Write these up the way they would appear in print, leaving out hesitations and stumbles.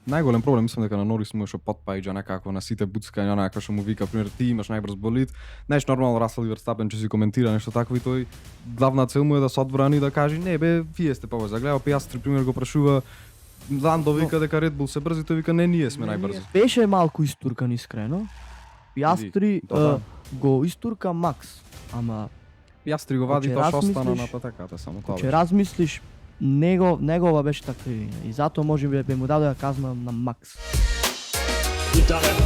најголем проблем мислам дека на Норис му е што потпаѓа некако на сите буцкања, некако што му вика пример ти имаш најбрз болид. Знаеш нормално Расел Верстапен че си коментира нешто такво и тој главна цел му е да се одбрани да каже не бе вие сте побрзи. Гледа Пиастри пример го прашува Ландо вика дека Red Bull се брзи, тој вика не ние сме најбрзи. Беше малку истуркан искрено. Пиастри го истурка Макс, ама Пиастри го вади тоа што остана на размислиш- патеката само тоа. Че размислиш, негова беше така и затоа може би му дадоа казна на Макс. You've done it.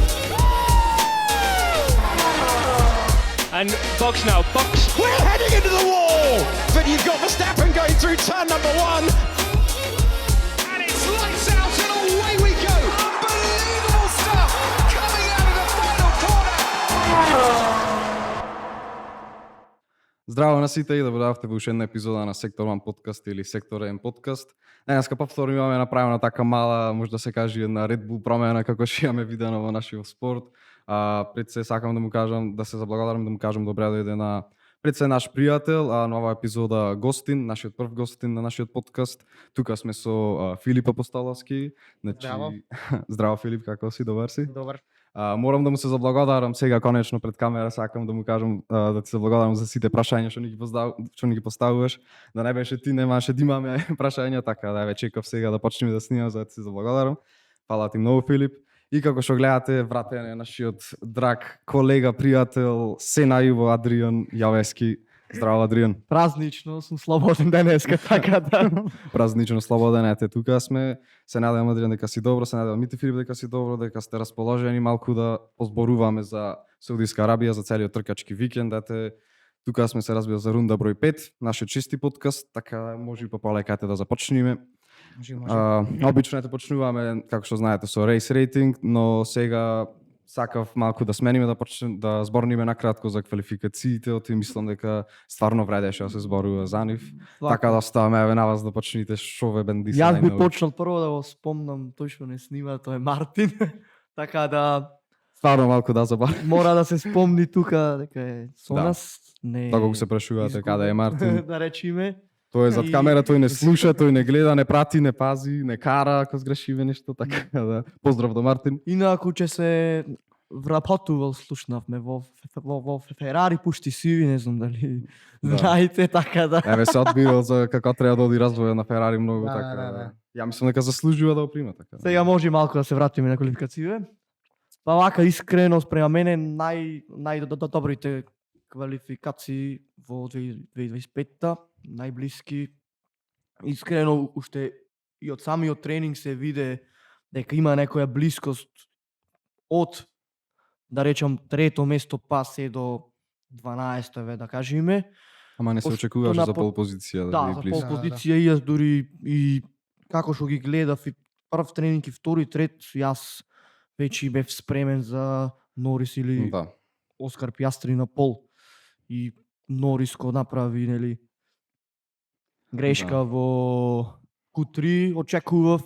And Box now, Box. We're heading into the wall, but you've got Verstappen going through turn number 1. And it's lights out and away we go. Unbelievable stuff coming out of the final corner. Здраво на сите и добравте во уште една епизода на Сектор 1 подкаст или Сектор N подкаст. Денеска повторно имаме направена така мала, може да се каже една Red Bull промена како што имаме видено во нашиот спорт. Пред се сакам да му кажам, да се заблагодарам, да му кажам добре дојде на пред се наш пријател, нова епизода гостин, нашиот прв гостин на нашиот подкаст. Тука сме со Филип Апостоловски. Здраво. Здраво Филип, како си? Добар си? Добар. Морам да му се заблагодарам сега конечно пред камера, сакам да му кажам да ти се благодарам за сите прашања што ни ги поставуваш. Да не беше ти, немаше да имаме прашања, така да ве чекав сега да почнеме да снимаме за да ти се заблагодарам. Фала ти многу Филип. И како што гледате, вратен е нашиот драг колега, пријател, се најуво Адриан Јавески. Здраво Адриан. Празнично сум слободен денеска, така да. Празнично слободен ете тука сме. Се надевам Адриан дека си добро, се надевам и ти Филип дека си добро, дека сте расположени малку да позборуваме за Саудиска Арабија, за целиот тркачки викенд. Ете тука сме се разбира за рунда број 5, нашиот чисти подкаст, така може и полека да започнеме. Обично почнуваме, како што знаете, со рейс рейтинг, но сега сакав малку да смениме да зборниме накратко за квалификациите, оти мислам дека стварно вредеше да се зборува за нив. Така да оставаме еве на вас да почнете што ве бенди се Јас би најнови. почнал прво да го спомнам тој што не снима, тој е Мартин. Така да Стварно малку да забавам. мора да се спомни тука дека е со Да. нас. Не. Така го се прашувате каде е Мартин. Да речиме. Тој е зад И- камера, тој не слуша, тој не гледа, не прати, не пази, не кара ако сгрешиме нешто, така да. Поздрав до Мартин. Инаку че се вработувал, слушнавме во Ферари пушти сиви, не знам дали Да. знаете, така да. Еве се одбирал за како треба да оди развоја на Ферари многу Да, така. да. Ја мислам дека заслужува да го прима така. Сега може малку да се вратиме на квалификациите. Па вака искрено спрема мене најдобрите квалификации во 2025-та, најблиски. Искрено уште и од самиот тренинг се виде дека има некоја блискост од да речам трето место па се до 12-то еве да кажеме. Ама не се Пошто очекуваше на за по- пол позиција Да, биде за близко. пол позиција и јас дури и како што ги гледав и прв тренинг и втори, трет, јас веќе бев спремен за Норис или Да. Оскар Пиастри на пол. И Норис го направи, нели, грешка Да. во Q3, очекував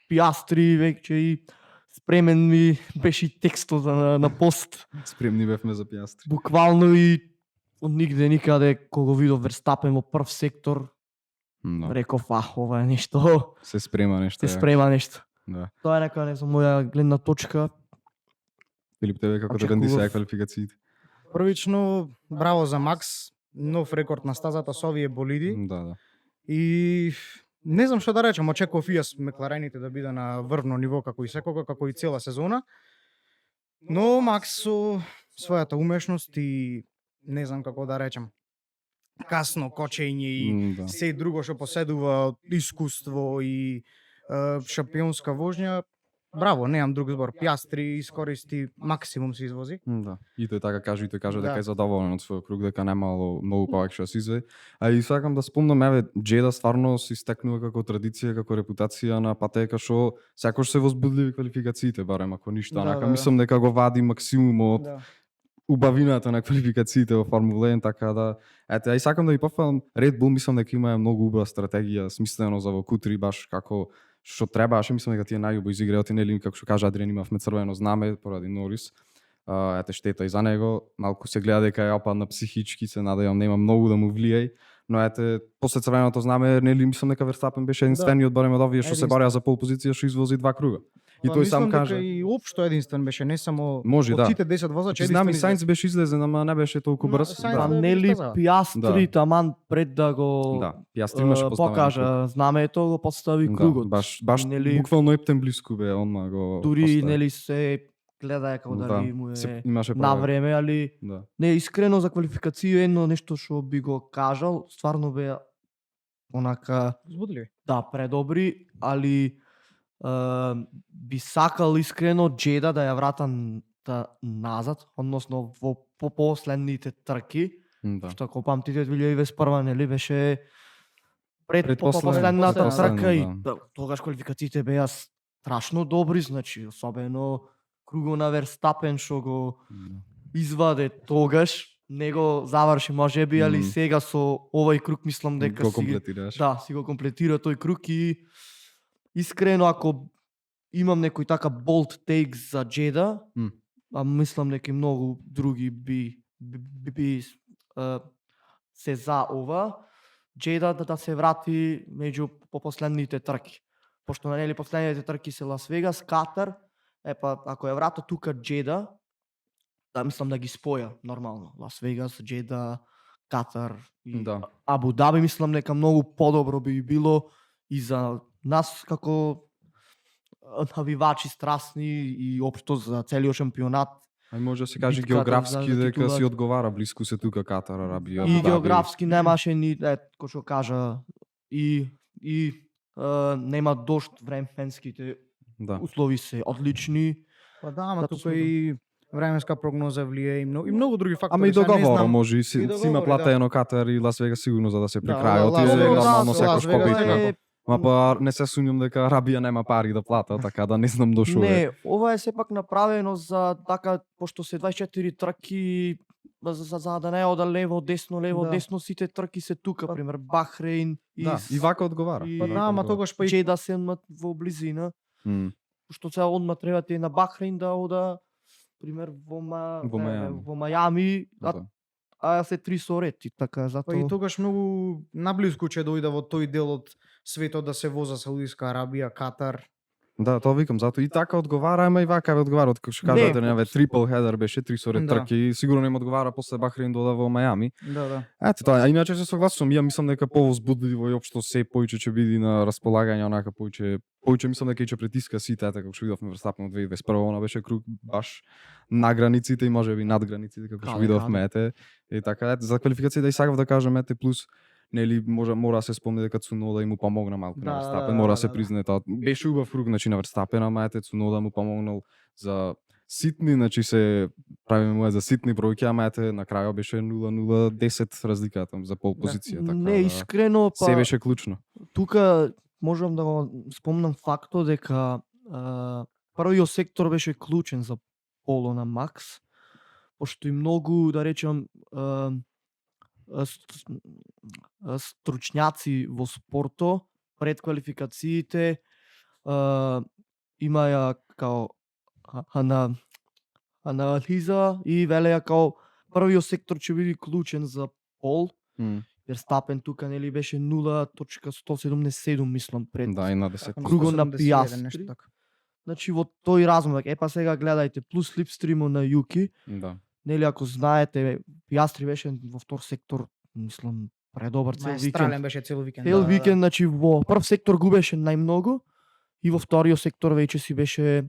Пиастри веќе и спремен ми беше и текстот на пост. Спремни бевме за Пиастри. Буквално и од нигде никаде кога го видов Верстапен во прв сектор, Да. реков, ова е нешто, Се спрема нешто. се ја. спрема нешто. Да. Тоа е нека не знам моја гледна точка. Филип тебе како те Очекував. бенди сега квалификациите? Првично, браво за Макс, нов рекорд на стазата со овие болиди. Да, да. И не знам што да речам, очекував и јас Мекларените да биде на врвно ниво како и секога, како и цела сезона. Но Макс со својата умешност и не знам како да речам, касно кочење и Да. се друго што поседува од искуство и шампионска вожња, браво, немам друг збор. Пиастри искористи максимум се извози. Да. И тој така кажа, и тој кажа дека Да. е задоволен од својот круг, дека немало многу повеќе да се изведе. А и сакам да спомнам, еве, Джеда стварно се истекнува како традиција, како репутација на патека што секогаш се возбудливи квалификациите, барем ако ништо. Да, Анака да, мислам дека го вади максимумот Да. убавината на квалификациите во Формула 1, така да ете, и сакам да ви пофалам, Red Bull мислам дека има многу убава стратегија, смислено за во Q3 баш како што требаше, мислам дека тие најубаво изиграат и нели како што кажа Адриан имавме црвено знаме поради Норис. Ете штета и за него, малку се гледа дека е опадна психички, се надевам нема многу да му влијај, но ете после црвеното знаме нели мислам дека Верстапен беше единствениот барем од овие што се единствен. бареа за пол позиција што извози 2 круга. И тој сам Мислам дека кажа. и општо единствен беше, не само Може, од да. сите 10 возачи Знам и единствен. Саинц беше излезен, ама не беше толку брз. Саинц Па да, Да, нели истаза. Пиастри Да. таман пред да го да. Пиастри имаше поставено. покажа знамето, го постави кругот. Да, баш Нели, буквално ептен блиску бе, онма го дури постави. нели се гледа како дали му е имаше на право. време, али Да. не искрено за квалификација едно нешто што би го кажал, стварно беа онака Збудливи. да предобри, али би сакал искрено Джеда да ја врата назад, односно во последните трки, Да. што ако памтите 2021 нели беше пред Предпоследен- последната предпоследен, трка и да. тогаш квалификациите беа страшно добри, значи особено круго на Верстапен што го изваде тогаш, него заврши можеби, али Мм. сега со овој круг мислам дека Го си комплетираш. да, си го комплетира тој круг и искрено ако имам некој така bold take за Джеда, Мм. а мислам дека и многу други би се за ова, Джеда да се врати меѓу последните трки. Пошто нели последните трки се Лас Вегас, Катар, ако ја врата тука Джеда, да мислам да ги споја нормално. Лас Вегас, Джеда, Катар и Да. Абу Даби мислам дека многу подобро би било и за нас како навивачи страстни и општо за целиот шампионат. Ај може да се каже битката географски за дека титулата. си одговара блиску се тука Катар, Арабија. И Абу Даби. географски немаше ни кој што кажа и нема дошт временските Да. услови се одлични. Па да, ама Затоа тука сме и временска прогноза влие и многу други фактори. Ама и Сега не договора знам- може и и си има договори, платено Катар и Лас Вегас сигурно за да се Да, прекрајот Лас и Вегас, нормално да, секој Лас Вегас побитна. е- Ма па не се сумњам дека Арабија нема пари да плата, така да не знам до шо е. Не, ова е сепак направено за така пошто се 24 трки за да не ода лево десно Да. десно сите трки се тука, пример Бахрейн Да, и вака одговара. и- Па да, ама тогаш па и Джеда се во близина. М, Што сега одма треба ти на Бахрейн да ода пример во Во Мајами. во Мајами, да. а се 3 сорети, така па и затоа тогаш многу наблиску ќе дојде во тој дел од светот да се воза Саудиска Арабија, Катар. Да, тоа викам, затоа и така одговара, ама и вака ве одговара, од како што кажате, Не. не, трипл хедер беше 3 соред Да. трки, и сигурно им одговара после Бахрейн дода во Мајами. Да, да. Ето тоа, а иначе се согласувам, ја мислам дека повозбудливо и општо се поиќе ќе биде на располагање, онака поиќе мислам дека ќе притиска сите, ете како што видовме Верстапен од 2021, она беше круг баш на границите и можеби над границите како што Каде, видовме, ете. И така, ете, за квалификацијата и сакав да кажам, ете, плюс нели мора да се спомне дека Цунода и му помогна малку на Да, Верстапен, да, мора да да, се да. признае тоа. Беше убав круг значи на Верстапен, ама ете Цунода му помогнал за ситни, значи се правиме му за ситни бројки, ама ете на крајот беше 0-0-10 разликата за пол позиција, така. не да, искрено се па беше клучно. тука можам да го спомнам фактот дека првиот сектор беше клучен за Поло на Макс, пошто и многу, да речам, стручњаци во спорто пред квалификациите имаја као анализа и велеа као првиот сектор ќе биде клучен за Пол. М, Верстапен тука нели беше 0.177 мислам пред. Да, и на 10. Кругот на 171, Пиастри. нешто така. Значи во тој размер, па сега гледајте плюс слипстримот на Јуки, Да. нели ако знаете Пиастри беше во втор сектор, мислам предобар цел Маестрален викенд. беше цел викенд. Цел да, да, викенд, значи во прв сектор губеше најмногу и во вториот сектор веќе си беше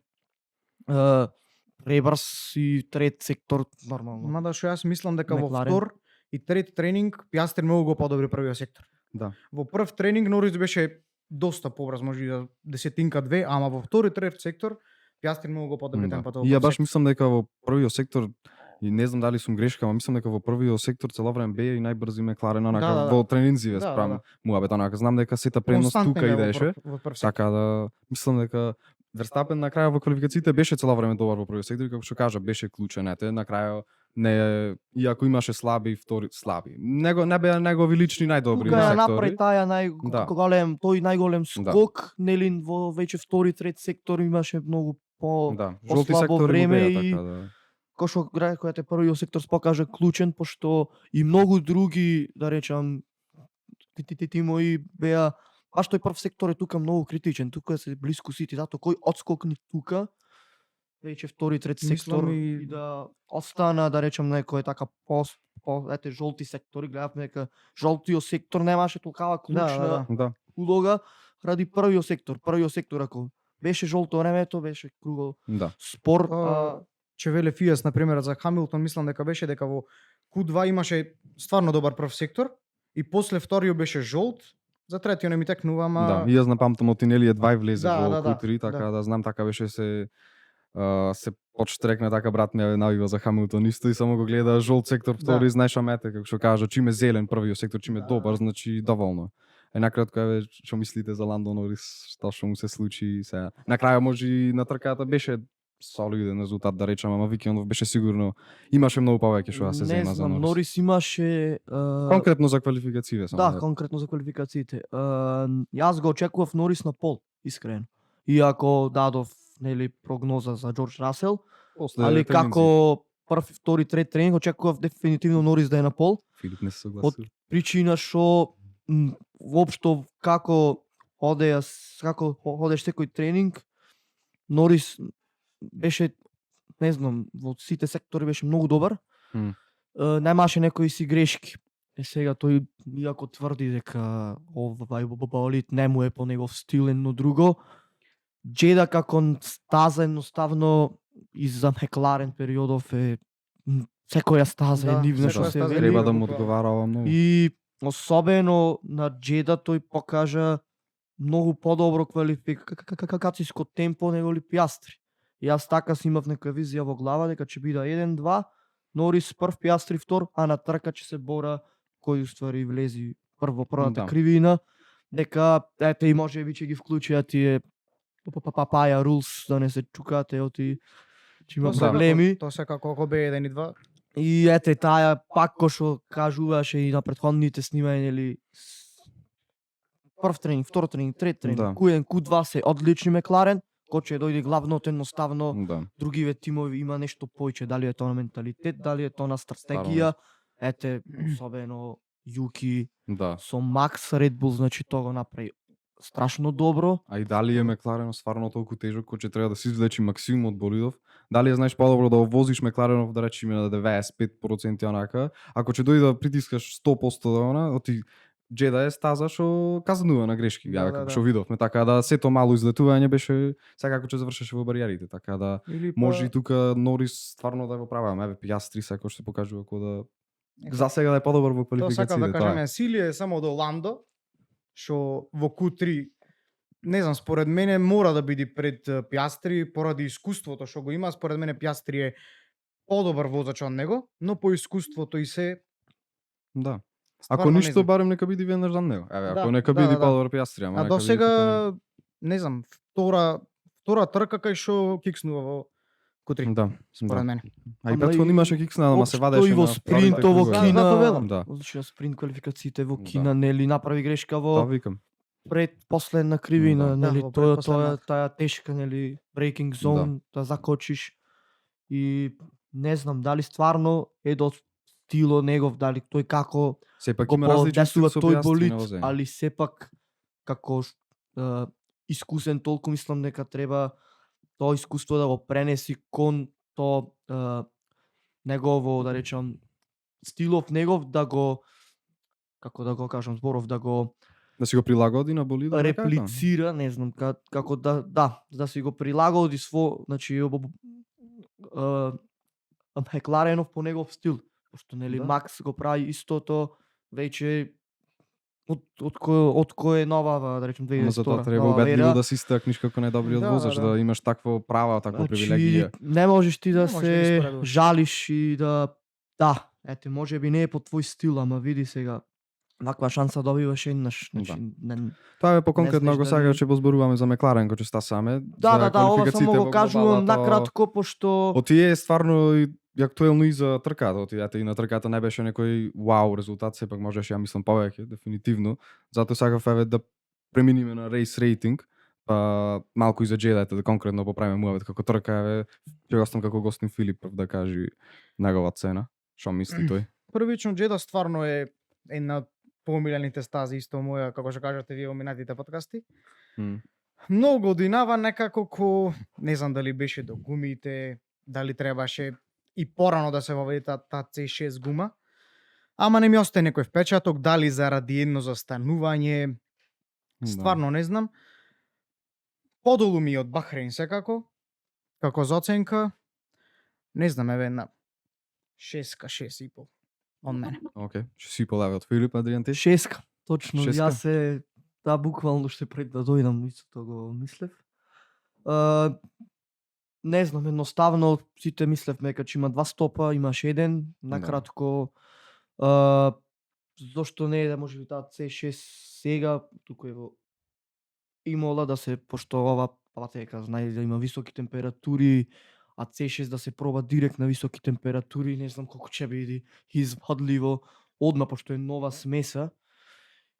пребрз и трет сектор нормално. Мада што јас мислам дека во Макларен. втор и трет тренинг Пиастри многу го подобри првиот сектор. Да. Во прв тренинг Норис беше доста побрз, може и за десетинка две, ама во втори и трет сектор Пиастри многу го подобри Да. темпото. во И ја прв баш сектор. мислам дека во првиот сектор и не знам дали сум грешка, ама мислам дека во првиот сектор цело време беа и најбрзи Мекларен онака Да, да, да. во тренинзиве Да, спрам да. муабет онака. Знам дека сета предност Константен тука беа и во беше. прв- во прв сектор. Така да мислам дека Верстапен на крајот во квалификациите беше цело време добар во првиот сектор и како што кажа беше клучен, ете на крајот не иако имаше слаби втори слаби. Не беа негови лични најдобри Тука ја сектори. направи таја Да. тој најголем скок, нели во веќе втори трет сектор имаше многу по Да, по жолти слабо сектори време време и така да. кој што рекојате првиот сектор покаже клучен пошто и многу други, да речам, тимови беа баш тој прв сектор е тука многу критичен, тука се блиску сите, затоа кој отскокни тука, веќе втори, трети Мислам сектор и- и да остана, да речем, некој така ете жолти сектори, гледавме дека жолтиот сектор немаше толкава клучна Да. улога ради првиот сектор. Првиот сектор ако беше жолто времето, беше кругол Да. спор, Че веле Фијас на пример за Хамилтон, мислам дека беше дека во Q2 имаше стварно добар прв сектор и после вториот беше жолт, за третиот не ми текнува, ама Да, и јас напамтам Отинели едва и влезе Да, во да, да, Q3, така да. да знам, така беше се подштрекна, така брат ми ја навива за Хамилтон исто и само го гледа жолт сектор втори, Да. знаеш мете, како што кажа, чим е зелен првиот сектор, чим е Да. добар, значи доволно. Е накратко еве што мислите за Ландо Норис, што му се случи сега. На крај може и на трката беше солиден резултат да речам, ама викендов беше сигурно имаше многу повеќе што да се не зема за знам, Норис. Норис имаше Конкретно за квалификациите само. да, конкретно за квалификациите. Јас го очекував Норис на пол, искрено. Иако дадов нели прогноза за Џорџ Расел, После али тренинзи, како прв, втори, трети тренинг очекував дефинитивно Норис да е на пол. Филип не се согласува. Причина што воопшто како одеш секој тренинг, Норис беше, не знам, во сите сектори беше многу добар. Мм. Немаше некои си грешки. Сега тој иако тврди дека овај болид не му е по негов стил но друго, Джеда како стаза едноставно и за Мекларен периодов е секоја стаза Да, е нивна секоја што се стаза е вели. Треба да нивна, му буквално. одговара ова многу. И особено на Джеда тој покажа многу подобро квалификацијско темпо него ли Пиастри. Јас така си имав нека визија во глава дека ќе биде 1-2, Норис прв, Пиастри втор, а на трка ќе се бора кој уствари влези првата Да. кривина, дека ете и можеби ќе ги вклучиат тие папаја рулс да не се чукате оти ќе има Тоа проблеми. Тоа секако ако бе 1 и 2. И ете таа пак кој што кажуваше и на претходните снимања нели прв тренинг, втор тренинг, трет тренинг, Да. Q1, Q2 се одлични Мекларен, кој ќе дојде главното едноставно Да. другиве тимови има нешто поиќе, дали е тоа на менталитет, дали е тоа на стратегија. Ете особено Јуки Да. со Макс Red Bull, значи тоа го направи страшно добро. А и дали е Мекларенов стварно толку тежок кој ќе треба да се извлечи максимум од болидов? Дали е знаеш подобро да возиш Мекларенов да речеме на 95% онака, ако ќе дојде да притискаш 100% да она, оти Джеда е стаза што казнува на грешки, Да, ја да, како да. што видовме, така да сето мало излетување беше секако ќе завршеше во бариерите, така да Или може и тука Норис стварно да го правам, еве Пиастри секој што се покажува како да за сега да е подобар во Тоа сакам да квалификациите, кажеме, Силија е само до Ландо, што во Q3 не знам, според мене мора да биде пред Пиастри поради искуството што го има, според мене Пиастри е подобар возач од него, но по искуството и се Да. стварно Ако не ништо знам. барем нека биде веднаш за него. Еве, Да, ако нека да, биде да. подобар Пиастри, ама А нека до биде тука сега не знам, втора трка кај што кикснува во Q3, Да, според да. мене. А и Ама претходно и имаше киксна, ама се општо вадеше и во на вторите спринтово кругови. Да, Кина. затоа велам. Да. Одлично спринт квалификациите во Да. Кина, нели направи грешка Тоа во викам. пред последна кривина, Да. нели Да, во тоа предпоследната. таа тешка нели breaking zone да закочиш и не знам дали стварно е до стило негов, дали тој како Сепак го има различни подесува стил со тој Пиастри болид, на возење. али сепак како искусен толку мислам дека треба тоа искуство да го пренеси кон тоа негово, да речам, стилов негов да го како да го кажам зборов, да го Да си го прилагоди на болидот. реплицира, не знам како да си го прилагоди значи Мекларенов по негов стил, пошто нели Да. Макс го прави истото веќе од кој е нова, да речем Ама за тоа 2002 треба нова убедливо ера. да се истакниш како најдобриот Да, возач, да, да. да имаш такво право, таква Значи, привилегија. не можеш ти да Не може да ги се споредуваш. жалиш и да, ете, може би не е по твој стил, ама види сега, ваква шанса добиваш еднаш, значи, не, Тоа е по-конкретно знаеш ако сега дали- ќе зборуваме за Мекларен кој ќе стасаме. да, ова само го кажувам накратко, пошто Отие е стварно и актуелно и за трката, отиете и на трката не беше некој вау резултат, сепак можеше ја мислам повеќе, дефинитивно. Затоа сакав еве да преминиме на рейс рейтинг, па малку и за Джедата да конкретно поправиме муавет како трка, еве ќе го оставам како гостин Филип да кажи негова цена, што мисли тој. Првично Джеда стварно е една поомилените стази исто моја, како што кажате вие во минатите подкасти. М. Многу годинава некако ко не знам дали беше до гумите, дали требаше и порано да се воведе таа C6 гума. Ама не ми остае некој впечаток, дали заради едно застанување, стварно не знам. Подолу ми е од Бахрейн секако, како за оценка, не знам, еве на 6,5 од мене. Океј, ќе си полаве од Филип, Адријан ти? Шеска, точно. Шеска? Јас се буквално што пред да дојдам истото го мислев. Не знам, едноставно сите мислевме дека ќе има два стопа, имаш еден, накратко зошто не е да може би таа C6 сега туку е во Имола да се, пошто ова патека знае да има високи температури, а C6 да се проба директ на високи температури, не знам колку ќе биде извадливо одма пошто е нова смеса.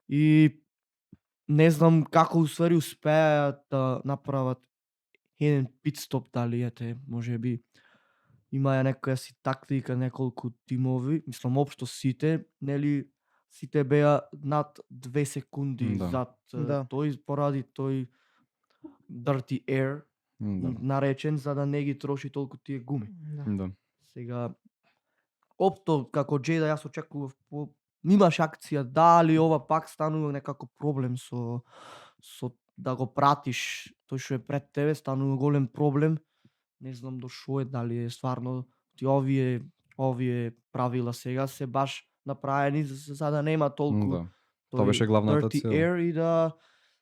И не знам како усвари успеаат да направат еден питстоп, дали ете, може би имаја некоја си тактика, неколку тимови, мислам општо сите, нели сите беа над 2 секунди Да. зад Да. тој поради тој dirty air наречен, за да не ги троши толку тие гуми. Да. Сега опто како Джеда јас очекував имаш акција, дали ова пак станува некако проблем со да го пратиш тој што е пред тебе, станува голем проблем. Не знам до шо е, дали е стварно ти овие правила сега се баш направени за да нема толку Да. Тоа беше главната dirty цел. air и да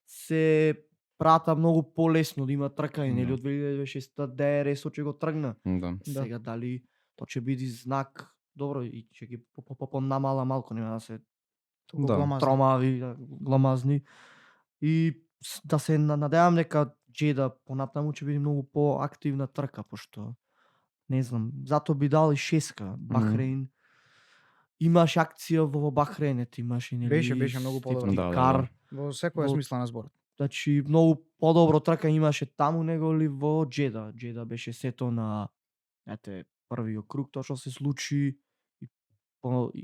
се прата многу полесно, да има тркање, нели Да. од 2006 ДРС ќе го тргна. Да. Да. Сега дали тоа ќе биде знак, добро и ќе ги понамала малку, нема да се Толку Да. гламазни. тромави, гламазни. И да се надевам дека Джеда понатаму ќе биде многу поактивна трка, пошто не знам, затоа би дал и шеска. Бахрейн имаш акција во Бахрейн, имаш и нели Беше многу подобро. safety Да, да, car. да. Во секоја Во- смисла на зборот. Значи многу подобро трка имаше таму него ли во Джеда. Джеда беше сето на првиот круг тоа што се случи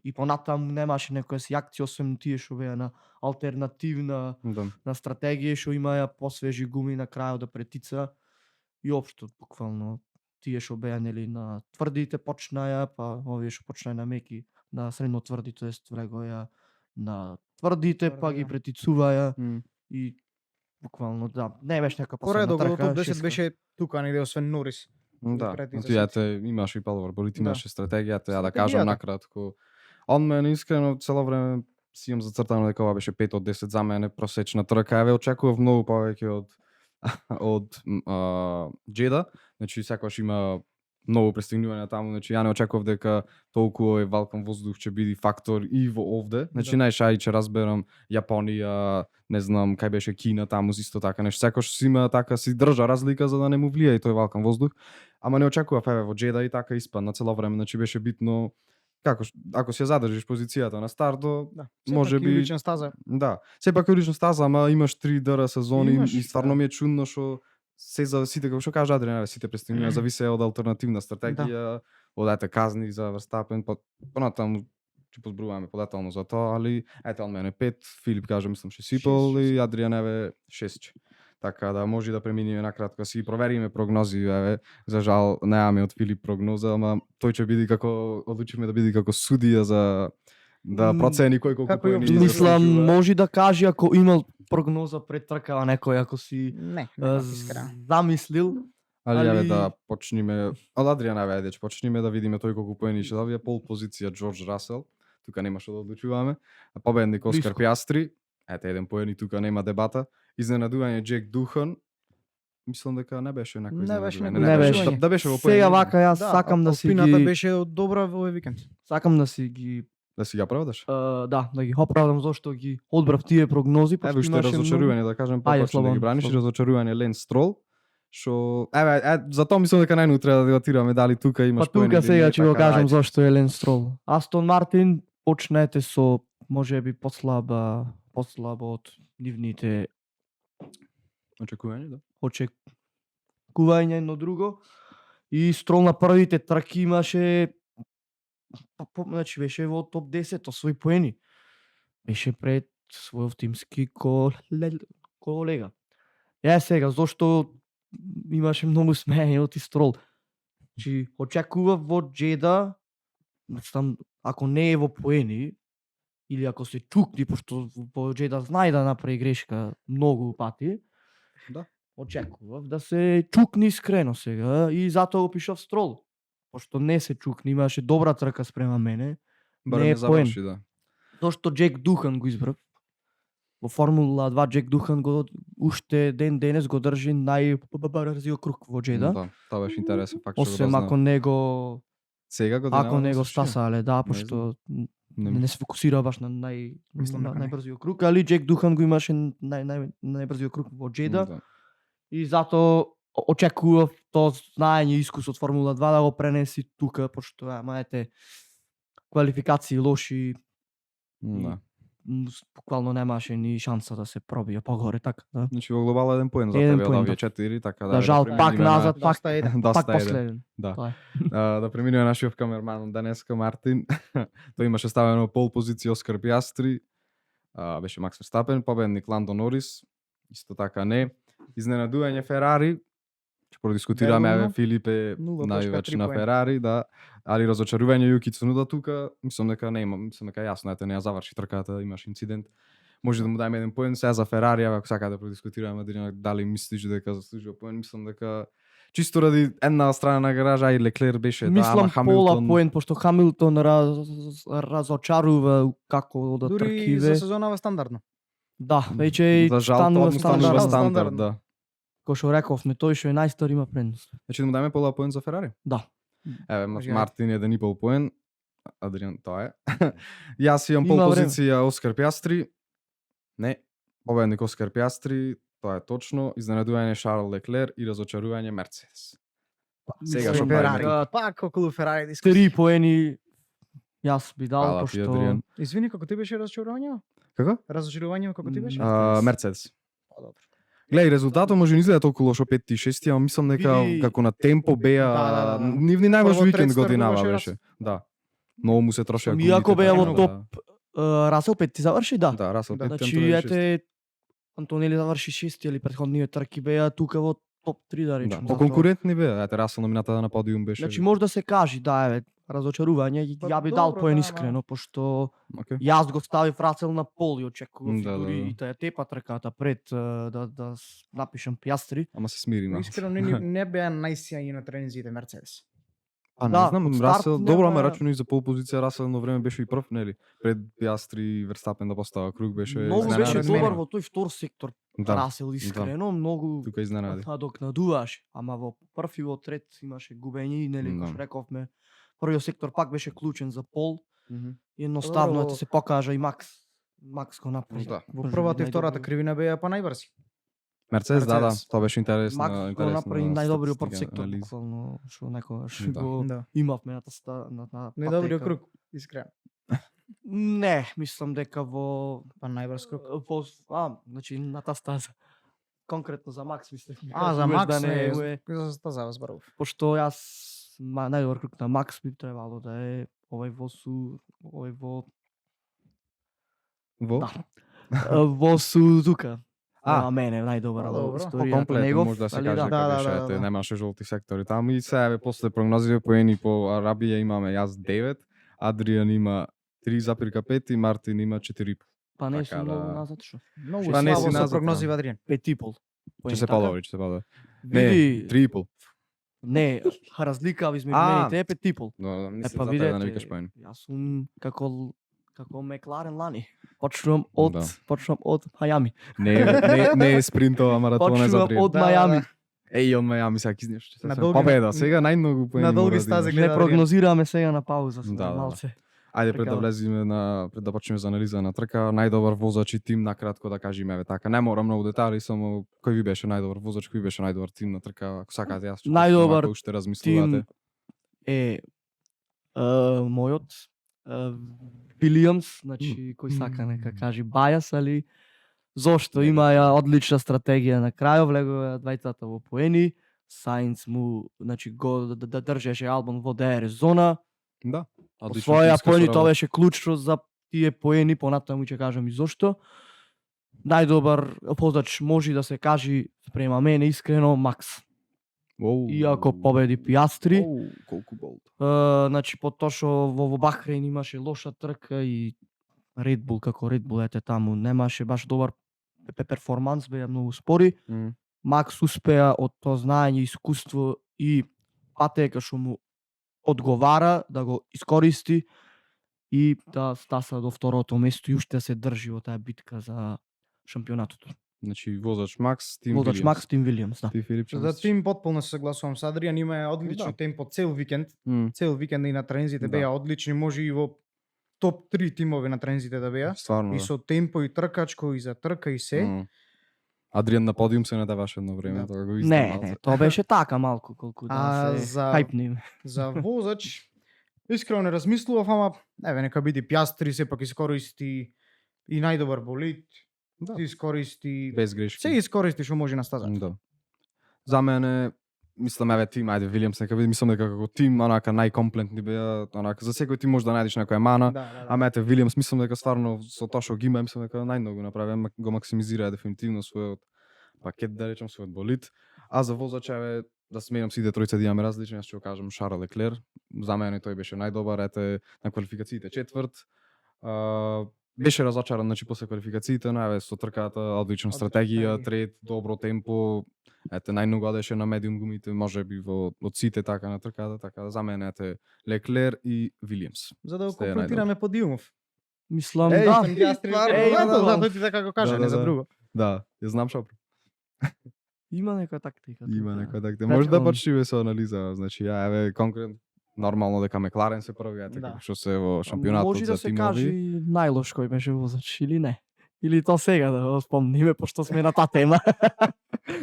и понатаму немаше некоја си акција освен тие што беа на алтернативна Да. на стратегија што имаја посвежи гуми на крајот да претица и општо буквално тие што беа нели на тврдите почнаја, па овие што почнаја на меки, на средно тврди, тоест влегоја на тврдите, па Тврди, ги да. претицуваја М. и буквално да, не беше нека Поредо посебна го трка. топ 10 шеска. беше тука негде освен Норис. Да, претиза тие имаше и подобар болит, Да. имаше стратегијата, ја да кажам Стратегијата. накратко. Од мене искрено цело време си имам зацртано дека ова беше 5 од 10 за мене просечна трка. Еве очекував многу повеќе од Джеда, значи секогаш има многу пристигнувања таму, значи ја не очекував дека толку овој валкан воздух ќе биде фактор и во овде. Значи најшај ќе разберам Јапонија, не знам кај беше Кина, таму исто така нешто. Секогаш си има така си држа разлика за да не му влијае тој валкан воздух. Ама не очекував еве во Джеда и така испадна цело време, значи беше битно како ако си ја задржиш позицијата на старто, Да. може би лична стаза. да. Сепак е лична стаза, ама имаш 3 ДР сезони Имаш, и стварно да. ми е чудно што се за сите како што кажа Адриан, сите пристигнувања зависе од алтернативна стратегија, од казни за Верстапен, понатаму ќе позбруваме подетално за тоа, али од мене 5, Филип кажа мислам што сипол и Адриан еве 6. Така да може да преминиме накратко си провериме прогнози, еве за жал немаме од Филип прогноза, ама тој ќе биде како одлучивме да биде како судија за да процени кој колку Како и поени општо Мислам, заслужува. може да каже ако имал прогноза пред тркава некој, ако си Не, искрено. замислил. Али еве Али- да почниме, од Адриан еве ајде ќе почниме да видиме тој колку поени ќе добие, пол позиција Џорџ Расел, тука нема што да одлучуваме. Победник Оскар Блиско. Пиастри, еден поени тука нема дебата. Изненадување Джек Духан. Мислам дека не беше некој Не беше изненадување. некој Не беше. Да беше во поени. Сега вака јас сакам да си Алпината ги беше добра во овој викенд. сакам да си ги Да си ја правдаш? да ги оправдам зошто ги одбрав тие прогнози, Еве уште имаше разочарување да кажем, Ајде, почне да слободно, ги браниш, слободно. разочарување Ленс Строл. Што за тоа мислам дека најну треба да дебатираме дали тука имаш Па тука поени или сега не, ќе го така, кажам ајде. зошто е Лен Строл. Астон Мартин почнете со можеби послабо од нивните Очекување, да. очекување едно друго. И Строл на првите трки имаше значи беше во топ 10, освои поени. беше пред својот тимски колега. Сега, зошто имаше многу смеење од Строл. Значи, очекував во Джеда, мислам, ако не е во поени, или ако се чукни, пошто во Джеда знае да направи грешка многу пати, Да. очекував да се чукни искрено сега и затоа го пишав Строл. Пошто не се чукни, имаше добра трка спрема мене. Барем не не е поен. заврши, да. Зошто Джек Духан го избрав. Во Формула 2 Джек Духан го уште денес го држи најбрзиот круг во Джеда. Да, тоа беше интересен факт што го Освен дознав. ако не го Сега го ако денава не го мислиш, че? стасале, да, Не пошто Не не се фокусира баш на Мислам дека не. најбрзиот круг, али Джек Духан го имаше најбрзиот круг во Джеда Да. и затоа очекував тоа знаење и искус од Формула 2 да го пренеси тука, пошто ете квалификации лоши, Да. буквално немаше ни шанса да се пробие погоре, така да. Значи во глобал еден поен за Еден тебе од поен, овие да. 4, така Да, жал, преминеме пак на- назад, пак Доста еден. Доста пак еден. последен. Да. Тоа е. Да преминеме нашиот камерман денеска Мартин. Тој имаше ставено пол позиција Оскар Пиастри. Беше Макс Верстапен, победник Ландо Норис. Исто така не. Изненадување Ферари. Ќе продискутираме Верно. еве Филипе 0.3 највеќе на поен. Ферари, да. Али разочарување Јуки Цунуда тука, мислам дека не има, мислам дека јасно ете не ја заврши трката, имаш инцидент. Може да му дајме еден поен сега за Ферари, ако сака да продискутираме дали мислиш дека заслужува поен, мислам дека чисто ради една страна на гаража и Леклер беше Мислам ама пола Хамилтон- поен, пошто Хамилтон разочарува како да Дури тркиве. за сезонава стандардно. Да, веќе и за жал станува тоа станува стандард. стандард, Стандард. да. Кој што рековме, тој што е најстар има предност. Значи да му дајме пола поен за Ферари? Да. Еве Може, Мартин 1,5 поен. Адриан тоа е. Јас имам пол Има време. позиција Оскар Пиастри. Не, победник Оскар Пиастри, тоа е точно. Изненадување Шарл Леклер и разочарување Мерцедес. Сега Мислам што Ферари. правиме? Пак околу Ферари дискусија. 3 поени јас би дал, Фала ти, пошто Адриан. Извини, како ти беше разочарување? Како? Разочарување како ти беше? Мерцедес. Добро. Гледај, резултатот може не изгледа толку лошо 5 и 6, ама мислам дека Види- како на темпо беа Да. нивни најлош Прво викенд трет годинава стартуваше беше. Да. Многу му се трошеа Иако беа во да. топ, Расел 5 ти заврши, да. Да, Расел 5 Значи, ете, Антонели заврши 6 или претходниот трки беа тука во топ 3 да Да, речем. по затоа. конкурентни беа. Ете Расел номината на подиум беше. Значи може да се каже, да, еве, разочарување, Па, ја би дал добро, поен да, искрено, пошто Океј. јас го ставив Расел на пол и очекував Да, да, дури да. и таа тепа трката пред напишам Пиастри. Ама се смири малку. Искрено не беа најсјајни на тренизите Мерцедес. А не Да, знам, од старт Расел, добро, ама нема- рачуно и за пол позиција Расел едно време беше и прв, нели? Пред Пиастри и Верстапен да постава круг беше Многу изненади. беше изненади. добар во тој втор сектор. Да, Расел искрено, многу тука изненади. надокнадуваш, ама во прв и во трет имаше губења и нели Да. кој што рековме, првиот сектор пак беше клучен за пол и едноставно Добро, ете се покажа и Макс го направи. Да. Во првата и втората Најдобро. кривина беа па најбрзи. Мерцедес, да, Мерцедес. тоа беше интересно. Макс го направи најдобриот прв сектор, анализа. буквално што некогаш Да. го Да. имавме на Најдобриот патека. круг, искрено. Не, мислам дека во Па најбрз круг. значи на таа стаза. Конкретно за Макс мислев. За Макс да не не, е, за стаза зборував. пошто јас најдобар круг на Макс би требало да е овој во Во? Да. во Сузука. А. А мене најдобар Добро. во По историјата комплетно негов, може да се али каже да. дека Да, беше, да, ете, да. немаше жолти сектори таму и сега еве после прогнозиве поени по Арабија имаме јас 9, Адриан има 3,5 и Мартин има 4,5. Па не Така сум многу да. назад што. Многу Па не си слабо со назад, прогнози да. Адриан. 5,5. Ќе се подобри, ќе се подобри. Види, Не, 3,5. не, разлика измеѓу А. мене и те е 5,5. Но не Е се па за тебе да не видете, викаш поени. јас сум како Мекларен лани. Почнувам од Да. Мајами. Не е спринтова маратона за Почнувам Адриан. од Да, Мајами. Еј, од Мајами сега изнеш. На долги- Победа, сега најмногу поени. на долги мора да стази имаш. гледа Не Адриан. прогнозираме сега на пауза, Да, да, да. малце. Ајде пред да Тркава. влеземе пред да почнеме за анализа на трка, најдобар возач и тим на кратко да кажеме еве така. Не мора многу детали, само кој ви беше најдобар возач, кој беше најдобар тим на трка, ако сакате јас. Најдобар уште размислувате. Тим е мојот Вилијамс, значи кој сака нека кажи Бајас, али зошто има ја одлична стратегија на крајов, влегува двајцата во поени, Саинц му значи го држеше Албон во ДР зона, Да. освоја поени, тоа беше клучно за тие поени, понатаму ќе кажам и зошто. Најдобар водач може да се каже спрема мене искрено Макс. Иако победи Пиастри, колку болд. значи потошо во Бахрейн имаше лоша трка и Red Bull како Red Bull ете таму немаше баш добар перформанс, беа многу спори. Макс успеа од тоа знаење, искуство и патека што му одговара да го искористи и да стаса до второто место и уште се држи во таа битка за шампионатот. Значи водач Макс, Тим Водач Вилијамс. Макс, Тим Вилијамс, да. Ти Филип За тим потполно се согласувам со Адријан, има одлично Да. темпо цел викенд. М, Цел викенд и на трензите Да. беа одлични, може и во топ 3 тимови на трензите да беа. Стварно. И да. со темпо и тркачко и за трка и се. М. Адриан на подиум се надеваше едно време, Да. тоа го Не, тоа беше така малку колку А да се за- хајпни. За возач искрено не размислував, ама еве нека биде Пиастри, сепак искористи и најдобар болид. Да. Искористи без грешки. се искористи што може на стазата. Да. За мене мислам еве тим, ајде Вилијамс нека биде, мислам дека како тим онака најкомплетни беа, онака за секој тим може да најдеш некоја мана. Да. Ама ете Вилијамс мислам дека стварно со тоа што ги има, мислам дека најмногу направи, го максимизира дефинитивно својот пакет, да речем, својот болид. А за возач еве да сменам сите тројца да имаме различни, јас ќе го кажам Шарл Леклер. За мене тој беше најдобар, ете на квалификациите четврт. Беше разочаран значи после квалификациите, но еве со трката одлична стратегија, стратегија. трет, добро темпо. Ете најмногу одеше на медиум гумите, можеби во од сите така на трката, така да за мене ете Леклер и Вилијамс. За да го Сте комплетираме подиумов. Мислам, Еј, да. Пиастри, стварно, да, ти така го кажа, Да, не да, за да. друго. Да, ја знам што Има нека тактика. има тука. некоја така. Може да Претходно. почнеме со анализа, значи ја еве конкурент нормално дека Мекларен се први, ете Да. како што се во шампионатот Може за да се тимови. каже и најлош кој беше возач или не. Или тоа сега да го спомниме, пошто сме на таа тема.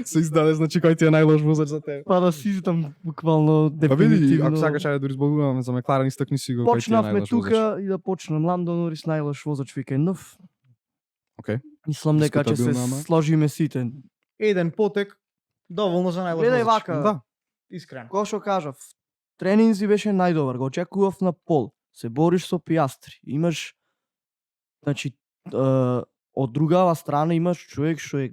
Се издаде значи кој ти е најлош возач за тебе. Па да си издам буквално Па види, дефинитивно. ако сакаш ајде да избогуваме за Мекларен, истакни си го кој ти е Почнавме најлош возач. тука и да почнем Ландо Норис најлош возач викендов. Окей. Мислам дека ќе се Дискутабилно, ама. сложиме сите. Еден потек доволно за најлош Гледај возач. вака. Да. Искрено. Кој што кажав, тренинзи беше најдобар, го очекував на пол. Се бориш со Пиастри. Имаш значи од другава страна имаш човек што е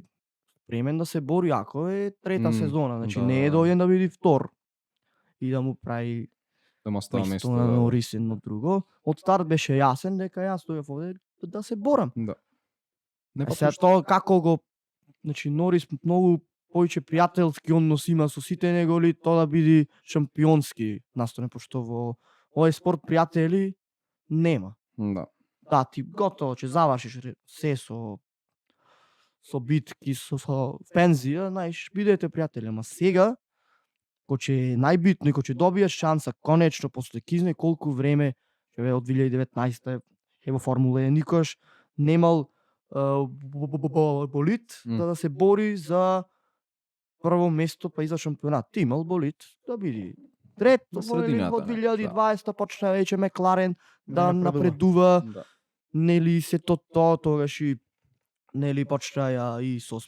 спремен да се бори, ако е трета сезона, значи да, не е да. дојден да биде втор и да му прави Да му остава место место. на Да. Норис едно друго. Од старт беше јасен дека јас стојав овде да се борам. Да. Не Е, сега тоа како го значи Норис многу повеќе пријателски однос има со сите негови, тоа да биде шампионски настроен, пошто во овој спорт пријатели нема. Да. Да, ти готово ќе завршиш се со битки, со пензија, знаеш, бидете пријатели, ама сега кој ќе е најбитно и кој ќе добиеш шанса конечно после кизне колку време ќе бе од 2019 е во Формула 1 никош немал болид да се бори за прво место па и за шампионат. Ти имал болид да биде трет На во средината, 2020 почна веќе Мекларен да напредува. напредува, Да. нели се тоа тогаш и нели почна ја и со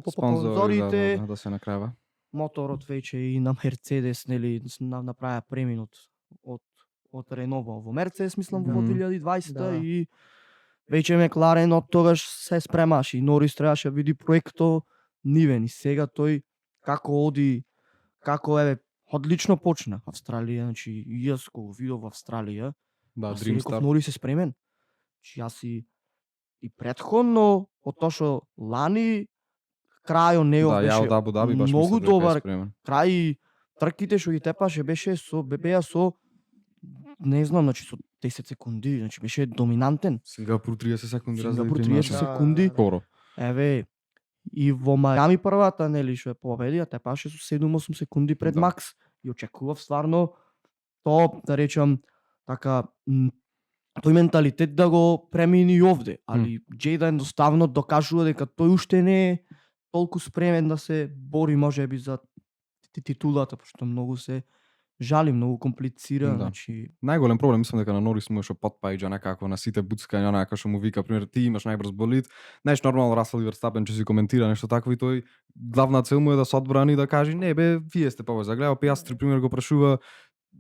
спонзорите, да се накрава. моторот веќе и на Мерцедес нели направи преминот од Рено во Мерцедес, мислам во Мгм. 2020 Да. и веќе Мекларен од тогаш се спремаше и Норис требаше да види проекто нивен и сега тој како оди, како еве одлично почна Австралија, значи и јас кога го видов во Австралија, Да, јас си Dream реков Star. Норис е спремен. Значи јас и претходно од тоа што лани крајот негов Да, ја беше од Абу Даби баш многу мислам дека е добар. спремен. Крај трките што ги тепаше беше беа со не знам, значи со 10 секунди, значи беше доминантен. Сингапур 30 секунди Сингапур разлика 30 имаше. секунди. Скоро. Еве и во Мајами првата нели што е победија, тепаше со 7-8 секунди пред Да. Макс и очекував стварно тоа да речам така тој менталитет да го премини и овде, али Джейда едноставно докажува дека тој уште не е толку спремен да се бори можеби за титулата, пошто многу се жали, многу комплицира, Да. значи Најголем проблем мислам дека на Норис му е што потпаѓа некако на сите буцкања, онака што му вика пример ти имаш најбрз болид. Знаеш нормално Расел и Верстапен ќе си коментира нешто такво и тој главна цел му е да се одбрани и да каже не бе вие сте побрза. Гледа Пиастри пример го прашува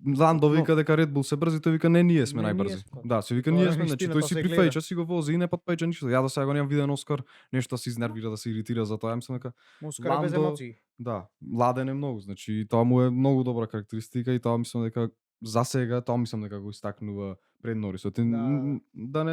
Ландо вика дека Red Bull се брзи, тој вика не, ние сме Не, ние најбрзи. сме. Да, се вика Тоа ние е сме, значи вистина, тој тоа си се прифејча, си го вози и не потпејча ништо. Ја до сега го немам виден Оскар, нешто се изнервира да се иритира за тоа, мислам дека Оскар е без Ландо- емоции. да, ладен е многу, значи тоа му е многу добра карактеристика и тоа мислам дека за сега тоа мислам дека го истакнува пред Норисот. И да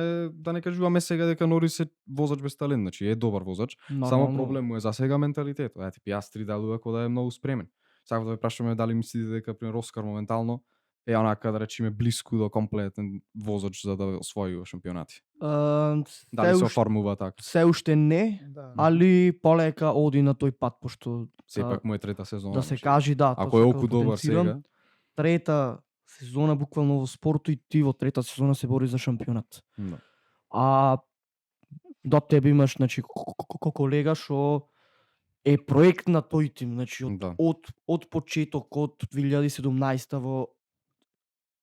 не кажуваме сега дека Норис е возач без талент, значи е добар возач. Само Нормално. проблем му е за сега менталитетот. Ете Пиастри делува кога да е многу спремен. Сакам да ве прашаме дали мислите дека пример Оскар моментално е онака да речеме блиску до комплетен возач за да освои шампионати. Дали се оформува така? Се уште не, Да. али полека оди на тој пат, пошто Сепак му е трета сезона. да се значи. кажи да. тоа Ако е сакам да оку добар потенцирам. сега, Трета сезона буквално во спортот и ти во трета сезона се бори за шампионат. да. А до тебе имаш значи колега што е проект на тој тим, значи Да. од почеток од 2017 во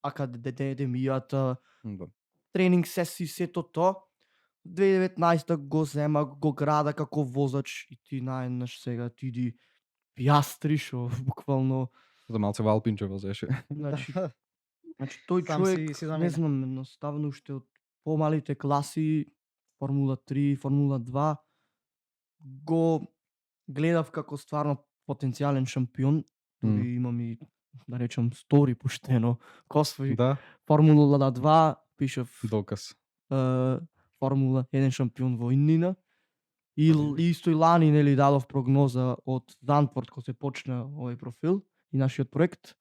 академијата, Да. тренинг сесии, сето тоа. 2019 го зема, го града како возач и ти наеднаш сега ти иди Пиастри што буквално За малце во Алпинче возеше. значи тој Там човек си не замена. знам едноставно уште од помалите класи Формула 3, Формула 2 го гледав како стварно потенцијален шампион. Дури имам и да речам стори поштено косвој Да, Формула 2 пишав доказ. Формула 1 шампион во Иннина. И исто и лани нели дадов прогноза од Данпорт кога се почна овој профил и нашиот проект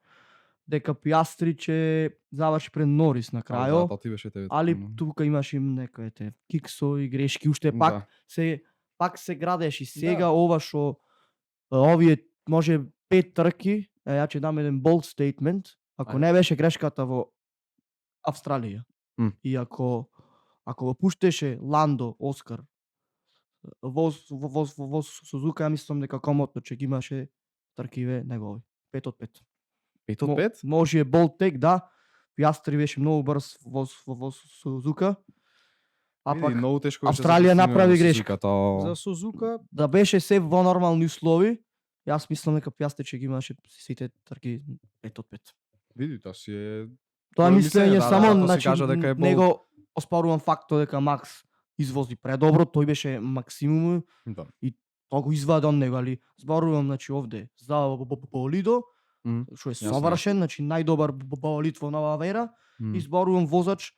дека Пиастри ќе заврши пред Норис на Да, крајот, тоа ти беше тебе. али тука имаш им некоите киксови грешки, уште пак се градеш и сега ова што овие може 5 трки, ја ќе дам еден bold statement, ако Ајде. не беше грешката во Австралија. М. И ако го пуштеше Ландо, Оскар во Сузука, ја мислам дека комотно ќе ги имаше тркиве негови. 5 од 5. 5 од 5? Може е bold take, да. Пиастри беше многу брз во Сузука. А пак многу тешко беше за Австралија постигнување направи на грешка. Сузука, тоа- За Сузука да беше се во нормални услови, јас мислам дека Пиастри ќе ги имаше сите трки 5 од 5. Види, тоа си е Тоа Тоа е мислење мислење, само, тоа се значи, кажа дека е него оспорувам фактот дека Макс извози предобро, тој беше максимум, да. тоа го извади од него, али зборувам значи овде за Болидо, М, што е јасно. совршен, значи најдобар болид во нова вера, м. и зборувам возач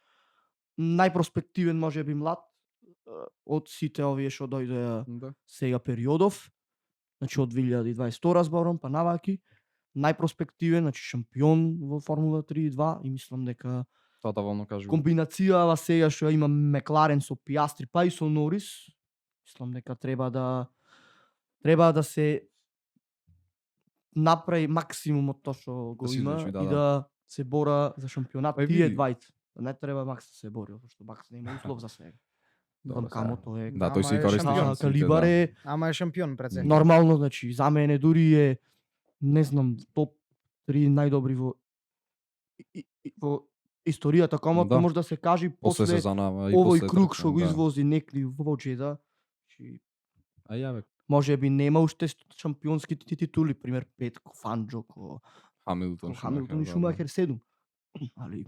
најпроспективен, можеби млад од сите овие што дојдоа Да. сега периодов, значи од 2022 зборам, па наваки, најпроспективен, значи шампион во Формула 3 и 2 и мислам дека Тоа доволно кажу. комбинацијава сега што има Мекларен со Пиастри, па и со Норис, мислам дека треба да се направи максимум од тоа што го Да се има излучи, да, и да. да се бора за шампионат. Па Тие види. двајца. Не треба Макс да се бори, зашто Макс нема услов за сега. Добро, Дон Камо тој е Да, тој си Ама е користи шампион. шансите, калибар да. е ама е шампион пред се. нормално, значи за мене дури е не знам топ 3 најдобри во историјата комотно Да. може да се каже После после сезона и овој после круг трка, што го да. извози некли во Джеда. Значи, А ја бе, може би нема уште шампионски титули, пример Петко, Фанџо, Хамилтон, Хамилтон и Шумахер 7. Али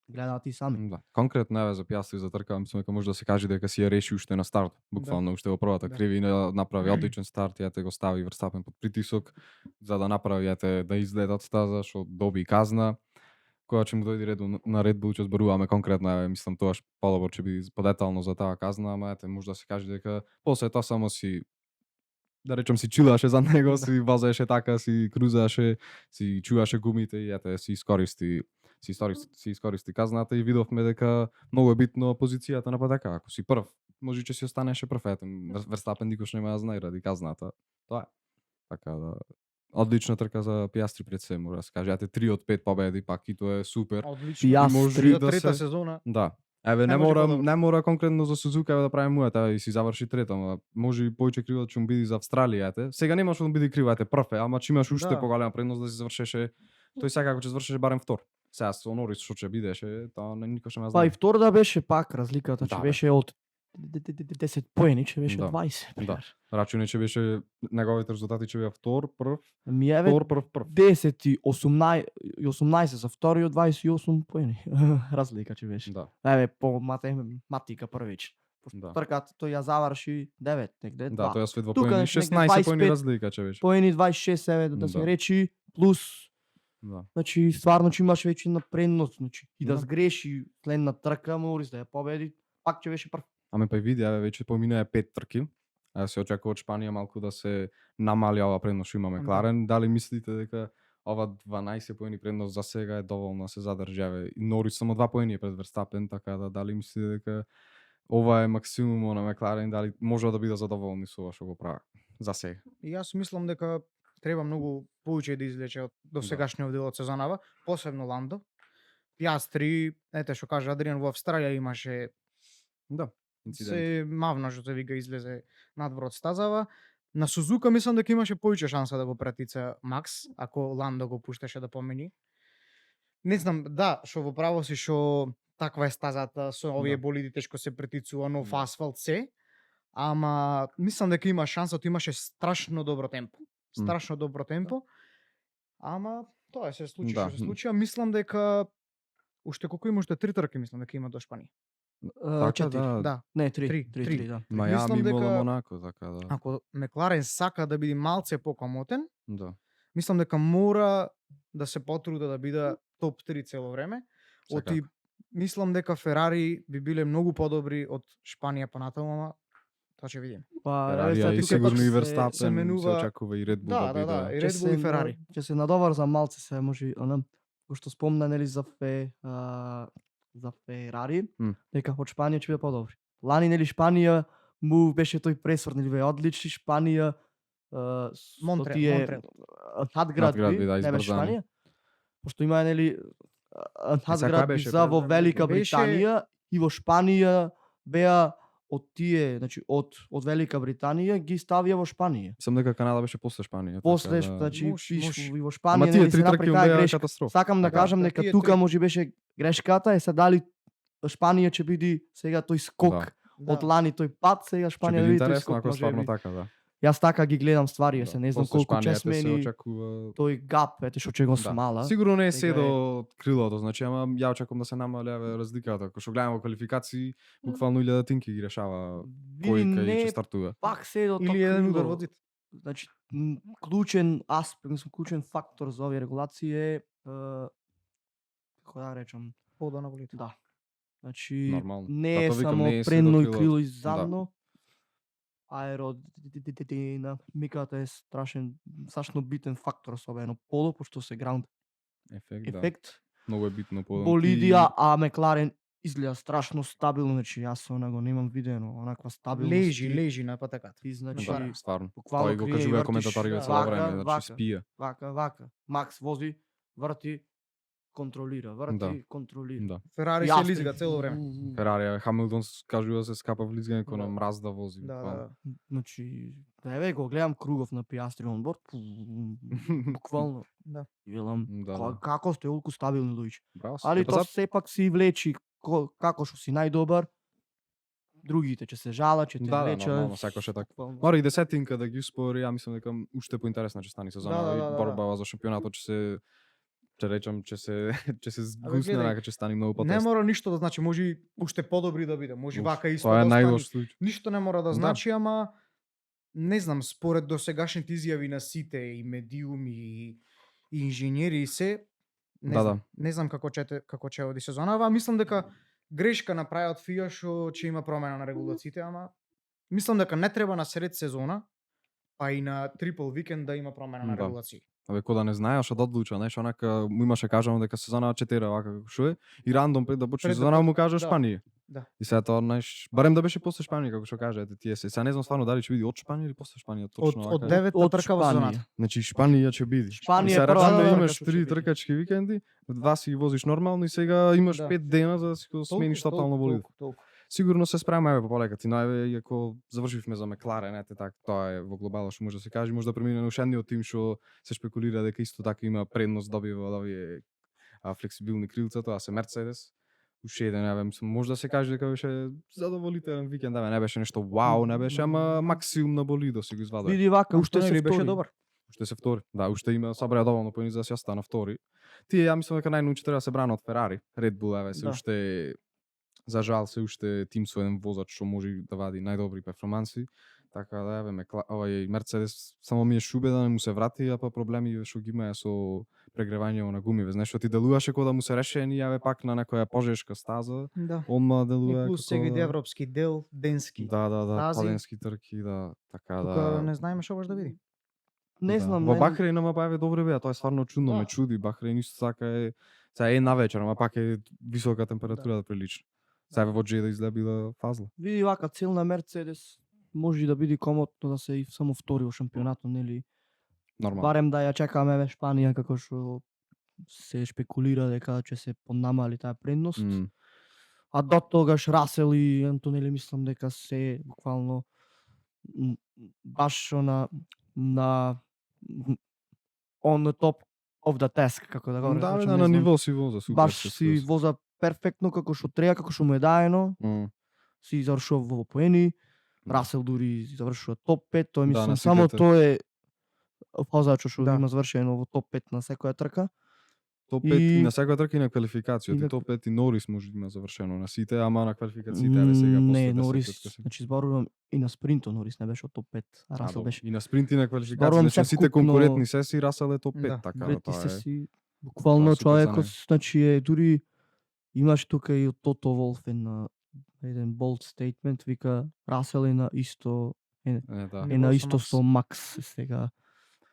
гледаат и сами. Да. Конкретно еве за Пиастри за трка, мислам дека може да се каже дека си ја реши уште на старт, буквално уште во првата Да. кривина направи одличен старт, јате го стави Верстапен под притисок за да направи јате да изледа од стаза, што доби казна. Кога ќе му дојде ред на Red Bull ќе зборуваме конкретно, еве мислам тоаш подобро ќе биде подетално за таа казна, ама ете може да се каже дека после тоа само си да речем си чилаше за него, си возеше така, си крузаше, си чуваше гумите и ете си искористи казната и видовме дека многу е битно позицијата на патека. Ако си прв, може че си останеше прв, ете Верстапен никош нема да знае ради казната. Тоа е. Така да одлична трка за Пиастри пред се, мора да се каже. Ете 3 од 5 победи, пак и тоа е супер. Одлично. Пиастри. И може Три и од да трета се сезона. Да. Еве Не може подобро. не мора конкретно за Сузука еве да прави муата и си заврши трета, ама може и поиќе криво ќе му биде за Австралија, ете. Сега нема што да му биде криво, ете прв е, ама ќе имаш уште Да. поголема предност да си завршеше. Тој сега ако ќе завршеше барем втор. Сега со Норис што ќе бидеше, тоа никош нема Па и знае. втор да беше пак разликата, че Да, бе. беше од 10 поени, че беше Да. 20. Да. пример. Рачуне че беше неговите резултати че беа втор, прв, Ами еве, втор, прв. 10 и 18 за вториот, 28 поени. Разлика че беше. Да. Еве, по математика првич. Да. Трката тој ја заврши 9, негде 2. Да, тоа све 2 Тука поени, беше негде 16 поени 25 разлика че беше. Поени 26 еве да се Да. речи плюс Да. значи стварно че имаш веќе напредност, значи и да Да. сгреши следна трка, Морис да ја победи, пак ќе беше прв. Аме па и види, еве веќе поминаа 5 трки. А се очекува од Шпанија малку да се намали ова предност што има Макларен. Дали мислите дека ова 12 поени предност за сега е доволно да се задржи? Еве и Норис само 2 поени е пред Верстапен, така да дали мислите дека ова е максимумот на Макларен, дали може да биде задоволни со ова што го прави за сега? И јас мислам дека треба многу повеќе да извлече од досегашниот дел од сезонава, посебно Ландо. Пиастри, ете што кажа Адриан, во Австралија имаше Да, инцидент. се мавна што се вика излезе надвор од стазава. На Сузука мислам дека имаше повеќе шанса да го пратица Макс, ако Ландо го пушташе да помени. Не знам, да, што во право си што таква е стазата со овие Да. болиди тешко се претицува нов Да. асфалт се. Ама мислам дека има шанса, тоа имаше страшно добро темпо. Страшно добро темпо. Ама тоа се случи Да. што се случи, а мислам дека уште колку има, уште 3 трки мислам дека има до Шпанија. Така, 4. да. Да. Не, 3. Три, 3, три. 3, да. Мајами, Мислам дека- Мола, Монако, така да. Ако Мекларен сака да биде малце покамотен, Да. мислам дека мора да се потруда да биде топ 3 цело време. Оти мислам дека Ферари би биле многу подобри од Шпанија понатаму, ама тоа ќе видиме. Па Ферари сега и тука сигурно пак и се- Верстапен се се менува- очекува и Red Bull Да, да биде. да, и Ќе Red Bull и се Ферари. Ќе се надовар за малце се може она што спомна нели за за Ферари, М. дека од Шпанија ќе биде подобри. Лани нели Шпанија му беше тој пресврт нели бе одлични Шпанија со Монтреал, тие Монтреал. надградби, Надградби, да, не беше избрзани. Шпанија. Пошто има нели која надградби беше за во пред- Велика беше- Британија и во Шпанија беа од тие, значи од Велика Британија ги ставија во Шпанија. Мислам дека Канада беше после Шпанија. После, така да... значи, Може, пиш може. и во Ама Шпанија тие нели три се трки направи таа беа грешка. катастрофа. Сакам да Така, кажам да, дека тие тука три. може беше грешката, е се дали Шпанија ќе биде сега тој скок Да. од лани тој пат, сега Ќе Шпанија биде биде тој интересно скок. ако е може стварно би. така, да. Јас така ги гледам ствари, се не знам После колку ќе Шпанија се смени очекува. тој гап, ете што ќе го Да. смала. Сигурно не е Дека се е- до крилото, значи ама ја очекувам да се намали еве разликата. Ако што гледаме во квалификации, буквално 1000 тинки ги решава кој Види, кај не ќе стартува. пак се до Или еден удар во зид. Значи, клучен аспект, мислам, клучен фактор за овие регулации е како да речам, Пода на болите. да. Значи, Нормално. не е Затоа викам, само не е се предно до и крилото. крило и Да. задно. Аеродинамиката е страшно битен фактор особено поло, пошто се граунд Ефект, да. ефект. Многу е битно по Болидија, а Мекларен изгледа страшно стабилно, значи јас она го немам видено, онаква стабилност. Лежи на патеката. И значи Да, стварно. буквално Тоа и го крие и кажуваа вртиш, коментаторите да, цело вака, време, значи вака. спија. вака. Макс вози, врти, контролира, врти, Да. контролира. Да. Ферари Јас се лизга цело време. Ферари, Хамилтон кажува се скапа влизгање кон Да. мраз да вози. Да, буквално. да. Значи, да еве го гледам кругов на Пиастри онборд, буквално. Да. И велам, Да, «Ка- да. како сте толку стабилни луѓе. Браво. Али Па тоа зато- сепак си влечи како што си најдобар, другите ќе се жалат, ќе те Да, да, влечат. нормално, секогаш е така. буквално. Мора и десетинка да ги успори, ја мислам дека уште поинтересна ќе стане сезона Да, да, и да, да. борба за шампионатот ќе речам ќе се ќе се згусне, гледај, нека ќе стане многу Не потесно. мора ништо да значи, може и уште подобри да биде, може Уф, вака исто Тоа е да остане. најлош случај. Ништо не мора да Да. значи, ама не знам, според досегашните изјави на сите и медиуми и инженери и се, не Да, знам, да. не знам како ќе оди сезонава, а мислам дека грешка направи од ФИА што ќе има промена на регулациите, ама мислам дека не треба на сред сезона, па и на трипл викенд да има промена на Да. регулации. Абе кода не знаеш што да одлуча, знаеш, онака му имаше кажано дека сезона 4 вака како што е и рандом пред да почне Пред да сезона му поч- кажа да. Шпанија. Да. И сега тоа, знаеш, барем да беше после Шпанија како што кажете тие се. Сега не знам стварно дали ќе биде од Шпанија или после Шпанија точно. Од вака. 9 Од трка во Шпанија. сезоната. Значи Шпанија ќе биде. Шпанија И е сега прва рачуна трка имаш што ќе 3 биде. тркачки викенди, 2 си ги возиш нормално и сега имаш Да. 5 дена за да си го смениш тотално болид. Толку. Сигурно се спрема еве полека ти, но еве иако завршивме за Мекларен, ете така, тоа е во глобално што може да се каже, може да премине на уште едниот тим што се шпекулира дека исто така има предност добива од овие флексибилни крилца, тоа се Мерцедес. уште еден, еве, мислам, може да се каже дека беше задоволителен викенд, еве, не беше нешто вау, не беше, ама максимум на болидо си го извадува. Види вака, уште се Антонели беше втори. добар. Уште се втори. Да, уште има собра доволно поени за да се стана втори. Тие ја мислам дека најнучи треба да се брана од Ферари. Red Bull еве се Да. уште за жал се уште тим со еден возач што може да вади најдобри перформанси. Така да еве овај Мерцедес само ми е шубе да не му се врати, а па проблеми што ги има со прегревање на гумиве. Знаеш што ти делуваше кога да му се решени, еве пак на некоја пожешка стаза, Да. онма И делува плюс сега иде европски дел, денски. Да, Тази. паденски трки, да, така Тука да. не знаеме што баш да види. Не знам, Во не- Бахрейн ама па еве добре беа, тоа е стварно чудно, ме Да. чуди. Бахрейн исто така е, сега е на вечер, ама пак е висока температура да прилично. Сега еве во Джеда изгледа била фазла. Види вака цел на Мерцедес може и да биде комотно да се и само втори во шампионатот, нели? Нормално. Барем да ја чекаме еве Шпанија како што се шпекулира дека ќе се понамали таа предност. М, А до тогаш Расел и Антонели мислам дека се буквално баш на on the top of the task, како да го Да, речем, да, не на знам. ниво си воза, супер. Баш се си скроз. воза перфектно како што треба, како што му е даено, М, си завршува во поени. Расел дури завршува топ 5, тој Да, мислам на само сите. тој е возачот што Да. има завршено во топ 5 на секоја трка. Топ 5 и И- на секоја трка и на квалификацијата. и И на- топ 5 и Норис може да има завршено на сите, ама на квалификациите еве сега после Не, 10 Норис, трка се. значи зборувам и на спринтот Норис не беше од топ 5, а Расел добро. беше. И на спринт и на квалификација, Зборувам значи на сите секупно- конкурентни сесии Расел е топ 5, Да, така да Брети тоа се е. си буквално тоа е супер за човекот, него. значи е дури имаш тука и од Тото Волф еден bold statement, вика Расел е на исто Е, да. е на Ниво со исто Макс. со Макс сега.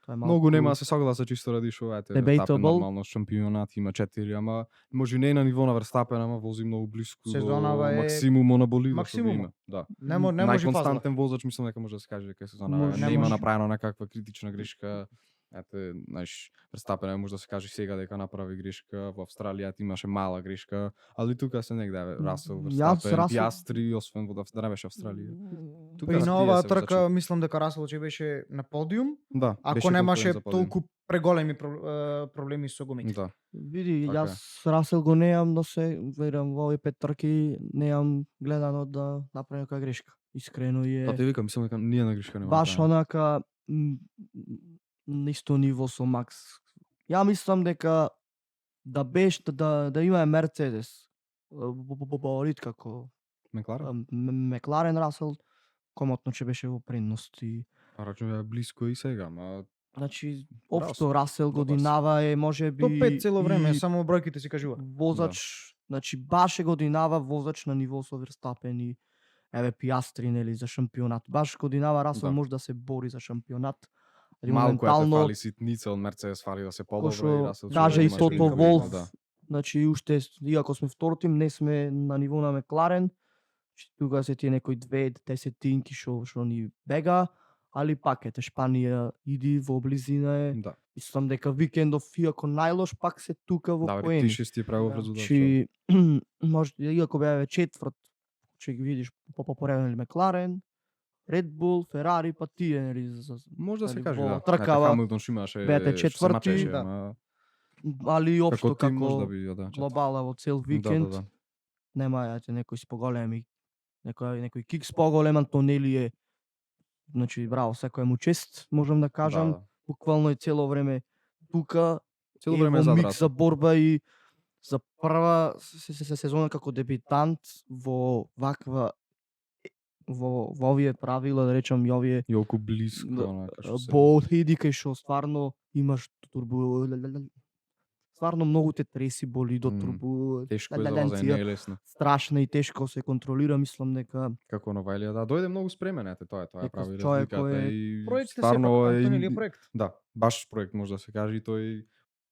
Тоа е Многу нема да се согласа чисто ради што ете Debatable. Верстапен нормално шампионат има 4, ама може не е на ниво на Верстапен, ама вози многу блиску Сезонава до е максимумот на болидот што го максимумот. има. Да. Не може фазла. Најконстантен возач мислам дека може да се каже дека е сезонава. Може, Не има може. направено некаква критична грешка. Ете, знаеш, Верстапен може да се каже сега дека направи грешка, во Австралија имаше мала грешка, али тука се негде Расел, Јас Верстапен, Расел- Пиастри, освен во да не беше Австралија. Тука Па и тие на оваа се трка возачи. мислам дека Расел ќе беше на подиум, Да, ако беше немаше конкурент за подиум. толку преголеми проблеми со гумите. Да. Види, Така јас Расел го неам да се верам во овие 5 трки, неам гледано да направи некоја грешка. Искрено и Па ти е викам, мислам дека ние на грешка нема. баш направено. онака на исто ниво со Макс. Ја мислам дека да беше да има Мерцедес болид како Мекларен? Мекларен Расел, комотно ќе беше во предност и Рачно е блиско и сега, ама значи Браво општо Расел добар си. годинава е можеби Топ 5 цело време, и само бројките си кажуваат. возач, значи баш е годинава возач на ниво со Верстапен и еве Пиастри нели за шампионат. Баш годинава Расел Да. може да се бори за шампионат. малку е те Моментално, фали ситница од Мерцедес фали да се подобри што и Расел каже ќе и има Тото прилика, Волф, да. значи уште иако сме втор тим, не сме на ниво на Мекларен. Тука се тие некои 2-10 што ни бега, али пак ете Шпанија иди во близина е. Да. Мислам дека викендов иако најлош пак се тука во Да, поени. ти шести правов резултат. Значи, може иако беве четврт, ќе ги видиш по пореден Мекларен, Red Bull, Ферари, па тие нели Може да се нели, каже, во да. тркава, Хамилтон што имаше беате што се четврти, мачеше, да. ама али како општо тим може да како би да. четврти. глобала во цел Да, викенд, да, да. нема јате некои споголеми, некој кикс поголем, Антонели е, значи браво, секој му чест, можам да кажам, Да, да. буквално е цело време тука, Цело е време е во зад микс Расел. за борба и за прва сезона како дебитант во ваква во овие правила, да речам, и овие Јолку блиско, онака што се. болиди кај што стварно имаш стварно многу те треси болидот, Тешко е за вазење, не е лесно. страшна и тешко се контролира, мислам дека Како Новајлија, да, дојде многу спремен, ете, тоа е Дека прави човек разликата кој е- и Проект е стварно сепак, е Антонели е проект. Да, баш проект може да се каже и тој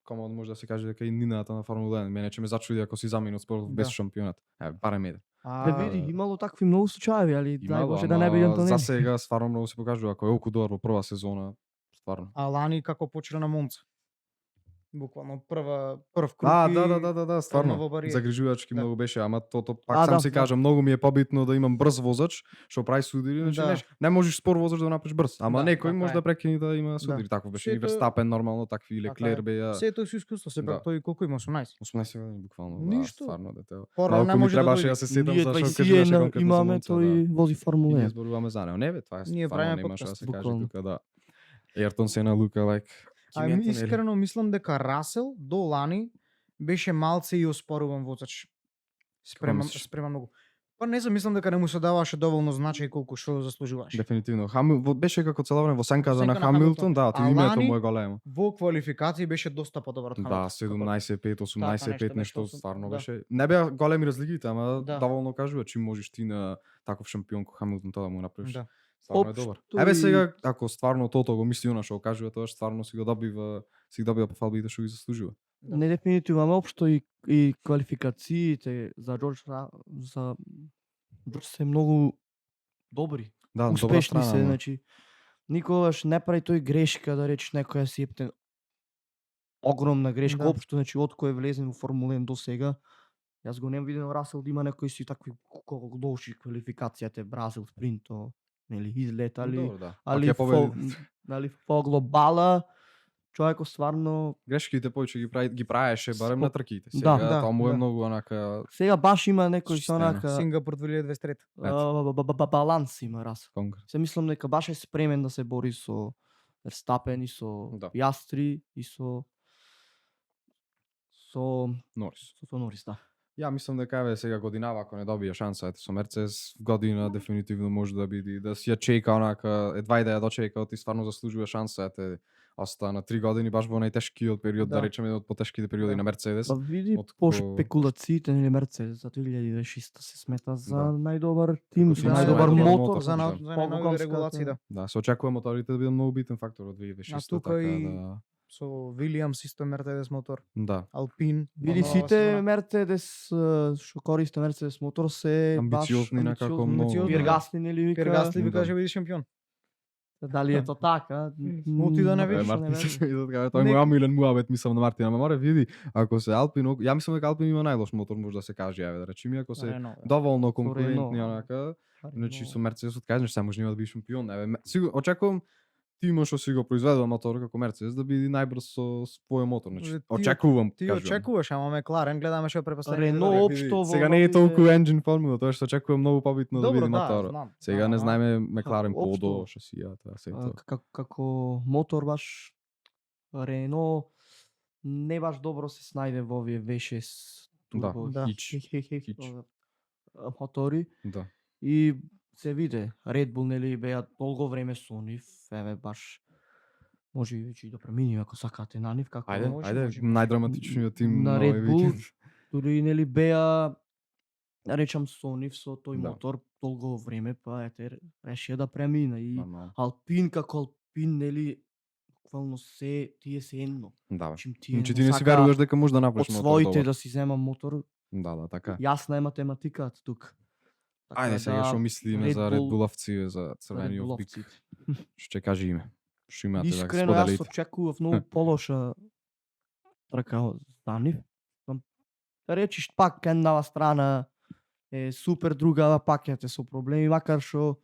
комод може да се каже дека и нината на Формула 1. Мене ќе ме зачуди ако си заминал спорт без Да. шампионат. Барем еден. да види, имало такви многу случаи, али дај Имало, Боже да не биде ама Антонели. за сега стварно многу се покажува ако е Оку добар во прва сезона, стварно. А лани како почна на Монца. Буквално прв круг Да, стварно. во бариера. Загрижувачки Да. многу беше, ама тото пак А, сам да, си да. кажам, многу ми е побитно да имам брз возач, што прави судири, значи Да. не можеш спор возач да го направиш брз, ама Да, некој може така е. да прекини да има судири, Да. такво беше и Сето- Верстапен нормално, такви и Така Леклер е. беа Сето е со искуство, сепак Да. тој колку има 18. 18 години буквално, да, Ништо. стварно дете. Порано не Малку ми може да требаше дојде. да се сетам Ние зашто 21 кажуваше конкретно за имаме, момца, тој вози И Формула ние 1. зборуваме за него. Не бе, тоа е Ние стварно правиме нема што да подкаст, се каже буквално. тука, да. Ертон Сена Лука лайк. Искрено мислам дека Расел до лани беше малце и оспоруван возач. мислиш? Спрема многу. Па не знам, мислам дека не му се даваше доволно значај колку што заслужуваше. Дефинитивно. Беше како цело време во сенка Во на сенка на Хамилтон, да, А тоа името лани му е големо. Во квалификации беше доста подобар од Да, Хамилтон. 17-5, 18-5, Така нешто беше, стварно да. беше. Не беа големи разликите, ама Да. доволно кажува, чим можеш ти на таков шампион како Хамилтон тоа да му направиш. Да. Стварно е Општо добар. и- Еве сега ако стварно тото го мисли она што го кажува, тоа стварно си го добива пофалбите што ги заслужува. Не дефинитивно, ама општо и квалификациите за за Джордж се многу добри. Да, добра Успешни се, страна. ама. значи никогаш не прави тој грешка да речеш некоја си ептен огромна грешка Да. општо, значи од кој е влезен во Формула 1 до сега. Јас го немам видено Расел да има некои си такви колку долши квалификацијата Бразил спринто, нели излетали, Добро, да. али Пак ја победи. нали по глобала човекот стварно Грешките повеќе ги правеше барем на трките. Да, Сега да, тоа му е да. многу онака сега баш има некој со Чистено. онака Сингапур 2023. баланс има Расел. конгрес. Се мислам дека баш е спремен да се бори со Верстапен и со Да. Пиастри и со Норис. Норис, да. Ја мислам дека еве сега годинава ако не добие шанса ете со Мерцедес, година дефинитивно може да биде да си ја чека онака едва и да ја дочека, ти стварно заслужува шанса ете остана 3 години баш во најтешкиот период да, Да. речеме од потешките периоди Да. на Мерцедес. Па види Откако- по шпекулациите нели Мерцедес за 2006 се смета за Да. најдобар тим, Како со се најдобар најдобар мотор. мотор, За да. најнови По-големската- регулации, да. Да, се очекува моторите да бидат многу битен фактор од 2006 тука така и да. Со Williams исто Мерцедес мотор, Да. Алпин. Види нова сите сезона. Мерцедес што користе Мерцедес мотор се баш Амбициозни некако многу, амбициозни. да. Пиер Гасли нели вика. Пиер Гасли Да. ви каже биде шампион. Дали е тоа така? Оти да не видиш. Мартин верувам. се види така, тој му е омилен муабет мислам на Мартин, ама море види, ако се Алпин, ја мислам дека Алпин има најлош мотор може да се каже, еве да речеме, ако се Рено, да. доволно Рено. конкурентни онака, значи со Мерцедес откажеш само може да биде шампион, еве сигурно очекувам тимот што си го произведува мотор како Мерцедес да биде најбрз со својот мотор, значи Ти- очекувам, Ти кажувам. очекуваш, ама Мекларен гледаме што препоследните Рено години. општо во Сега не е новите- толку engine формула, тоа што очекувам многу побитно да Добро, биде да, моторот. знам. Сега не Ама, знаеме Мекларен Општо, подо, шасијата, се тоа. како мотор баш Рено не баш добро се снајде во овие V6 Да, турбо да. Хич. мотори Да. и се виде Red Bull нели беа долго време со нив, еве баш може и веќе и да преминеме ако сакате на нив како Ајде, може, ајде, може. најдраматичниот тим На на Red овој Bull. викенд. дури нели беа да речам со нив со тој Да. мотор долго време па ете решија да премина и Нормално. Алпин како Алпин нели буквално се тие се едно. Да, бе. Чим тие Значи му ти не си сака веруваш дека може да направиш од мотор своите добар. да си земам мотор, Да, така е. јасна е математиката тук. Така Ајде сега што мислиме за Red Bull- Буловци, за црвениот бик. Што ќе каже име? Што имате да Искрено јас споделите? очекував многу полоша трка за нив. Да речиш пак еднава страна е супер, другава пак е со проблеми, макар што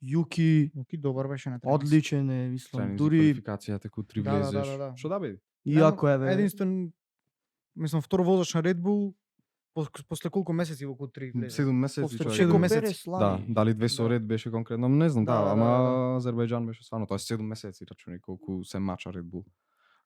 Јуки Ки добар беше на тренинг. одличен е, мислам, Тренинг за дури квалификацијата кој три Да, да, влезеш. да, да. Што да биде? иако е Единствен, мислам, втор возач на Red Bull, после колку месеци во Q3 влезе. 7 месеци после човек. 7 Чеко месеци. Перес Да, лани. дали 2 со Да. ред беше конкретно, не знам, да, Да, да, ама да, Азербајџан беше стварно, тоа е 7 месеци рачуни колку се мача Red Bull.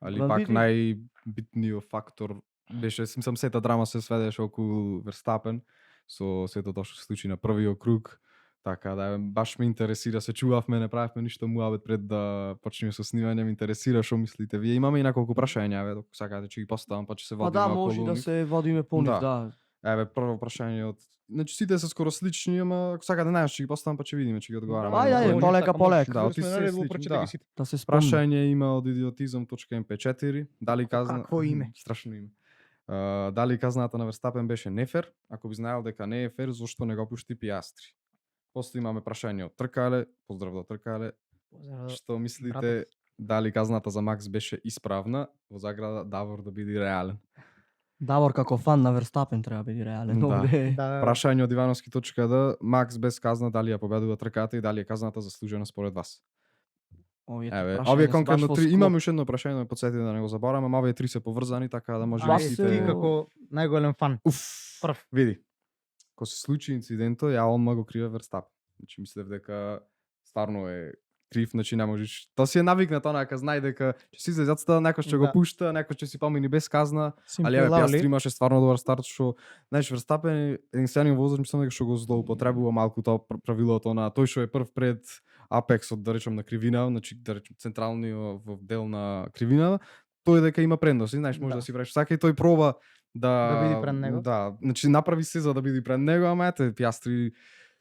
Али Ма пак види- најбитниот фактор беше, мислам, сета драма се сведеше околу Верстапен со сето тоа што се случи на првиот круг. Така да, баш ме интересира, се чувавме, не правевме ништо муабет пред да почнеме со снимање, ме интересира што мислите вие. Имаме и неколку прашања, еве, доколку сакате ќе ги поставам, па ќе се Па водиме да, околу може да нив. се водиме по нив, Да. да. Еве, прво прашање од... Значи, сите се скоро слични, ама ако сакате најаш ќе ги поставам, па ќе видиме, ќе ги одговараме. Ајде, на ајде, тоа. полека, полека. Да, оти се слични, прочитај да. ги сите. Да се спомни. Прашање има од idiotizam.mp4. Дали казна... Какво име? Страшно име. Дали казната на Верстапен беше нефер? Ако би знаел дека не е фер, зошто не го пушти Пиастри? После имаме прашање од Тркале. Поздрав до Тркале. Што мислите дали казната за Макс беше исправна, во заграда Давор да биде реален. Давор како фан на Верстапен треба биде реален. Да. Овде. Да, Прашање од Ивановски.д, Макс без казна дали ја победува трката и дали е казната заслужена според вас? Овие конкретно три, имаме уште едно прашање да ме потсети да не го заборавам, ама овие три се поврзани така да може Бас би се- сите... ти како најголем фан. Уф, Прв. види. Кога се случи инцидентот, ја он го криве Верстапен. Значи мислев дека стварно е крив, значи не можеш. Тоа си е навикнат онака, знај дека ќе си излезат некој ќе го Да. пушта, некој ќе си помини без казна. Simple Али еве lovely. Пиастри имаше стварно добар старт што знаеш Верстапен е единствениот возач мислам дека што го злоупотребува малку тоа правилото на тој што е прв пред апексот да речем на кривина, значи да речем централниот во дел на кривина, тој дека има предност, и знаеш може Да. да си правиш сака и тој проба Да биде пред него. Да, значи направи се за да биде пред него, ама ете Пиастри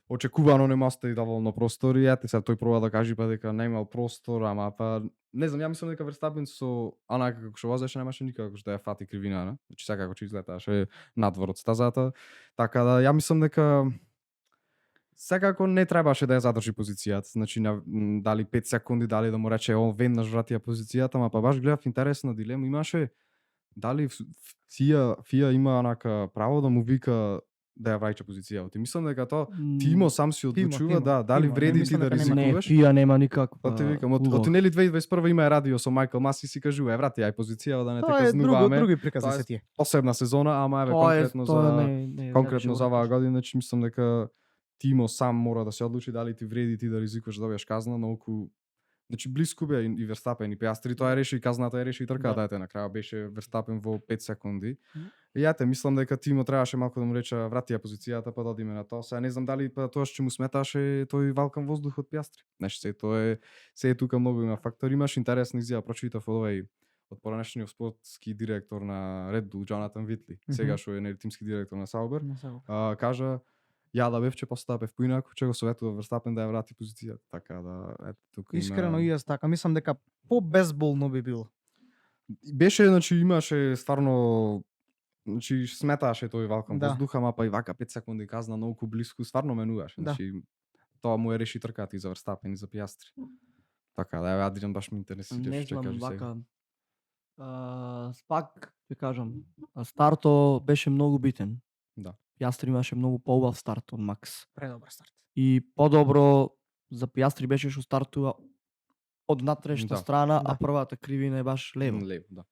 очекувано нема остави доволно простор и ете сега тој проба да каже па дека не имал простор, ама па не знам, ја мислам дека Верстапен со онака како што возеше немаше никако што да ја фати кривина, не? Значи секако че излеташе надвор од стазата, така да ја мислам дека секако не требаше да ја задржи позицијата, значи дали 5 секунди, дали да му рече он веднаш врати ја позицијата, ама па баш гледав интересна дилема имаше дали ФИА има онака право да му вика да ја враќа позицијата. И мислам дека тоа Тимо сам си одлучува, Тимо, да, дали Тимо, не вреди ти мислам да дека нема. Не, ризикуваш. Фија нема никаква. Па ти викам, од нели 2021 има радио со Мајкл Маси и си кажува, врати ја позицијава да не те Тоа е казнуваме. други приказни Тоа е се тие. Посебна сезона, ама еве Тоа е, конкретно тоа за не конкретно за оваа година, значи мислам дека Тимо сам мора да се одлучи дали ти вреди ти да ризикуваш да добиеш казна, но оку значи блиску беа и Верстапен и Пиастри, тоа ја реши и казната ја реши и трката, ете на крај беше Верстапен во 5 секунди. И ете, мислам дека Тимо требаше малку да му рече врати ја позицијата па да одиме на тоа. Сега не знам дали па тоа што му сметаше тој валкан воздух од Пиастри. Знаеш, се е тука многу има фактори, имаш интересна изјава, прочитав од овој од поранешниот спортски директор на Red Bull, Джонатан Витли, сега што е тимски директор на Саубер, кажа ја да бев че постапев поинаку, че го советува Верстапен да ја врати позицијата. Така да ето тука Искрено и има... јас така мислам дека по-безболно би било. Беше, значи имаше стварно значи сметаше тој валкан Да. воздух, ама па и вака 5 секунди казна многу блиску, стварно менуваше. Да. Значи тоа му е реши трката и за Верстапен и за Пиастри. Така да, еве Адриан баш ме интересира Не што ќе знам каже сега. вака. Пак ќе кажам, старто беше многу битен. Да. Пиастри имаше многу поубав старт од Макс. Предобар старт. И подобро за Пиастри беше што стартува од натрешната Да. страна, а Да. првата кривина е баш лево. Лево, да.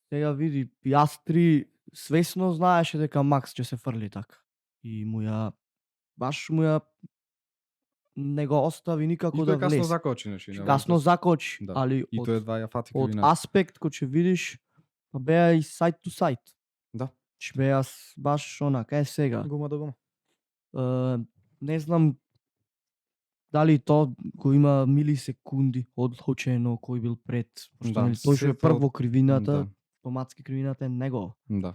Сега види, Пиастри свесно знаеше дека Макс ќе се фрли така. И баш му ја не го остави никако И да тој касно влезе. закочи, значи. не Касно може да- закочи, Да. али И од, тој едва ја фати од кривината. аспект кој ќе видиш, па беа и сайт ту сайт. Да. Че беа баш онака, сега. Гума до гума. Не знам дали то го има милисекунди одлучено кој бил пред. Пошто Да, нели, тој што е сето- прво кривината, Да. автоматски кривината е него. Да.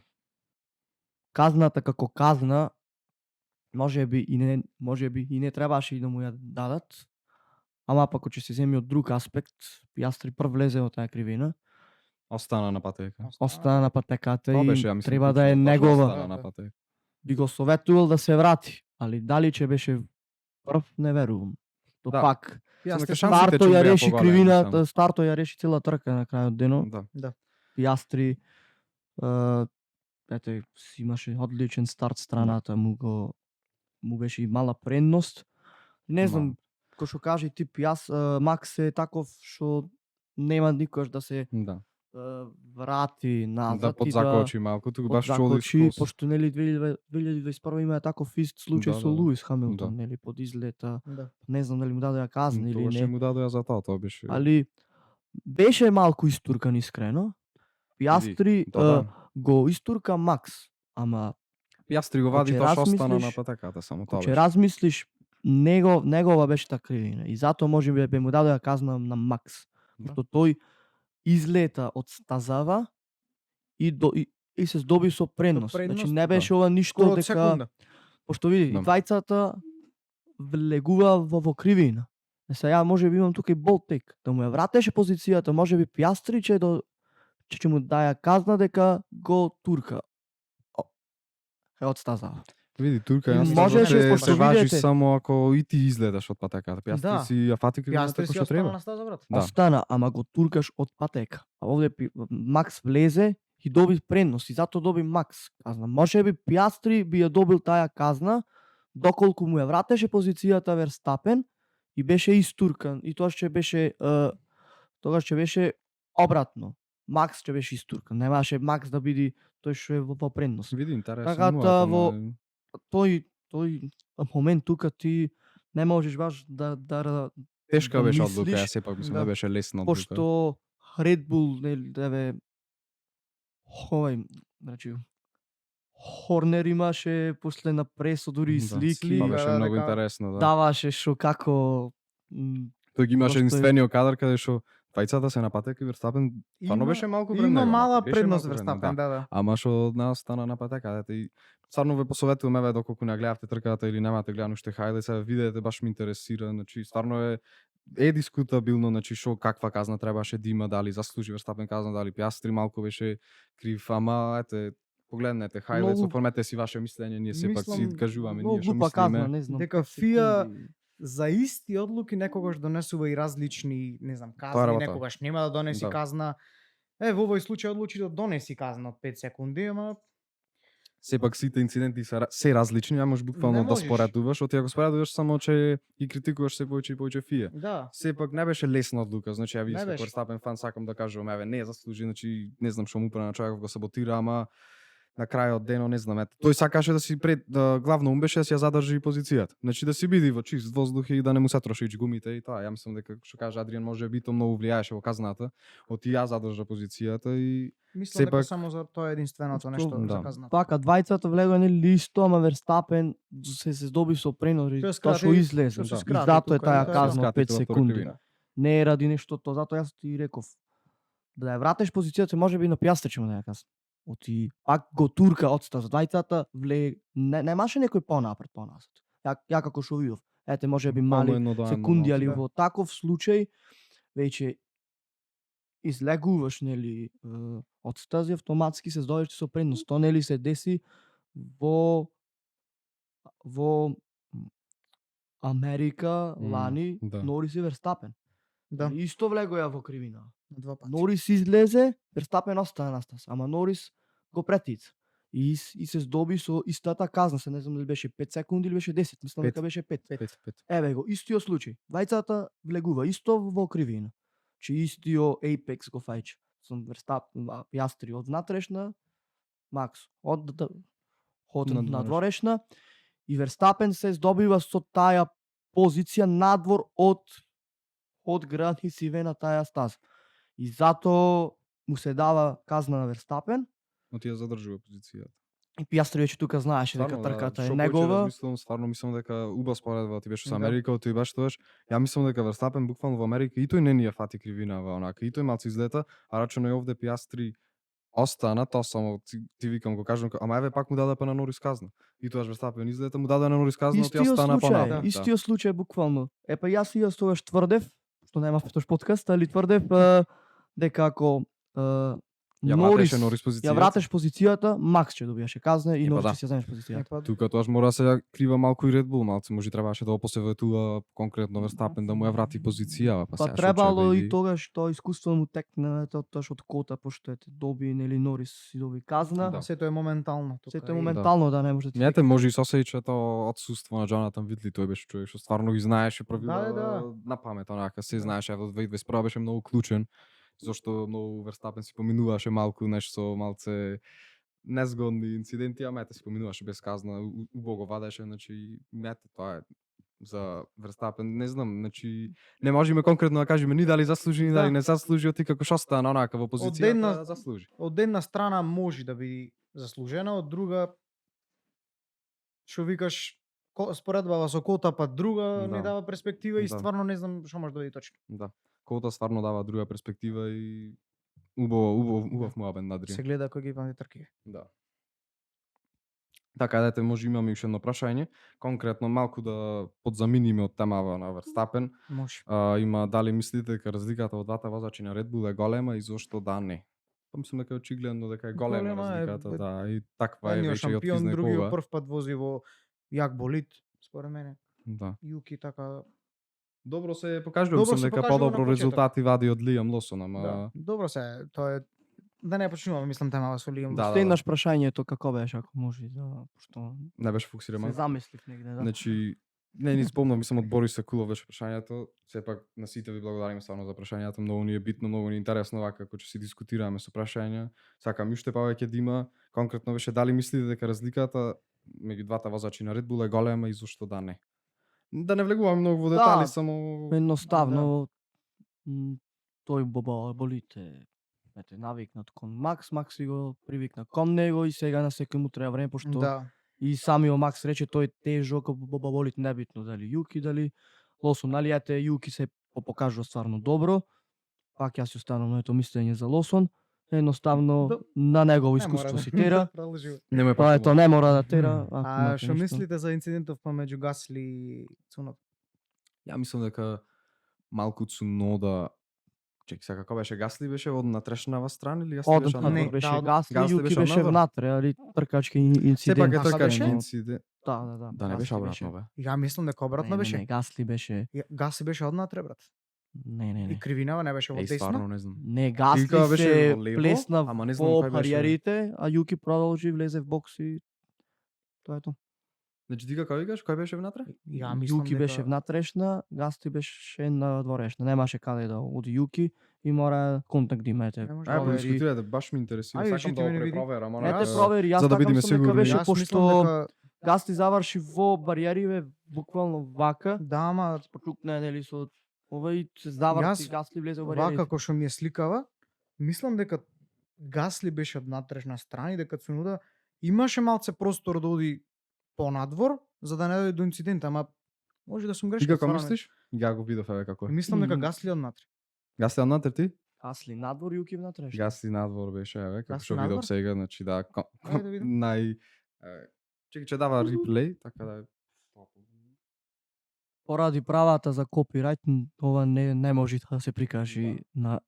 Казната како казна, можеби и не требаше и да му ја дадат. Ама пак ќе се земи од друг аспект, Пиастри прв влезе во таа кривина, Остана на патека. остана на патеката Тоа и беше, ја мислам, треба да е клучно. Точно негова. Остана на патека. Би го советувал да се врати, али дали ќе беше прв, не верувам. То Да. пак, Јас Пиастри шансите старто ќе ја беа реши поголеми кривината, само. старто ја реши цела трка на крајот денот. Да. Пиастри ете, си имаше одличен старт страната, му беше и мала предност. Не знам, кој што кажи ти Макс е таков што нема никош да се Да. врати назад Да и подзакочи малку, туку баш подзакочи, чоли пошто нели 2021 има таков ист случај Да, со да, да. Луис Хамилтон, Да. нели под излета, Да. не знам дали му дадоа казна или Тогаш не. му дадоа за тоа беше. Али беше малку истуркан искрено. Пиастри да. го истурка Макс, ама Пиастри го вади Ќе тоа што остана на размислиш- патеката, само тоа ќе беше. размислиш, негова беше та кривина и затоа може би му дадоа казна на Макс. Да. Што тој излета од стазава и се здоби со предност. предност, Значи не беше ова ништо Скоро од дека секунда. пошто види, Да. и двајцата влегува во кривина. Сега може би имам тука и болт тек, да му ја вратеше позицијата, може би Пиастри ќе му даја казна дека го турка. Од стазава. Види, Турка И едноставно можеше, се пошто важи видите. само ако и ти изгледаш од патеката. Пијастри Да. си ја фати кривината Пијастри како си што остана треба. на стаза, брат. Да. Остана, ама го туркаш од патека. А овде Макс влезе и доби предност и затоа доби Макс казна. Може би Пиастри би ја добил таа казна доколку му ја вратеше позицијата Верстапен и беше истуркан и тогаш ќе беше обратно. Макс ќе беше истуркан. Немаше Макс да биде тој што е во предност. Види, интересно. Така му е, та ама, Тој момент тука ти не можеш баш да тешка да беше мислиш, одлука, јас сепак мислам да. да беше лесна одлука. пошто Red Bull нели значи Хорнер имаше после на пресо дури и Да, слики, Тоа слика, беше да, многу дека- интересно, да. даваше што како Тој ги имаше Пошто е- единствениот кадар каде што двајцата се на патека и Верстапен стварно беше малку пред Има него, мала беше предност малку пред него, Верстапен, да. Ама што од нас стана на патека, дете и стварно ве посоветувам еве доколку не гледавте трката или немате гледано уште хајде се видете, баш ме интересира, значи стварно е дискутабилно, значи што каква казна требаше да има, дали заслужи Верстапен казна, дали Пиастри малку беше крив, ама ете погледнете хајде, Многу- оформете си ваше мислење, ние сепак си Мислам, кажуваме многу ние што глупа казна, мислиме. не знам. Дека ФИА секунди. за исти одлуки некогаш донесува и различни, не знам, Тоа е казни, работа. некогаш нема да донеси Да. казна. Во овој случај одлучи да донеси казна од 5 секунди, ама Сепак сите инциденти се различни, а можеш буквално Не да можеш. споредуваш, оти ако споредуваш само че ги критикуваш се повеќе и повеќе фија. да. Сепак не беше лесна одлука, значи ја Не вие беше. како Верстапен фан сакам да кажувам, еве не заслужи, значи не знам што му на човеков го саботира, ама на крајот дено не знам, ете. Тој сакаше да си главно ум беше да си ја задржи позицијата. Значи да си биде во чист воздух и да не му се троши гумите и тоа. Ја мислам дека што каже Адриан може би тоа многу влијаеше во казната, оти ја задржа позицијата и Мислам дека Сепак- само за тоа е единственото нешто да. за казна. Пака двајцата влегоа нели исто, ама Верстапен се здоби со пренос и Тоа тоа што скрати- излезе. што се И скрати затоа е тука, таа да. казна Скрати 5 тоа секунди. кривина. Не е ради нешто тоа, затоа јас ти реков да ја вратиш позицијата, може би на Пиастри ќе му да ја казна. Оти пак го турка одста за двајцата, немаше некој понапред поназад. Ја како што видов. Ете може би Буквално мали едно до едно, секунди, али да. во таков случај веќе излегуваш нели од стази автоматски се здобиш со предност. Тоа нели се деси во Америка лани да. Норис и Верстапен. Да, Исто влегоја во кривина. на два пати. Норис излезе, Верстапен остана на стас, ама Норис го претица. И се здоби со истата казна, се не знам дали беше 5 секунди или беше 10, мислам Пет. дека беше 5. Пет. Еве го, истиот случај. Двајцата влегува исто во кривина. Чи истиот Apex го фајче. Сум Пиастри од внатрешна, Макс од надворешна и Верстапен се здобива со таа позиција надвор од граници на таа стаза. И затоа му се дава казна на Верстапен Но ти ја задржува позицијата. и Пиастри веќе тука знаеше дека трката е што повеќе негова. размислувам, стварно мислам дека уба споредба ти беше со Да. Америка, тој беше тоаш. Ја мислам дека Верстапен буквално во Америка и тој не ни ја фати кривина во онака, и тој малку излета, а рачено и овде Пиастри остана, тоа само ти викам го кажам, ама еве пак му даде па на Норис казна. И тоаш Верстапен излета, му даде на Норис казна, оти Истиот остана па случај, на. истиот случај буквално. Епа јас и јас тогаш тврдев, што немав тош подкаст, али тврдев дека ако Ја Норис вратеше Норис позицијата. ја вратеш позицијата, Макс ќе добиеше казна и Епа Норис да. ќе си ја земеш позицијата. Тука тоаш мора да се ја крива малку и Red Bull, малку може требаше да го посоветува конкретно Верстапен да му ја врати позицијава, па Па сега што требало ќе и види. тогаш тоа искуство му текна тоаш од кота, пошто ете доби нели Норис си доби казна. Да. Сето е моментално. тука Сето е и- моментално да не може да ти Мете може и со осеќајето отсуство на Джонатан Витли, тој беше човек што стварно ги знаеше правила Да. на памет, онака се знаеше, во 2021 беше многу клучен, зашто многу Верстапен си поминуваше малку нешто со малце незгодни инциденти, а мете си поминуваше без казна, убого вадеше, значи мете тоа е за Верстапен, не знам, значи не можеме конкретно да кажеме ни дали заслужи, ни Да. дали не заслужи, оти како што стана онака во позицијата, една- заслужи. Од една страна може да биде заслужена, од друга што викаш споредбава со кота па друга Да. не дава перспектива и Да. стварно не знам што може да биде точно. Да. Кота стварно дава друга перспектива и убав муабет на Адриан. Се гледа кој ги памти трки. Да. Така, дете, може имаме уште едно прашање. Конкретно, малку да подзаминиме од темава на Верстапен. Може. Има дали мислите дека разликата од двата возачи на Red Bull е голема и зошто да не? Па мислам дека е очигледно дека е голема Голема е, разликата, бе, да, и таква е Едниот веќе и од шампион, Кизна другиот Кога. прв пат вози во јак болид, според мене. Да. Јуки така. Добро се покажува, Добро мислам се дека покажува на подобро почеток. резултати вади од Лиам Лосон, ама Да. Добро се, тоа е да не почнуваме, мислам темава со Лиам. Да, Лосон. Следнаш прашањето како беше, ако може да, пошто не беше фокусирано. се замислив негде, да. Значи, не ни спомнам, мислам од Борис Сакулов беше прашањето. Сепак на сите ви благодариме стварно за прашањата, многу ни е битно, многу ни е интересно вака како ќе си дискутираме со прашања. Сакам уште повеќе да има. Конкретно беше дали мислите дека разликата меѓу двата возачи на Red Bull е голема и зошто да не. Да не влегувам многу во детали, Да, само Едноставно тој болите ете навикнат кон Макс, Макс си го привикна кон него и сега на секој му треба време пошто Да. и самиот Макс рече тој е тежок, болит небитно дали Јуки дали Лосон, нали ете Јуки се покажува стварно добро. Пак јас си останам на ето мислење за Лосон. Едноставно Да. на негово Не искуство мора си да тера. продолжи. нема Па ето не мора да тера. ако А имате што нешто. мислите за инцидентов помеѓу Гасли и Цунода? Ја мислам дека малку Цунода чек сега како беше Гасли беше од натрешнава страна или Гасли Од беше Не, надвор беше да, од- Гасли, Гасли Јуки беше беше однадвор? внатре, али тркачки инцидент. Сепак е Гасли тркачки беше? инцидент. Да. Да не беше Гасли обратно бе. Ја мислам дека обратно Не, беше. Не, Гасли беше. Гасли беше однатре, брат. Не. И кривинава не беше во Еј, десно. стварно не знам. Не, Гасли Илка беше се во лево, плесна ама не знам во кој беше. бариерите, а Јуки продолжи, влезе в бокс и тоа е тоа. Значи ти како викаш, кој беше внатре? Ја мислам Јуки беше внатрешна, Гасли беше надворешна. Немаше каде да оди Јуки и мора контакт да имате. Не може Ај, Провери. подискутирате, баш ме интересира. Ајде, Сакам ти да мене го види. препроверам, Ете онака, провери, јас за да сакам бидеме сум дека сигурни. беше Јас мислам пошто дека Гасли заврши во бариериве буквално вака, да, ама почукна нели со ова и се заврти Јас Гасли влезе во вака бариерите. како што ми е сликава, мислам дека Гасли беше од натрешна страна и дека Цунода имаше малце простор да оди понадвор за да не дојде до инцидент, ама може да сум Ти грешен. како стварно не- мислиш? Ја го видов еве како е. Мислам дека Мгм. Гасли е однатре. Гасли однатре ти? Гасли надвор, Јуки внатрешна. Гасли надвор беше, еве, како Гасли што надвор? видов сега, значи да, Ајде да видам. чекај че дава реплей, така да Поради правата за копирајт, ова не може да се прикажи на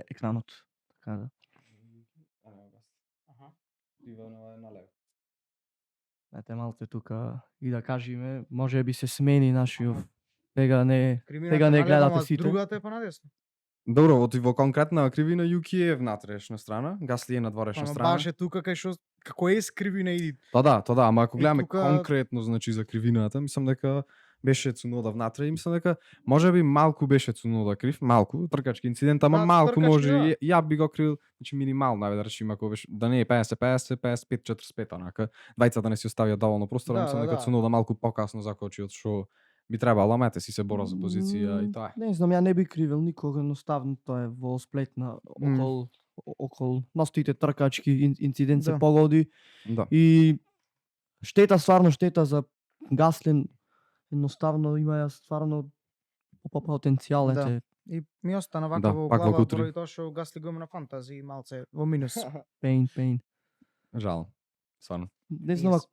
екранот. Така да. Ете малце тука и да кажеме, може би се смени нашиот. Сега не Кримината Сега не налево, гледате ама сите. Другата е понадесно. Добро, во конкретна кривина Јуки е внатрешна страна, Гасли е надворешна Ама страна. баш е тука кај што како е скривина и Тоа да, ама ако И гледаме тука- конкретно значи за кривината, мислам дека беше Цунода внатре и мислам дека можеби малку беше Цунода крив, малку тркачки инцидент, ама Да, малку тркачки, може да. ја би го крил, значи минимално, наве да речеме ако беше да не е 50-50, 55-45 онака, двајцата не си оставија доволно простор, Да, мислам дека да. Цунода малку покасно закочи од што би требало, ама ете си се бора за позиција и тоа е. Не знам, ја не би кривил никога, едноставно тоа е во сплетна окол ностите тркачки инцидент се Да. погоди Да. и штета, стварно штета за Гаслин. Едноставно има ја стварно потенцијал, Да. ете, И ми остана вака Да, во пак во глава кутри. поради тоа што Гасли го има на фантази и малце во минус. пейн. Жал. Стварно. Не знам Yes.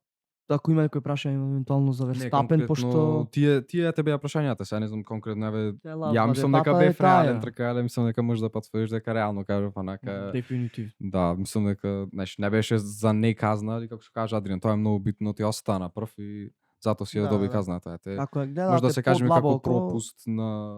ако има некој прашање евентуално за Не, Верстапен, конкретно, пошто тие те беа прашањата, сега не знам конкретно, еве цела ја мислам дека дебата бев реален траја. тркале, мислам дека може да потврдиш дека реално кажав онака. Дефинитивно. Да, мислам дека знаеш, не беше за не казна, или како што кажа Адриан, тоа е многу битно, ти остана прв и затоа си ја Да, доби да. казната. Ете, Ако ја гледате може да се каже како подлабоко, пропуст на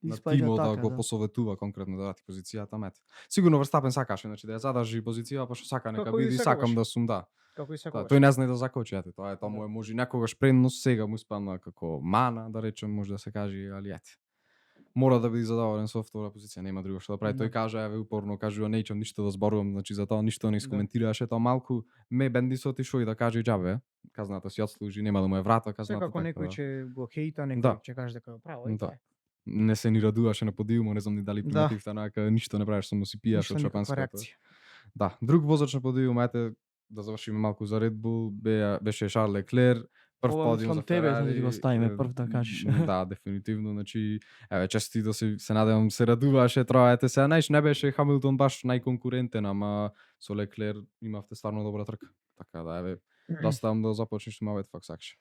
испаѓа тимот да така, го да. посоветува конкретно да дати позицијата мет. Сигурно Верстапен сакаше, значи да ја задржи позицијата, пошто сака нека Како и биде, секогаш. сакам да сум да. Како и Да, секогаш. тој не знае да закочи, ете, тоа е тоа му може некогаш предност, сега му испадна како мана, да речем, може да се каже, али ете. Мора да биде задоволен со втора позиција, нема друго што да прави. Да. Тој кажа, еве упорно кажува, неќам ништо да зборувам, значи за тоа ништо не искоментираше, тоа малку ме бенди се отишо и да каже џабе, казната си отслужи, нема да му е врата казната. Секако некој така. ќе го хејта, некој Да. ќе каже дека е право и Да. тоа е. Не се ни радуваше на подиумот, не знам ни дали Да. приматив танака, ништо не правиш, само си пијаш Ништо од никаква шампанското. реакција. Да, друг возач на подиум, ете, да завршиме малку за Red Bull, беше Шарл Леклер, прв Ова подиум кон за тебе, Ферари. да ти го ставиме прв да кажеш. Да, дефинитивно, значи, еве, честито се надевам, се радуваше троаете се, не беше Хамилтон баш најконкурентен, ама со Леклер имавте стварно добра трка. Така да, еве, да оставам да започнеш мавет фак сакше.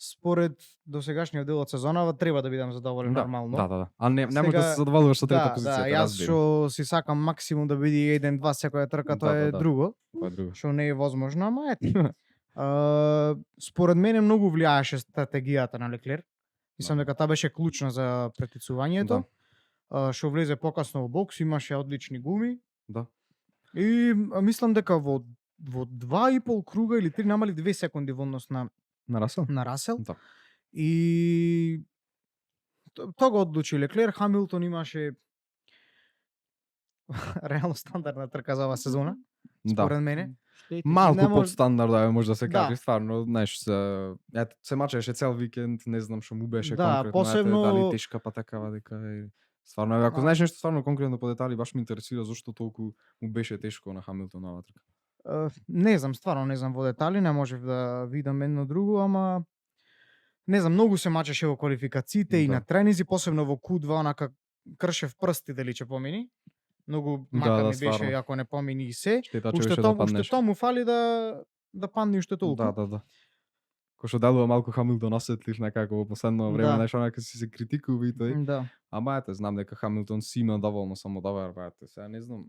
според досегашниот дел од сезонава треба да бидам задоволен нормално. Да. А не може да Сега- се задоволуваш со трета Да, позиција. јас што си сакам максимум да биде 1-2 секоја трка, тоа е друго, Тоа е друго. што не е возможно, ама ете. Според мене многу влијаеше стратегијата на Леклер. Мислам дека таа беше клучна за претицувањето. Што влезе покасно во бокс, имаше одлични гуми. Да. И мислам дека во 2,5 круга или 3 намали 2 секунди во однос на Нарасел? Расел. Да. И тоа го одлучи Леклер. Хамилтон имаше реално стандардна трка за оваа сезона, Да. според мене. Малку Не мож- под стандарда може да се Да. каже, стварно, знаеш, се мачеше цел викенд, не знам што му беше Да, конкретно, посебно- дали тешка па такава дека е. Стварно, ако знаеш нешто стварно конкретно по детали, баш ме интересира зошто толку му беше тешко на Хамилтон оваа трка. Не знам, стварно не знам во детали, не можев да видам едно друго, ама не знам, многу се мачеше во квалификациите и Да. на тренизи, посебно во Q2, онака кршев прсти дали ќе помини. Многу мака да, ми беше стварно. ако не помини и се. Штета че Уште беше да паднеш. тоа му фали да падне уште толку. Да. Кој што делува малку Хамилтон осетлив некако во последно време, Да. знаеш, онака си се критикува и тој. Да. Ама ете, знам дека Хамилтон си има доволно самодоверба, ете, сега не знам.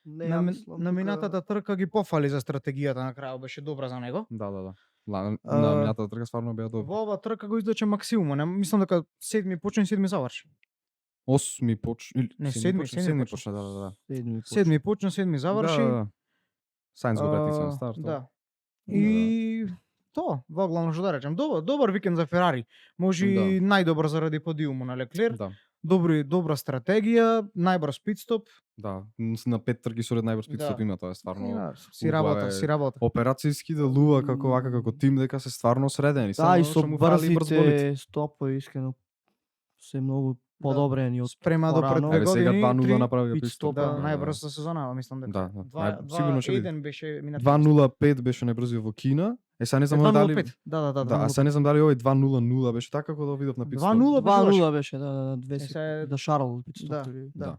Не, На, ја мислам на тука- минатата трка ги пофали за стратегијата, на крајот беше добра за него. Да. На А, минатата трка стварно беа добри. Во оваа трка го издаче максимум, не мислам дека 7 почне, 7 заврши. 8 почна, или Не, 7 седми почна, да. Седми почна. 7 почна, 7 заврши. Да. Сајнс го претица на старт. Да. И тоа, во главно што да речем, добар викенд за Ферари. Може и најдобар заради подиумот на Леклер. Да. Добра стратегија, најбрз питстоп. Да, на 5 трки со ред најбрз питстоп Да. има, тоа е стварно Си работа, убаве. си работа. операцијски делува како вака како тим дека се стварно средени. Да, Само и со што му фали брз болид. брзите стопови искрено се многу подобрени од Спрема до пред порано. 2 Еве сега години. 2-0 три- направија пит питстоп. стопа. Да, најбрз за сезонава, мислам дека. Да, Сигурно сигурно ќе биде. 1 беше минат. 2:05 беше најбрзиот во Кина. Сега не знам дали 2:05. Да. Да, а сега не знам дали овој 2:00 беше така како да видов на питстоп. 2:0 2-0 беше, да, Е, се- да Шарл питстоп. Да. или- Да.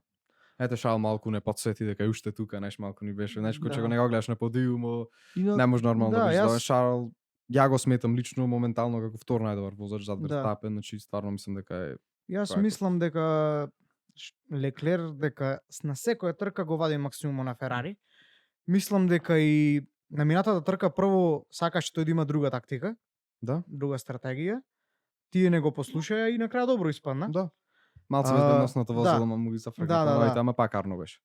Ете Шал малку не подсети дека е уште тука, неш малку ни беше, неш кој Да. че го не го гледаш на подиумот, И на- не може нормално да Да, бидеш јас- задоволен. Шарл, ја го сметам лично моментално како втор најдобар возач зад Да. Верстапен, значи стварно мислам дека е Јас Тоа е мислам дека Леклер дека на секоја трка го вади максимумот на Ферари. Мислам дека и на минатата трка прво сакаше тој да има друга тактика, да. друга стратегија. Тие не го послушаја и на крај добро испадна. Да. Малце А, безбедносното да. возило му ги зафрка, Да. ама пак арно беше.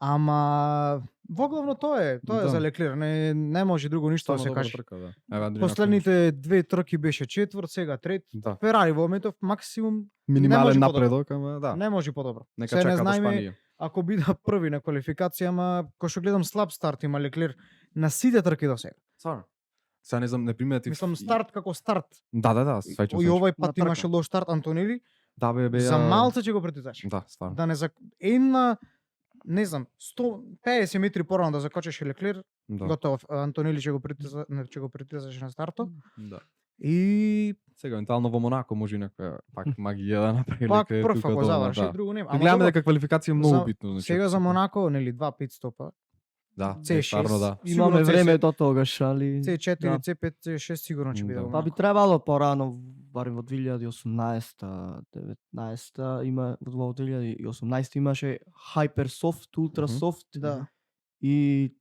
Ама во главно тоа е Да. за Леклер, не може друго ништо да Само се добра каже. трка, да. Еве Андријан Последните 2 трки беше четврт, сега трет. Да. Ферари во моментов максимум Минимален може напредок, ама да. не може подобро. Нека Се не чека до знаеме Шпанија. ако бида први на квалификација, ама кој што гледам слаб старт има Леклер на сите трки до сега. Стварно. Сега не знам, не приметив. Мислам старт како старт. Да, И овој пат На имаше трка. лош старт Антонели, Да, бе, за малце ќе го претицаше. Да, стварно. Да не една не знам, 150 метри порано да закочеше Леклер, Да. готов. Антонели ќе го притисаше на стартот. Да. И Сега евентуално во Монако може и некоја пак магија да направи пак Леклер прв тука ако дома, заврши, да. друго нема. Да гледаме добро, дека квалификација е многу за- битно, значи. сега за ако се- Монако, нели, 2 пит стопа. Да, C6. стварно да. Сигурно Имаме C7. време до тогаш, али C4, Да. C5, C6 сигурно ќе биде. Да. во па би Монако. требало порано, барем во 2018-та, 19-та, има во 2018 имаше Hyper Soft, Ultra Мгм. Soft Да. и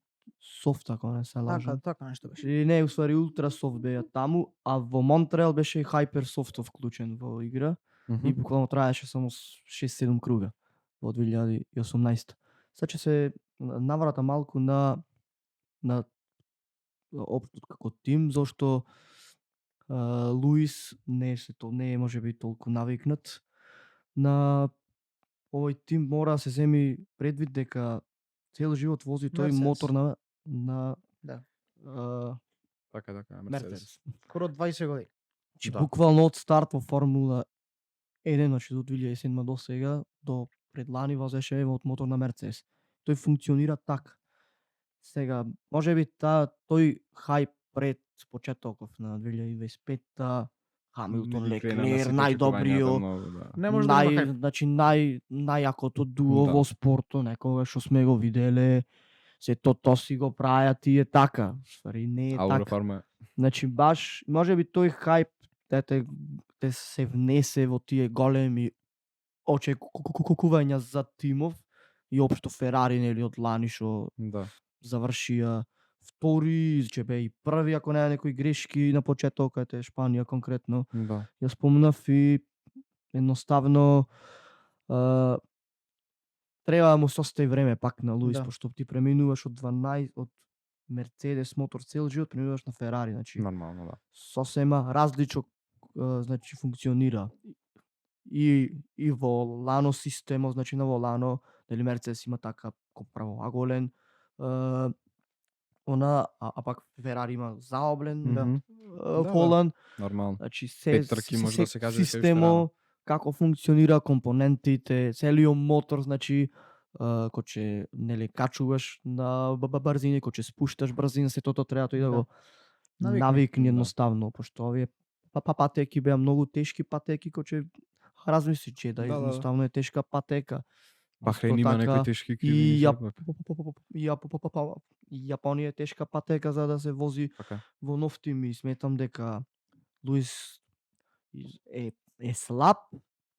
Soft, ако не се Така, лажам. така нешто беше. Или не, уствари Ultra Soft беа таму, а во Монтреал беше и Hyper Soft вклучен во игра Мгм. и буквално траеше само 6-7 круга во 2018. Сега ќе се наврата малку на општот како тим, зашто Луис не е можеби толку навикнат на овој тим, мора да се земи предвид дека цел живот вози тој Мерцедес. мотор на Да. Така, Мерцедес. Мерцедес. Скоро 20 години. Значи Да. буквално од старт во Формула 1, значи до 2007 до сега, до предлани возеше од мотор на Мерцедес. Тој функционира така. Сега, можеби тој хајп пред почетоков на 2025-та, Хамилтон, Ги крена на Леклер, сите најдобриот, очекувањата многу, да. Не може да има хајп. значи најакото дуо Да. во спортот, некогаш што сме го виделе, се то си го правеа тие така. Ствари не е Аура така. фарма. Значи баш можеби тој хајп те се внесе во тие големи очекувања за тимов и општо Ферари нели од лани што Да. завршија втори, ќе бе и први ако нема некои грешки на почеток, ете Шпанија конкретно. Да. Ја спомнав и едноставно треба да му се остави време пак на Луис, Да. пошто ти преминуваш од 12 од Мерцедес мотор цел живот, преминуваш на Ферари, значи Нормално, да. сосема различно значи функционира и во Лано системот, значи на во Лано, дали Мерцедес има така правоаголен а пак Ферари има заоблен Мгм. Да. полан, Нормално. значи 5 трки може да се каже дека е уште системо рано. како функционира компонентите, целиот мотор, значи кој ќе нели качуваш на брзини, кој ќе спушташ брзина, сето тоа треба тој да Да. го Навикне. навикне Да. едноставно, пошто овие патеки беа многу тешки патеки, кој ќе размисли че да Да, да, да. едноставно е тешка патека. Бахрейн Исто има така, некои тешки И кривини. Јапонија е тешка патека за да се вози Така. во нов тим и сметам дека Луис е слаб,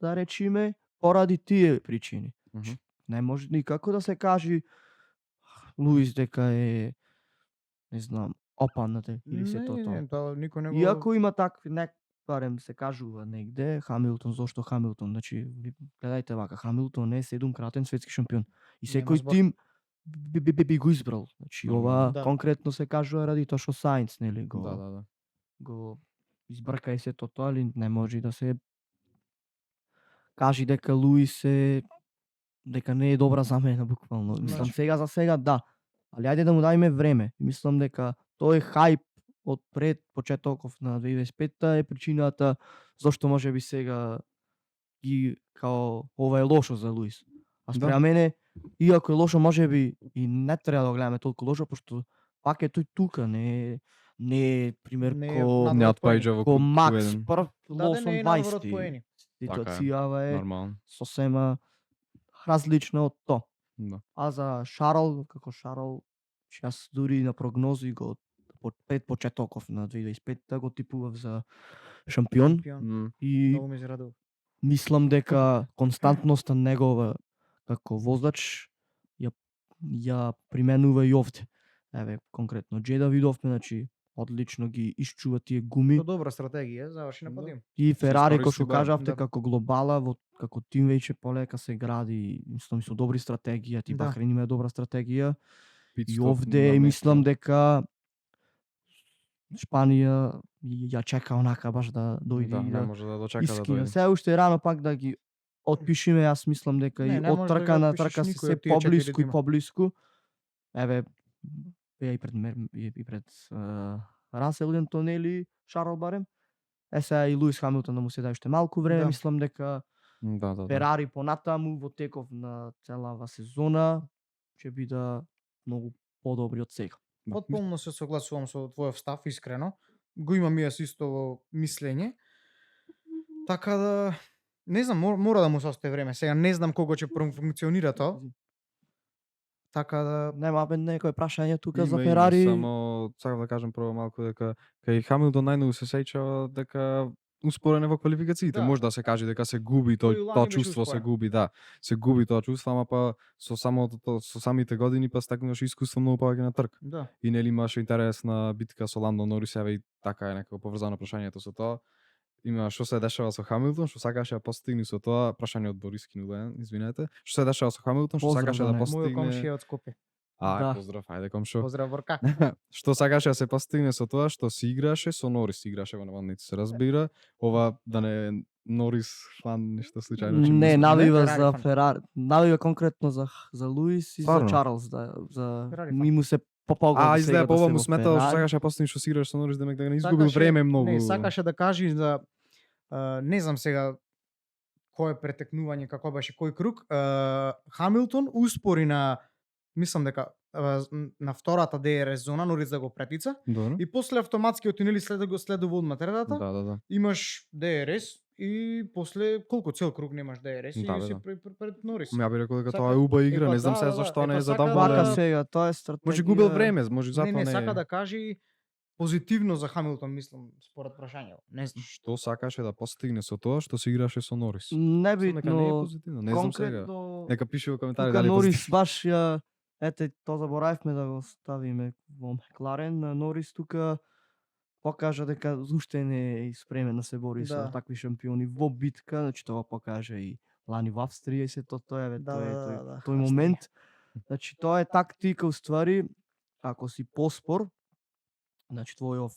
да речеме, поради тие причини. Мгм. Не може никако да се кажи Луис дека е, не знам, опанате или се тоа. тоа никој не го... Иако има такви, барем се кажува негде, Хамилтон, зошто Хамилтон? Значи, гледајте вака, Хамилтон е 7-кратен светски шампион. И Нема секој збор. тим би го избрал. Значи, ова Да. конкретно се кажува ради тоа што Саинц, нели, го, Да, да, да. го избрка и се тоа, али не може да се кажи дека Луис е дека не е добра за мене буквално. Мислам Значи- сега за сега да, али ајде да му дајме време. Мислам дека тој хајп од пред почетоков на 2025 е причината зошто можеби сега и као ова е лошо за Луис. А спрема мене, иако е лошо, можеби и не треба да го гледаме толку лошо, пошто пак е тој тука, не е пример Не е ко надвор Не од отпаѓа во ко Макс Q1. прв Да, Лосон не е надвор од 20. поени. Ситуацијава е Нормално. сосема различна од тоа. Да. А за Шарл, како Шарл, јас дури на прогнози го пред почетоков на 2025 го типував за шампион Шампион. и Многу ми се радува. мислам дека константноста негова како возач ја применува и овде. Еве, конкретно Джеда видовме, значи одлично ги исчува тие гуми. Тоа добра стратегија, заврши на Да. подиум. И Ферари, кој искористи што бар, кажавте, да. како глобала, како тим веќе полека се гради, мислам со добри стратегија, ти Да. Бахрейн има добра стратегија. Пит И стоп овде на мислам место. дека Шпанија ја чека онака баш да дојде Да, и не да може да дочека да искина. дојде. Сега уште е рано пак да ги отпишеме, јас мислам дека Не, и не од можеш да трка ги на отпишеш трка никој се од тие четири поблиску и тима. поблиску. Еве, беа и пред Расел и Антонели, Шарл барем. Сега и Луис Хамилтон да му се даде уште малку време, Да. мислам дека Да, да, да. Ферари понатаму во теков на целава сезона ќе биде многу подобри од сега. Да. Потполно се согласувам со твојот став, искрено. Го имам и јас исто во мислење. Така да, не знам, мора да му се остави време. Сега не знам кога ќе функционира тоа. Така да, Нема бе некој прашање тука за Има, Ферари. само сакам да кажам прво малку дека кај Хамилтон најногу се сеќава дека успорен е во квалификациите. Да. Може да се каже дека се губи Тој тоа, лани тоа беше чувство се успорен. губи, да. Се губи тоа чувство, ама па со со самите години па стекнуваш искуство многу повеќе на трк. да. И нели имаше интересна битка со Ландо Норис, еве и така е некако поврзано прашањето со тоа. Има што се дешава со Хамилтон, што сакаше да постигне со тоа, прашање од Борис Кинулен, извинете. Што се дешава со Хамилтон, што Поздрав сакаше за да него. Мојот постигне. комшија од Скопје. Да. Поздрав, ајде комшо. Поздрав Борка. Што сакаше да се постигне со тоа што си играше со Норис, играше во наводници се разбира. Ова да не е Норис фан ништо случајно. Не, навива Ферари за фан. Ферари. Навива конкретно за Луис и Стварно? за Чарлз, да, за Ферари фан. ми му се попогоди А, сега изгледа да по ова се му во сметало што Ферари. сакаше да постигне што си играш со Норис, демек да не изгубил време многу. Не, сакаше да кажи за не знам сега кое претекнување, како беше кој круг, Хамилтон успори на мислам дека на втората ДРС зона, Норис да го претица Добро. и после автоматски отинели следува одма третата, Да, да, да. имаш ДРС и после колку цел круг немаш ДРС и Да, бе, си да. пред Норис. Ја би рекол дека Сака- тоа е уба игра, Епа, не знам да, се да, зашто епа, не е сака задавно да- Вака да... сега, тоа е стратегија. Може губил време, може затоа не, не. сака да кажи позитивно за Хамилтон, мислам, според прашањето. Не знам. Што сакаше да постигне со тоа што се играше со Норис? Нека не е Небитно, позитивно, не знам сега. конкретно, Нека пише во коментари тука дали е Норис позитивно. баш ја, ете, тоа заборавивме да го ставиме во Макларен, Норис тука покажа дека уште не е спремен да се бори со Да. такви шампиони во битка, значи тоа покажа и лани во Австрија и се тоа е Да, тој е да, тој, да, тој момент. Значи тоа е тактика уствари, ако си поспор, значи твојов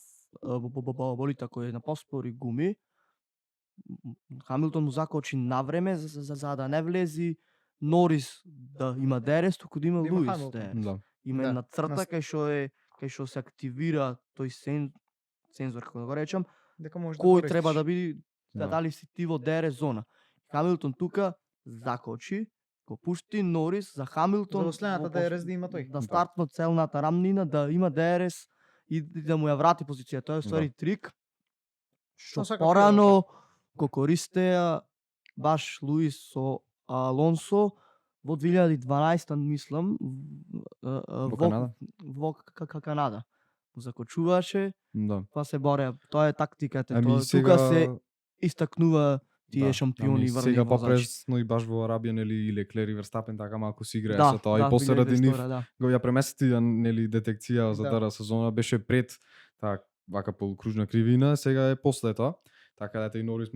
болид ако е на поспор и гуми, Хамилтон му закочи навреме за да не влези Норис да има ДРС, туку да има Да има Луис Хамилтон. ДРС. Да. Има Да, една црта нас- кај што се активира тој сензор, како да го речам, Дека може кој да треба да користиш. биде Да. дали си ти во ДРС зона. Хамилтон тука закочи, го пушти Норис за Хамилтон За последната во ДРС да има тој. да стартно целната рамнина да има ДРС и да му ја врати позиција. Тоа е ствари трик што сака порано го користеа баш Луис со Алонсо во 2012 мислам Во Канада. во Канада. Го закочуваше, Да. па се бореа. Тоа е тактиката. Ами Тоа сега тука се истакнува тие да, шампиони ами врвни сега возачи. попресно и баш во Арабија нели и Леклер и Верстапен така малку си играе Да, со тоа и после ради нив да. го ја преместија нели детекција за Да. таа сезона беше пред така вака полукружна кривина, сега е после тоа. Така да и Норис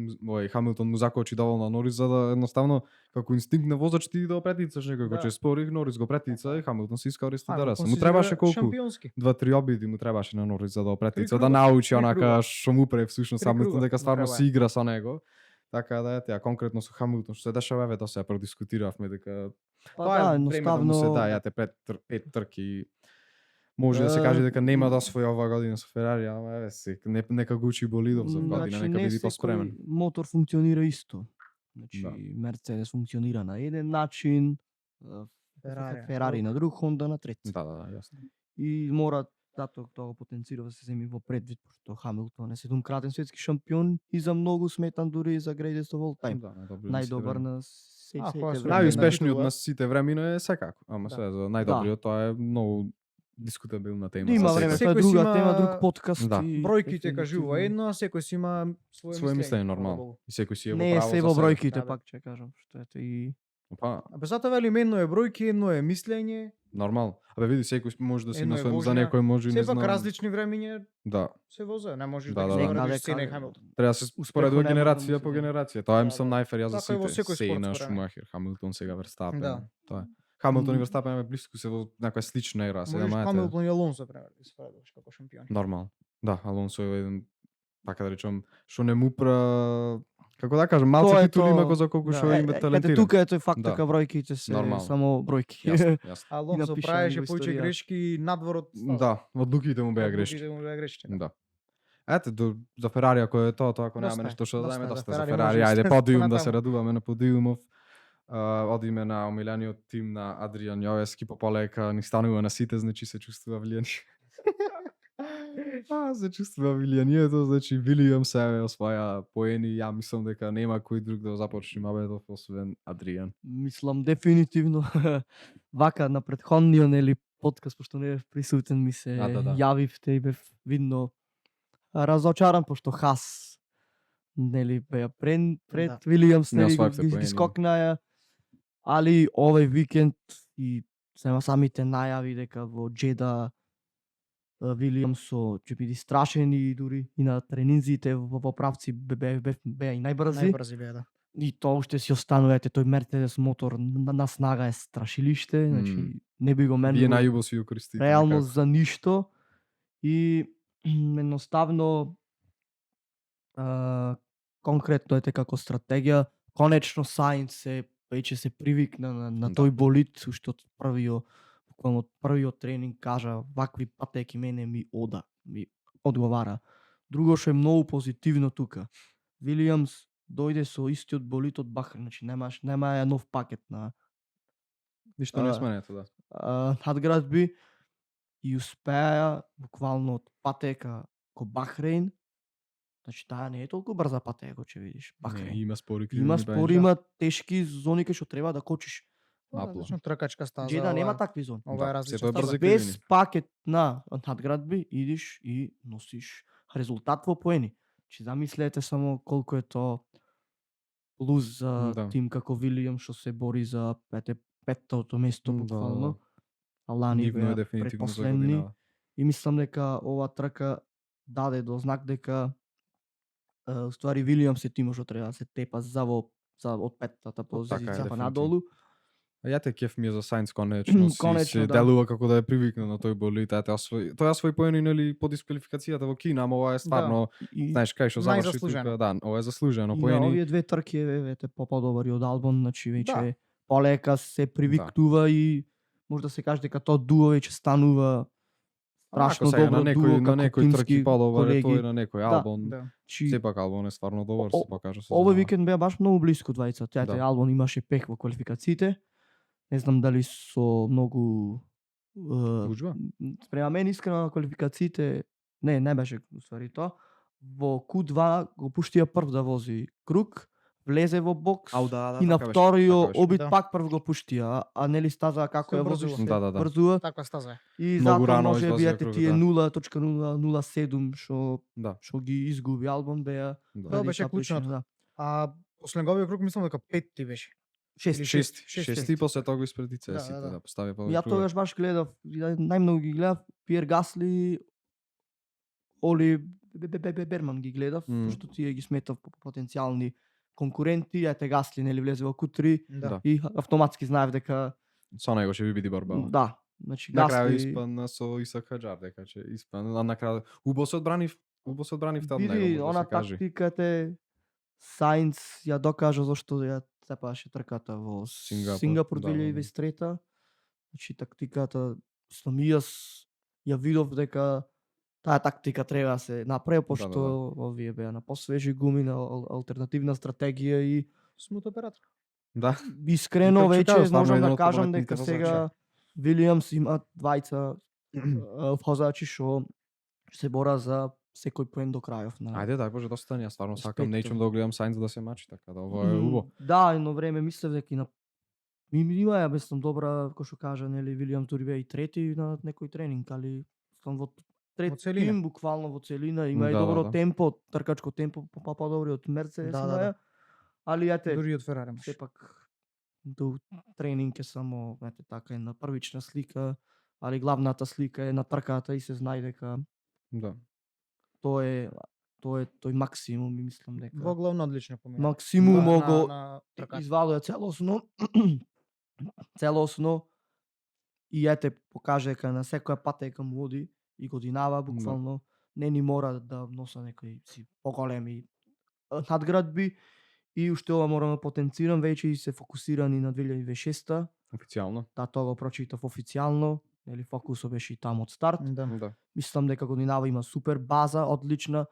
Хамилтон му закочи доволно на Норис за да едноставно како инстинкт на возач ти да опретицаш некој Да. кој ќе спори, Норис го претица и Хамилтон се искористи да Хамилтон Му си требаше изигра колку шампионски. 2-3 обиди му требаше на Норис за да опретица, да круга, научи три онака круга. што му прави всушност Три Хамилтон круга дека му стварно треба си игра со него. Така да ете, а конкретно со Хамилтон што се дешава, еве тоа се продискутиравме дека Па тоа да, е време да му се едноставно дајате пред 5 трки. Може да се каже дека нема да освои оваа година со Ферари, ама еве се нека го учи болидов за година, значи, нека не биде секој поспремен. мотор функционира исто. Значи Да. Мерцедес функционира на еден начин, Ферари, Ферари на друг, Хонда на трет. Да, јасно. И мора затоа тоа го потенцира да се земи во предвид, пошто Хамилтон е 7-кратен светски шампион и за многу сметан дури и за greatest of all time. Да, Најдобар на сите која се времена. најуспешниот Битува. на сите времена е секако, ама Да. се за најдобриот тоа е многу дискутабилна тема. Има за време, секој. тоа е Секој си друга има- тема, друг подкаст. Да. и Бројките дефинитивно. кажува едно, а секој си има Своје мислење фала нормално. Богу. И секој си е во Не е право се за во себе. бројките, Да, бе. пак ќе кажам, што ето и Па, А без затоа вели едно е бројки, едно е мислење, нормално. Абе види, секој може да си Едно на е свој, за возење. некој може и не сепак знам. различни времиња Да, се возе, не можеш Да, да да, ги да. споредиш Сена и Некаде Хамилтон. треба да се Успехот споредува нема да му генерација се по даде. генерација. Тоа Да, им сум да. најфер јас за Така е во сите. секој Сејна, спорт, според мене. Шумахер, Хамилтон, сега Верстапен. Да. Тоа е. Хамилтон и Верстапен е блиску се во некоја слична ера, сега Можеш мајте. Хамилтон и Алонсо пример да споредиш како шампиони. Нормално. Да, Алонсо е еден така да речам, што не му како да кажам, малку Тоа е титули има тоа. го за колку Да. што има Ете талентиран. тука е тој факт Да. дека бројките се Нормално. само бројки. Јасно, јасно. Алонсо напишано правеше во повеќе историјата. грешки надвор од Да, одлуките му беа Од грешки. луките му беа грешки. Да. Да. Ете, за Ферари ако е тоа ако немаме Доста е, нешто што да доста знаеме, е, за доста за Ферари Ферари, може ајде и подиум да понатаму. се радуваме на подиумов. Одиме на омилениот тим на Адриан Јовески, по полека ни станува на сите, значи се чувствува влијание. Се чувствува влијанието, значи Вилијам се осваја поени, ја мислам дека нема кој друг да започне мабетов освен Адриан. Мислам дефинитивно вака на претходниот нели подкаст пошто не бев присутен ми се Да. јавивте и бев видно разочаран пошто Хас нели беа пред Вилијамс Не нели освоив се ги поени. скокнаја, али овој викенд и самите најави дека во Джеда Вилијамс ќе биде страшен и дури и на тренинзите во правци беа и најбрзи. Најбрзи беа, да. И тоа уште си останува, тој Мерцедес мотор на снага е страшилиште, значи не би го Вие менил најубаво си го користите. реално некако. за ништо и едноставно конкретно ете како стратегија, конечно Саинц се веќе се привикна на Да. тој болид уште од буквално од првиот тренинг кажа вакви патеки мене ми одговара. Друго што е многу позитивно тука. Вилијамс дојде со истиот болид од Бахрен, значи нема ја нов пакет на Ништо не а, сменето, да. надградби и успеа буквално од патека ко Бахрейн. Значи таа не е толку брза патека, ќе видиш. Бахрейн. Не, има спори Има кривини, спори, има тешки зони кај што треба да кочиш. Апла. Точно тркачка стаза. Джеда нема ова- такви зони. Ова е Да, различна сето е стаза. брзи Без кривини. пакет на надградби идиш и носиш резултат во поени. Че замислете само колку е то плюс за Да. тим како Вилијам што се бори за петтото место Да, буквално. да. А лани Нивно е беа дефинитивно за предпоследни. година. И мислам дека ова трка даде до знак дека уствари Вилијам се тимо што треба да се тепа за од петтата позиција па дефинитивно. надолу. А ја те кеф ми е за Сајнц конечно, Конечно, се да. делува како да е привикнал на тој болид, тој освои поени нели по дисквалификацијата во Кина, ама ова е стварно, И, знаеш кај што заврши Најзаслужено. тука, да, ова е заслужено и на поени. овие две трки е подобар од Албон, значи веќе Да. полека се привикнува и може да се каже дека тоа дуо веќе станува страшно Ако сега добро на дуо некој како трки тимски подобар е тој колеги. на некој Да. Албон. Да. Чи Сепак Албон е стварно добар, О- се покажа се. овој викенд беа баш многу блиску двајца. Таа Да. Албон имаше пех во квалификациите. Не знам дали со многу Гужва? спрема мен искрено на квалификациите не беше уствари тоа. Во Q2 го пуштија прв да вози круг, влезе во бокс Ау, да, и на така беше, вториот така беше. обид Да. пак прв го пуштија, а нели стаза како Се ја возиш обрзува. Да. брзува Таква стаза е. и Многу затоа рано може излази би од кругот, тие да. 0.007 Да. што ги изгуби Албон беа Да. Тоа беше клучното. Да. А последниот круг мислам дека петти беше. Шест. Или Шести, после тоа го испредице Да, сите, да. да постави па. Ја тогаш баш гледав, најмногу ги гледав Пиер Гасли, Оли Берман ги гледав, Мм. што тие ги сметав потенцијални конкуренти, ете Гасли нели влезе во Q3 Да. и автоматски знаев дека Со него ќе ви биде борба. да, значи На крај Гасли испадна со Исак Хаџар, дека ќе испадна, а на крај убаво се одбранив тад него, види може да она се каже. тактиката Сајнц ја докажа зашто ја цепаше трката во Сингапур, да, да, да. 2023. Значи тактиката јас ја видов дека таа тактика треба да се направи пошто овие беа на посвежи гуми на алтернативна стратегија и Смут оператор. Да. искрено И како ќе кажа, веќе стварно можам еден да од кажам пометните дека возачи. сега Вилијамс има двајца возачи што се бора за секој поен до крајов на Ајде, дај Боже да остане, јас стварно сакам, Спектро. неќум да го гледам Сајнц да се мачи, така да ова е убаво. Да, едно време мислев дека и на има ја мислам добра, кој што кажа, нели Вилијам дури беа и трети на некој тренинг, али мислам во трет целина. тим буквално во целина има и Да, добро да. темпо, тркачко темпо подобри од Мерцедес Да, има да, ја. Али ете, Дури и од Ферари може. сепак до тренинг е само ете така една првична слика, али главната слика е на трката и се знае дека Да. тој максимум и мислам дека Во главно одлично помина. максимум На- го на трката. извадува целосно и ете покаже дека на секоја патека му оди и годинава буквално не ни мора да носа некои си поголеми надградби и уште ова морам да потенцирам веќе и се фокусирани на 2026-та, Официјално. да тоа го прочитав официјално, нели фокусот беше и таму од старт. Да. Да. Мислам дека годинава има супер база, одлична.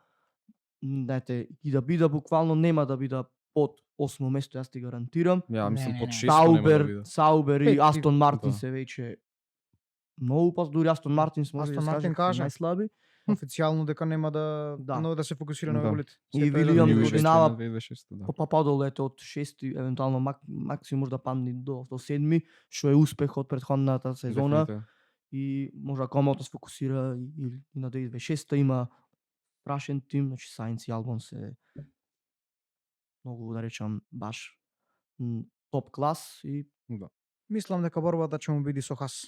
Ете, и да биде буквално нема да биде под 8 место, јас ти гарантирам. Ја мислам Не, под не. 6 нема да Саубер, биде. Саубер и Пет, Астон Мартин да. се веќе многу пас, дури Астон Мартин може Астон да Мартин се кажа. каже најслаби. Официјално дека нема Да. но да се фокусира на Да. волите. И Сето е Вилијам да- Ние годинава 2006, да. подолу ете од 6 евентуално максимум може да падне до 7, што е успех од претходната сезона Дефинитивно. и може да комото се фокусира и на 2026 има страшен тим, значи Сајнц и Албон се многу да речам баш топ клас и Мислам дека борбата ќе му биде со Хас.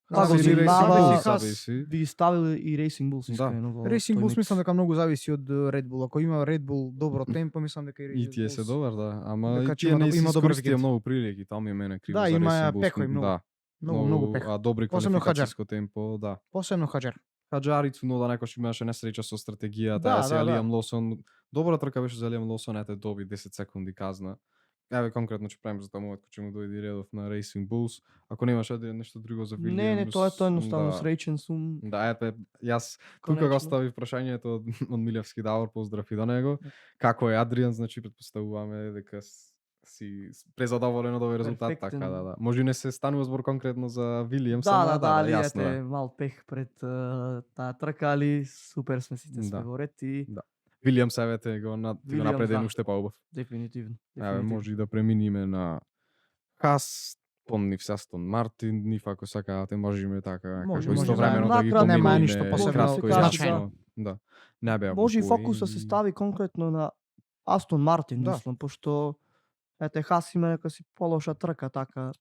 Па, Зависи годинава- Рейсинг Булс, зависи. би ставил и Racing Bulls Да. искрено во Racing тој Bulls микс. мислам дека многу зависи од Red Bull. Ако има Red Bull добро темпо, мислам дека и Racing И тие се Bulls- добар, да. Ама дека и ќе тие има не доб- си има добар искористија викенд. многу прилики, тоа ми е мене криво Да, за има Racing ја Bulls. пекој многу. Да. Многу пех. А добри Посебно Хаџар. квалификацијско темпо, да. Посебно Хаџар. Хаџар и Цунода некош имаше несреќа со стратегијата, Да, се да, да. Лиам Лосон. Добра трка беше за Лиам Лосон, ете доби 10 секунди казна. Еве конкретно ќе правим за тоа момент кога ќе му дојде редов на Racing Bulls. Ако немаш нешто друго за Williams. Не, тоа е тоа едноставно да. среќен сум. Да, ете, јас тука Конечно. го оставив прашањето од Милевски Давор, поздрав и до него. Како е Адриан, значи претпоставуваме дека си презадоволен од овој резултат, Перфектен. така да. Може не се станува збор конкретно за Вилијамс, Да, али јасно ете, е. мал пех пред таа трка, али супер сме сите Да. све во ред и Вилијамс евете го Вилијамс, напреден да. уште поубав. дефинитивно. Еве може и да преминиме на Хас. понив се Астон Мартин, нив ако сакате можеме така, Може, како може, истовремено да. да ги Накрат поминеме нема ништо посебно кратко и значајно. значајно. Да. Не беа Може и во кои- фокусот се стави конкретно на Астон Мартин, Да. мислам, пошто ете Хас има нека си полоша трка така. Да.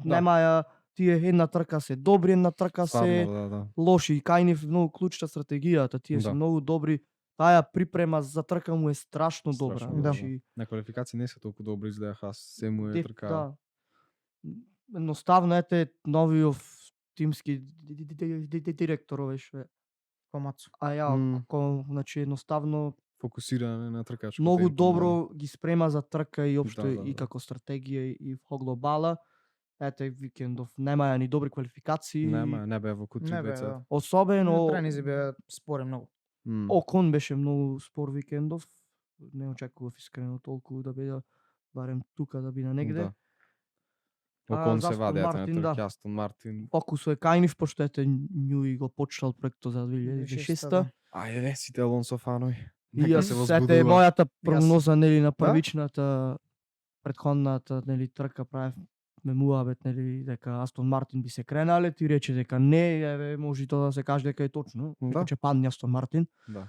Нема ја тие една трка се добри, една трка се Стварно, да. лоши. Кај нив многу клучна стратегијата, тие се Да. многу добри. Таа припрема за трка му е страшно добра. Страшно добра. Значи, На квалификации не се толку добри изгледа Хас, се му е Деф- трка. Да. Едноставно ете новиот тимски директор беше. Комацо. А ја, М. значи едноставно Фокусиране на тркачко многу темпо, добро ги спрема за трка и општо Да, да, и да. како стратегија и во глобала. Ете викендов нема ја ни добри квалификации. Нема, не беа во кутија Не бе, двајца. да. Особено Тренизи беа споре многу. М. Окон беше многу спор викендов. Не очекував искрено толку да биде барем тука да биде негде. Да. Окон за се Астон вадеа на Мартин, трки, да. Астон Мартин. Фокусот е кај нив, пошто ете Њуи го почнал проектот за 2006. Ајде, не сите Алонсо фаној. И Нека јас се ете возбудува. мојата прогноза нели на првичната претходната нели трка правев муабет нели дека Астон Мартин би се кренале, ти рече дека не, еве може и тоа да се каже дека е точно, дека Да. ќе падне Астон Мартин. Да.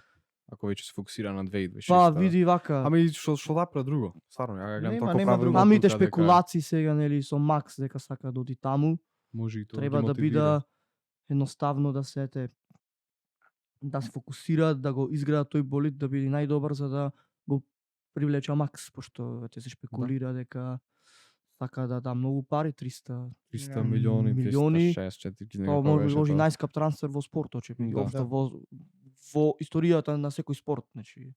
Ако веќе се фокусира на 2026. Па види вака. Ами што направи друго? Стварно, ја гледам Нема- толку нема правилно друго. Самите тука дека спекулации сега нели со Макс дека сака да оди таму, може и тоа треба ги да мотивира. биде едноставно да се да се фокусираат да го изградат тој болид да биде најдобар за да го привлече Макс, пошто се спекулира дека сака да многу пари, 300 300 милиони, милиони. 264 Тоа може и најскап трансфер во спортот, ќе биде Да. општо во историјата на секој спорт, значи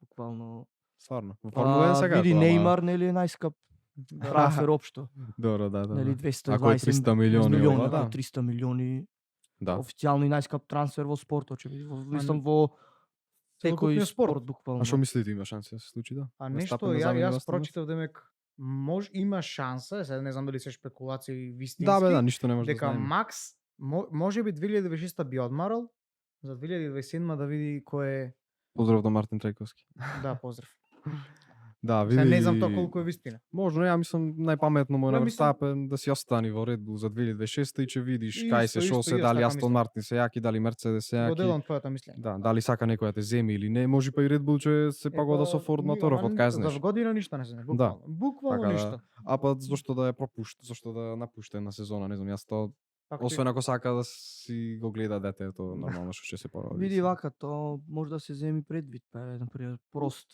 буквално. Стварно. Во Формула 1 сега види тоа, ама- Неймар нели е најскап трансфер општо. Добро, да, да. Нели да. 220 Ако е 300 милиони, ова, да. 300 милиони Да. официјално и најскап трансфер во спортот, ќе биде мислам во секој целокупниот спорт. спорт буквално. А што мислите, има шанси да се случи, да? А Верстапен нешто да ја замени јас Верстапен? прочитав демек има шанса, сега не знам дали се шпекулации вистински. Да, бе, да, ништо не може да дека знаеме. Макс може би 2026 би одмарал за 2027 да види кој е. Поздрав до Мартин Трајковски. Да, поздрав. Да, Сега види. не знам тоа колку е вистина. Можно, ја мислам најпаметно му е Ја на мислам- Верстапен да си остани во Red Bull за 2026 и ќе видиш Исто, кај се шо исто, се и јас дали така Астон мислам. Мартин се јаки, дали Мерцедес се Го јаки. делам твоето мислење. Да, дали сака некој да те земи или не, може па и Red Bull ќе се погода со Ford моторов од кај знаеш. За година ништо не се буквално. Буквално Така да. ништо. А па зошто да ја зошто да напуште на сезона, не знам, јас тоа Како ти- освен ако сака да си го гледа детето, нормално што ќе се породи. Види вака, тоа може да се земи предвид, па на пример Прост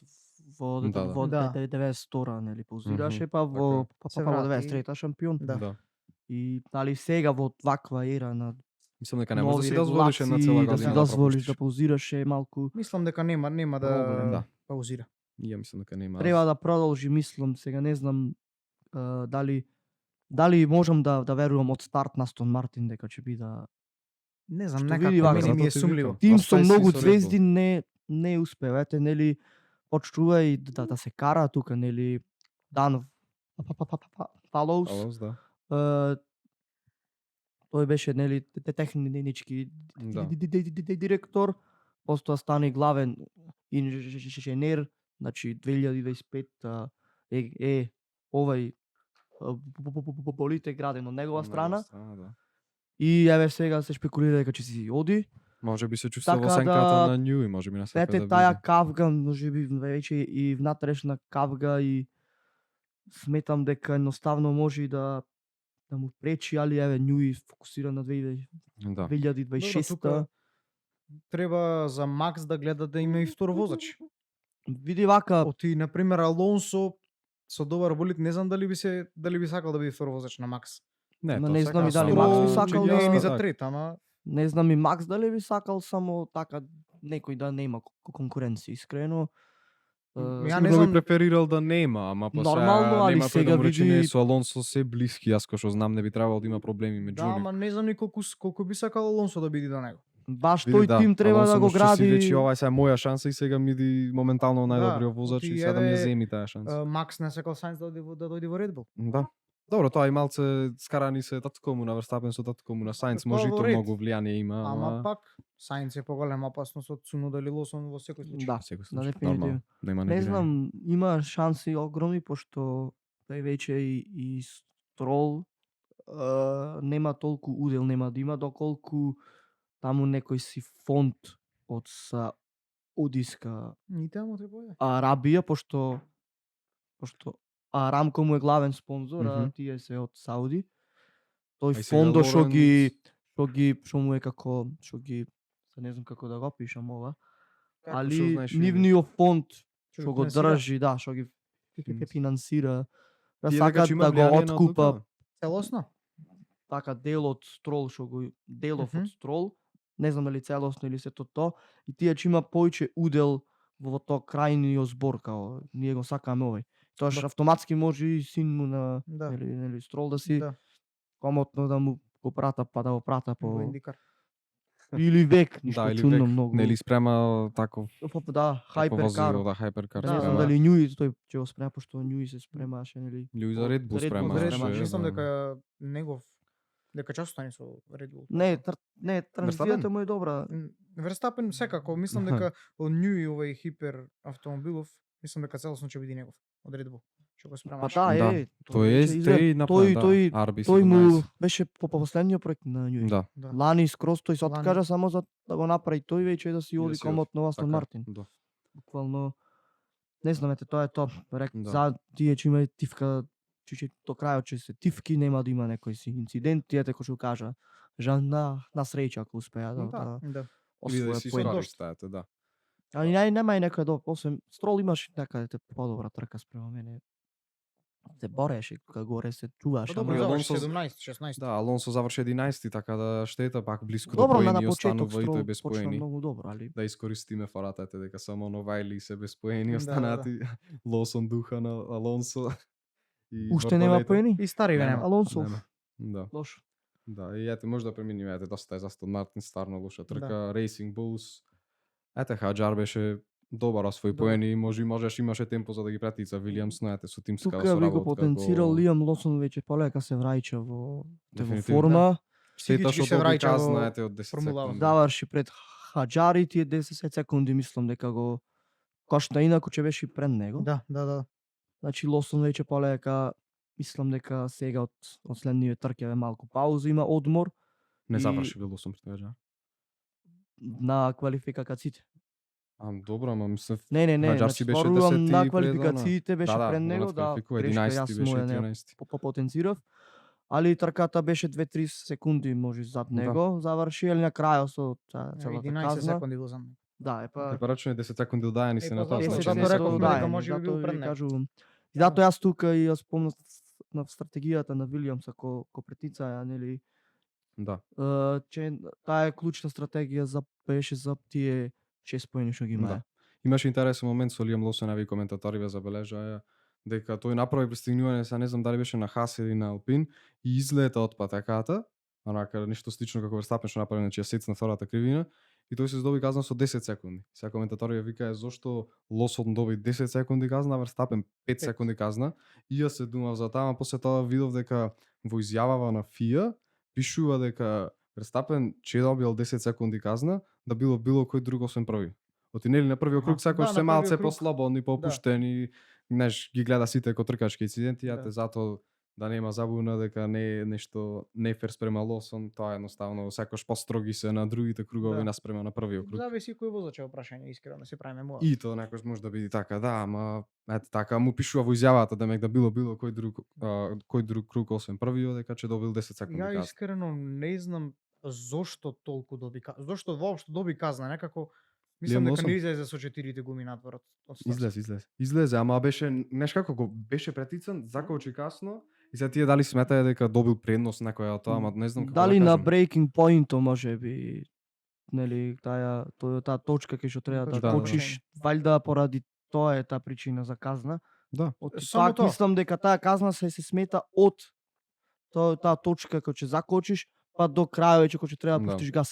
во Да, да. во Да. 92 нели паузираше, па така во е. Се во врати. 93 шампион. Да. Да. И дали сега во ваква ера на Мислам дека не може да нови си дозволиш една цела регулации, година да си дозволиш да пропуштиш. паузираш е малку. Мислам дека нема да Проблем, да. паузира. И ја мислам дека нема. Треба да продолжи, мислам, сега не знам дали можам да верувам од старт на Астон Мартин дека ќе биде Не знам, Што некако види вака, мене ми е затоа ти сумливо. викам. тим со Остај си многу со Red Bull. звезди не успева. Ете, нели, почнува и да се кара тука, нели, Дан Фалоус. Алос, да. Тој беше, нели, технички Да. директор, постоја стана и главен инженер, значи 2025 овај болит е граден од негова страна. да. И еве сега се шпекулира дека ќе си оди. Може би се чувства во Така сенката да- на Нју и може би не сака Ете да таја биде. кавга, може би веќе и внатрешна кавга и сметам дека едноставно може и да му пречи, али еве Њуи фокусира на Да. 2026. тука треба за Макс да гледа да има и втор возач. Види вака, Оти на пример Алонсо со добар болид, не знам дали би сакал да биде втор возач на Макс. Не, Ма тоа не сака знам и дали само Макс би да сакал ќе да- ги не е ни оста за така. трет, ама не знам и Макс дали би сакал само така некој да нема конкуренција, искрено. Ја не Сигурно би знам, преферирал да нема, ама па Нормално, сега али нема кој сега да му рече не види- со Алонсо се блиски, јас кој што знам не би требало да има проблеми меѓу да, нив. ама не знам ни колку би сакал Алонсо да биде до него. Баш Види, тој тим треба Алонсо да го може да си гради. речи ова е сега моја шанса и сега ми ди моментално најдобриот Да, возач оти и сега да ми ја еве, земи таа шанса. Макс не сакал Сајнс да дојде во Red Bull. Да. Добро, тоа и малце скарани се татко му на Верстапен со татко му на Сајнц, Тоа може и во тоа ред. многу влијание има, Ама пак Сајнс е поголема опасност од Цунода или Лосон во секој случај. Да, секој да, случај, дефинитивно. нормално, да има Не негирање. знам, има шанси огромни пошто тој веќе и Строл нема толку удел нема да има доколку таму некој си фонд од Саудиска И таму треба да. Арабија, пошто Арамко му е главен спонзор, а Мгм. тие се од Сауди. Тој А и сега фондо што Лоренц- што му е како се не знам како да го опишам ова, Како се али знаеш, нивниот фонд Што што ги го финансира? држи, да, што ги Финансира. финансира, да Тие дека сакаат ќе има да го влијание на откупа одлука? Целосно? така дел од Строл што го делов Мгм. од Строл, не знам дали целосно или сето то, и тие ќе има повеќе удел во тоа крајниот збор као ние го сакаме овој. Тоаш Да. автоматски може и син му на Да. нели Строл да си Да. комотно да му го прата, па да го прата Во по Индикар. или век, ништо Да, или чудно век, многу. нели спрема таков Да, такво возило, Hypercar. да, Hypercar Да, не знам спрема. дали Њуи тој ќе го спрема, пошто Њуи се спремаше, нели. Или за Red Bull За Red Bull спрема. се Red Bull, спремаше, мислам да. дека негов дека час остане со Red Bull. Не, транзицијата му е добра. Верстапен секако, мислам дека од Нјуи овој хипер автомобилов, мислам дека целосно ќе биде негов од Red Bull. Што го Па спремаш. да, Да, тој Тој е веќе изгледа- тој направи, да, RB17. тој му беше по последниот проект на Њуи. Да. Да. Лани скроз тој се Лани. откажа само за да го направи тој веќе да си И да оди си комотно во Астон Така, Мартин. Да. Буквално не знам, ете тоа е тоа. Да. За тие ќе има тивка, че до крајот ќе се тивки, нема да има некој си инцидент, ете кој што кажа. Жан на среќа ако успеа да, Да, да. Или да освојат си поен. исправиш дошт. стајата, да. Али нема и некој до освен Строл имаш некаде подобра трка спрема мене. Се бореше кога горе се чуваш, Па ама добро, заврши Алонсо- 17-16. Да, Алонсо заврши 11, така да штета пак близко до добро на поени почеток останува и тој Строл без почна поени. многу добро, али Да искористиме фората ете дека само Новајли се без поени Да, останати. Лосон духа на Алонсо. И уште нема Бартолето. поени. И стари Нема. нема. Алонсо, Нема. Да. лошо. Да, и ете може да преминеме ете доста е за Астон Мартин старно лоша трка, Да. Racing Bulls. Ете Хаџар беше добар освои Добар. поени, можеш имаше темпо за да ги пратица Вилијамс, но ете со тимска Тука би го соработка потенцирал Лиам Лосон веќе полека се враќа во Дефинитивно. форма. Сета Психички што се доби враќа казна во ете од 10 Формула секунди. Заврши пред Хаџари тие 10 секунди мислам дека го кошна инаку ќе беше и пред него. Да, да, да. Значи Лосон веќе полека мислам дека сега од следниве трке е малку пауза, има одмор Не и- заврши бил 8 пред Хаџар. на квалификациите. Добро, ама мислев Не, Хаџар значи си беше зборувам 10 на и квалификациите беше да, пред го него, да, надквалификува, грешка, 11 јас беше му ја 11. потенцирав. Али трката беше 2-3 секунди може зад Да. него, заврши, али на крајот со целата 11 казна. секунди го знам. Да, е па Препорачено е 10 секунди оддаени се Е, на па тоа. зашто? значи Затоа не се рековме подобри. дека може би бил пред ви него. кажувам. И затоа јас тука и јас спомнав на стратегијата на Вилијамс ко претицаја, нели, Да. че таа е клучна стратегија беше за тие 6 поени што ги Да. имаа. Имаше интересен момент со Лиам Лосон, ави коментаториве забележаа дека тој направи пристигнување, се не знам дали беше на Хас или на Алпин и излета од патеката, онака нешто слично како Верстапен што направи, значи ја сецна втората кривина и тој се здоби казна со 10 секунди. Сега коментаториве викаа зошто Лосон доби 10 секунди казна, а Верстапен 5 секунди казна. И јас се думав за таа, а после тоа видов дека во изјавава на ФИА пишува дека Верстапен че добил 10 секунди казна, да било кој друг освен први. Оти нели на првиот круг Аха, секој да, се на малце првиот круг. послабодни, попуштени, знаеш, ги гледа сите како тркачки инциденти, Да. јате затоа да нема забуна дека не е нешто нефер спрема Лосон, тоа едноставно секош построги се на другите кругови Да. наспрема на првиот круг. Зависи кој возач е прашање, искрено се правиме муа. И тоа некош може да биде така, да, ама ете така му пишува во изјавата демек да било кој друг круг освен првиот дека ќе добил 10 секунди Ја казна. искрено не знам зошто толку доби казна. Зошто воопшто доби казна, некако мислам Лиам дека Лосон? не излезе со 4 гуми надвор од старт. Излезе, ама беше, знаеш како го беше претицан, закоучи касно, и сега тие дали сметаја дека добил предност некоја од тоа, ама не знам како Дали да на кажам. breaking point може би нели таа точка кај што треба да Да, кочиш, валјда поради тоа е таа причина за казна. Да. Од Само пак тоа. мислам дека таа казна се смета од таа точка кој ќе закочиш па до крајот веќе кој ќе треба да Да. пуштиш газ.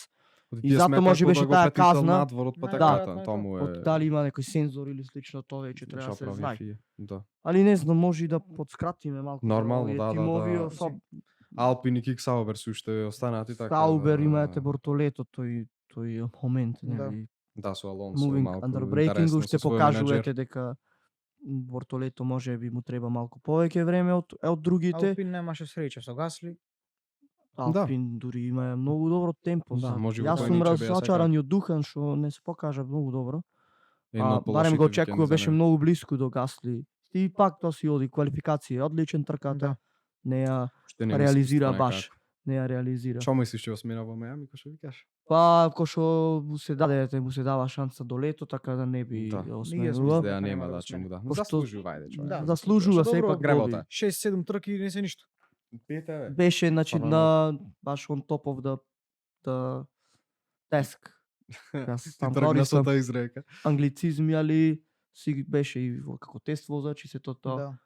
Оти И тие затоа смета може како беше да го таа претицал казна. надвор од Да. патеката, тоа му Од е. дали има некој сензор или слично, тоа веќе треба да што се прави знае. FIA, Да. Али не знам, може и да подскратиме малку. Нормално, овие да, да, тимови, да. Алпин и Кик Саубер се уште останати така. Саубер да, имате Бортолето тој момент, Да. нели. Да, со Алонсо Moving малку under breaking интересно уште со свој покажувате менаџер. дека Бортолето може би му треба малку повеќе време од другите. Алпин немаше среќа со Гасли. Алпин дури има многу добро темпо. Да, за- може и во Јас тој сум ниче беа разочаран и од Духан што не се покажа многу добро. Едно од Барем го полошите очекува, викенди за беше него. многу блиску до Гасли. И пак тоа си оди квалификација, одличен трката. Да. Не ја Уште нема реализира искуство баш. некако. Не ја реализира. Што мислиш ќе го смена во Мајами, кој што викаш? Па кој што му се дава шанса до лето, така да не би Да. го Ние осменува. сме Да, нема нема да да го че му да. Пошто- Заслужува, ајде човек. Да. Заслужува Што добро, сепак гребота доби. е. 6-7 трки и не се ништо. Пете бе. Беше значи Па, на баш on top of the desk. Јас Ти сам тргна со користам таа изрека. англицизми, али си беше и како тест возач и се тоа. Да.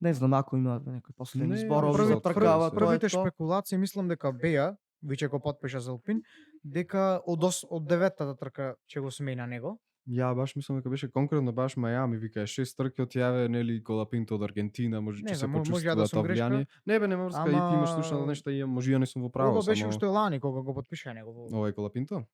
Не знам ако има некои последни Не, зборови први- за први- тркава, тоа е Првите тоа. шпекулации мислам дека беа, виче го потпиша за Алпин, дека од деветата трка ќе го смена него. Ја баш мислам дека беше конкретно баш Мајами, вика 6 трки од јаве, нели Колапинто од Аргентина, може Не че се знам, може ја почувствува да сум тоа влијание. Не бе, нема врска, и ти имаш слушано нешто, и може ја не сум во право, Кога беше само уште лани кога го потпиша него. овој Колапинто?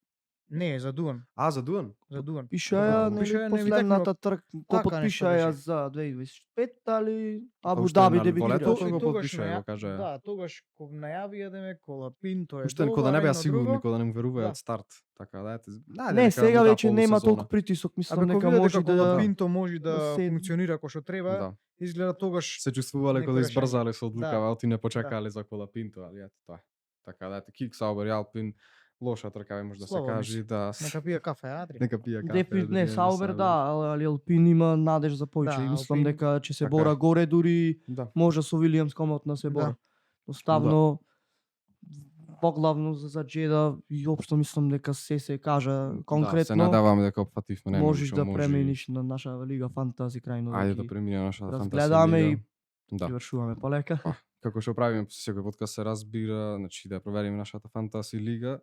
Не, за Дуан, А, за Дуан? за Дуан. Пиша Кога ја, го потпиша, нели, не ми последната текнува. трка, го Така потпиша нешто ја беше. за 2025, али Абу уште Даби на дебитира. лето И го тогаш потпиша, наја- го кажа ја. Да, тогаш кога најави едеме Колапинто е Уште кога да не добар, беа едно сигурни, друго. кога да не му веруваја Да. од старт. Така да ете. Не, сега веќе нема толку притисок, мислам Абе, дека кога виде може дека да Колапинто може да да се- функционира како што треба, Да. изгледа тогаш Се чувствувале кога некој избрзале со одлукава, Да. оти не почекале за Колапинто, али ете тоа. Така да ете Кик Саубер и Алпин лоша трка може да се Слабо каже, мисли. да. нека пие кафе, Адри. Нека пија кафе. Дефинитивно не Адриан Саубер да, али Алпин има надеж за повеќе. Да, И мислам Алпин- дека ќе се така бора е. горе дури Да. може со Вилијамс комотна се Да. бора. Оставно поглавно за Джеда и општо мислам дека се кажа Да, се конкретно надаваме дека опфативме најмногу можеш што да може. премениш на наша лига фантази крајно Ајде да да преминеме нашата фантазија. разгледаме и Да. привршуваме полека. Како што правиме по секој подкаст се разбира, значи да провериме нашата фантаси лига.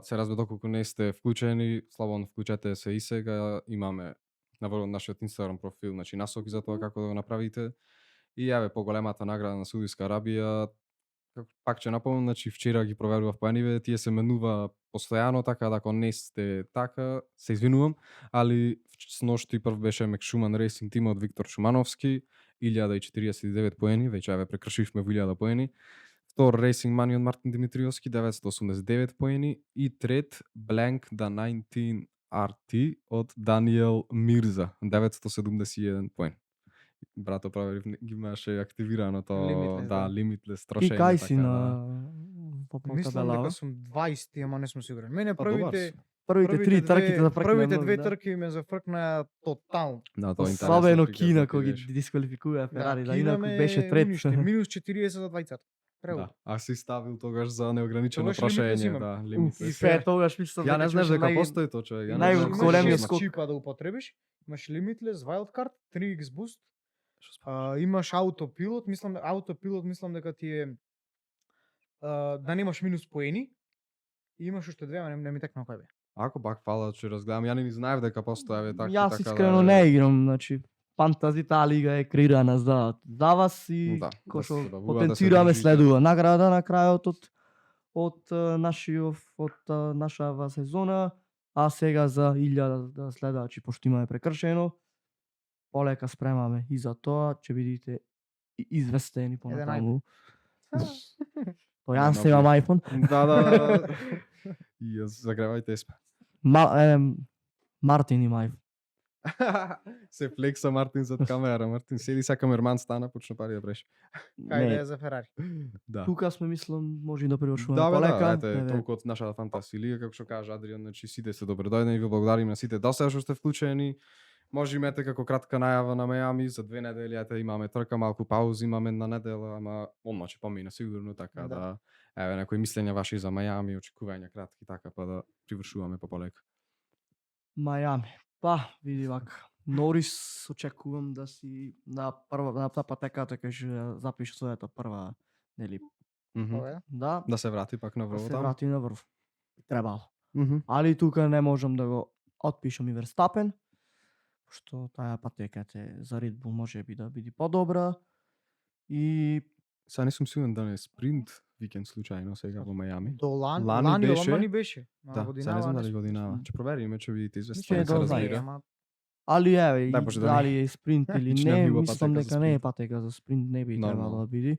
Се разбира доколку не сте вклучени, слободно вклучете се и сега. Имаме на нашиот Инстаграм профил, значи насоки за тоа како да го направите. И јаве поголемата награда на Саудиска Арабија. Пак ќе напомнам, значи вчера ги проверував по ниве, тие се менува постојано, така да ако не сте така, се извинувам, али сношти прв беше Мекшуман Рейсинг тима од Виктор Шумановски, 1049 поени, веќе јаве прекршивме во 1000 поени. Втор Racing Money од Мартин Димитриовски 989 поени и трет Blank the 19 RT од Даниел Мирза 971 поени. Брато проверив, ги имаше активирано тоа, Limitless, да, да. limitless И трошење. кај си така на по Мислам дека табела. сум 20, ама не сум сигурен. Мене Па, добар првите си. Првите три трките да пркне. првите многу, две да. трки ме зафркнаа тотално. Да, тоа е интересно. Особено приказ, Кина дека кога ги беше. дисквалификува Ферари, да, Кина инаку ме беше трет. уништи, минус 40 за двајцата. Прело. Да, а си ставил тогаш за неограничено Тогаш лимитлес трошење, имам. да, И лимитлес. Се тогаш мислам Ја не дека знаеш беше дека нај- постои тоа човек. ја не нај- знаеш дека големиот постои. скок. чипа да употребиш, имаш limitless, wildcard, 3x boost, имаш аутопилот, мислам дека ти е да немаш минус поени. И имаш уште две, ама не ми текна кој бе. Ако пак фала ќе разгледам, ја не ни знаев дека постоеве така. Јас искрено не играм, значи фантази таа лига е креирана за вас и Да, кој да што се забавува, да се потенцираме држите. следува награда на крајот од нашава сезона, а сега за 1000 следачи пошто имаме прекршено. Полека спремаме и за тоа ќе бидите известени понатаму. Тоа јас Еден имам iPhone. Да. И јас загревајте есме. Мартин има iPhone. Се флекса Мартин зад камера. Мартин седи са камерман стана, почна пари да бреше. Кај Не, да е за Ферари. Да. тука сме мислам може и да привршуваме Да, бе, полека. да, ете, Еве, толку од нашата фантаси лига, како што кажа Адриан, значи сите се добредојдени, ви благодариме на сите досега што сте вклучени. Може имате како кратка најава на Мајами за 2 недели, ете имаме трка, малку паузи имаме на недела, ама одначе помина сигурно така да, еве некои мислења ваши за Мајами, очекувања кратки така па да привршуваме пополека. Мајами. Па, види вака. Норис очекувам да си на патеката кај ќе запише својата прва, нели, Ова е. да, Да се врати пак на да врво се таму. врати на врв. Требало. Мгм. Али тука не можам да го отпишам и Верстапен, што таа патека за Red Bull може би да биде подобра. И Сега не сум сигурен да не е спринт викенд случајно сега во Мајами. До лани Лани беше. ова ни беше. Да, сега не знам дали годинава. Ќе провериме, ќе видите Ќе известно. е се до разбира. знаење. Али еве, Дај и Боже да дали е спринт или Ична не, била мислам патека за дека не е спринт. патека за спринт, не би Нормално. требало да биде.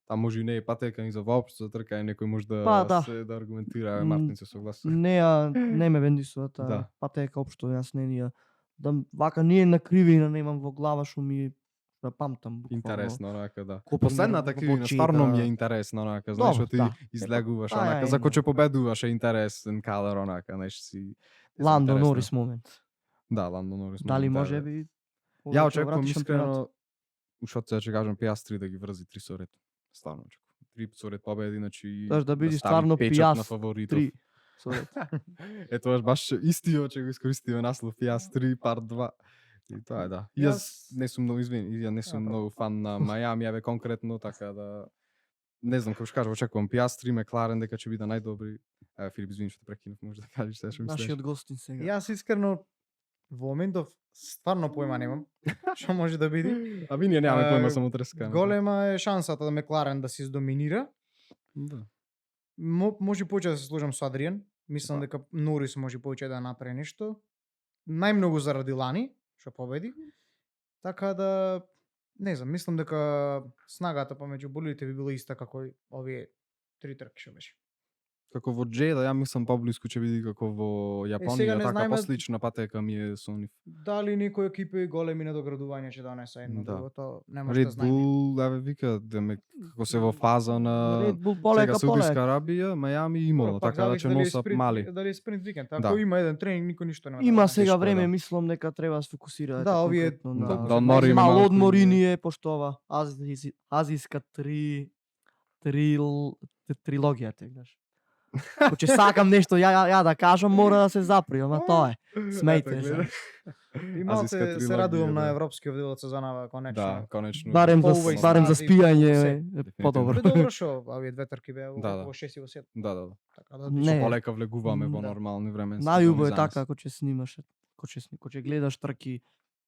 Там може и не е патека ни за воопшто за трка, и некој може да Па, да. се да аргументира, М, Мартин се согласи. Не ме бендисува таа Да. патека општо, јас не ни ја да вака ние на кривина немам во глава што ми да памтам буквално. Интересно, онака, да. Копнер Последната во кривина очите. стварно ми е интересна, онака, знаеш, Добро, што ти да. излегуваш, Па, онака, ја, за кој има. ќе победуваш е интересен кадар, онака, знаеш, си... Ландо интересно. Норис момент. Да, Ландо Норис. Дали момент, може да. би Ја ќе очекувам врати шампионат? искрено, уште ќе кажам Пиастри да ги врзи 3 со ред. Стварно очекувам. 3 со ред победи, значи Тоаш да биде стави стварно печат Пиас на фаворитов. 3. Сорет. Е тоа баш истиот ќе го искористиме наслов Пиас 3 пар 2. И тоа е, да. И Јас не сум многу извини, ја не сум многу фан на Мајами, аве конкретно, така да не знам како ќе кажам, очекувам Пиастри, Макларен дека ќе биде најдобри. Еве Филип, извини што те прекинав, може да кажеш што мислиш. Нашиот гостин сега. Јас искрено во моментов стварно појма немам што може да биде. А ви ние немаме појма Е, само треска. Голема е шансата да Макларен да се издоминира. Да. Може повеќе да се сложам со Адриан. Мислам Да. дека Норис може повеќе да направи нешто. Најмногу заради Лани, што победи. Така да не знам, мислам дека снагата помеѓу болидите би била иста како и овие 3 трки што беше. Како во Джеда, ја мислам поблиску ќе биде како во сега Јапонија, не така знаеме- послична патека ми е со нив. Дали некои екипи големи надоградувања ќе донесе едно Да. другото, не може да Red знаеме. Bull, еве вика, дека како се во фаза на Red Bull сега полека Саудиска полека. Арабија, Мајами и Имола, Добро, пак така да зависи ќе дали е носат спринт- мали. Дали е спринт викенд, ако Да. има еден тренинг, никој ништо нема. Има да сега Тешко е, време, да. мислам дека треба да се фокусира Да, овие- да одмориме мало малку одмори и- ни е пошто ова азиска трилогијата, знаеш. Ако ќе сакам нешто ја да кажам, мора да се запри, ама тоа е. Смејте се. И малце Азиска се радувам трилогија, на да. европскиот дел од сезонава конечно. Да, конечно. Барем за Always барем за Nazi, спијање се. е подобро. Бе добро што овие две трки беа Да, да. во 6 и во 7. Да, да, да. Така да Не. Полека влегуваме во Да. нормални временски. Најубаво зони е за така нас. ако ќе снимаш, ако ќе гледаш трки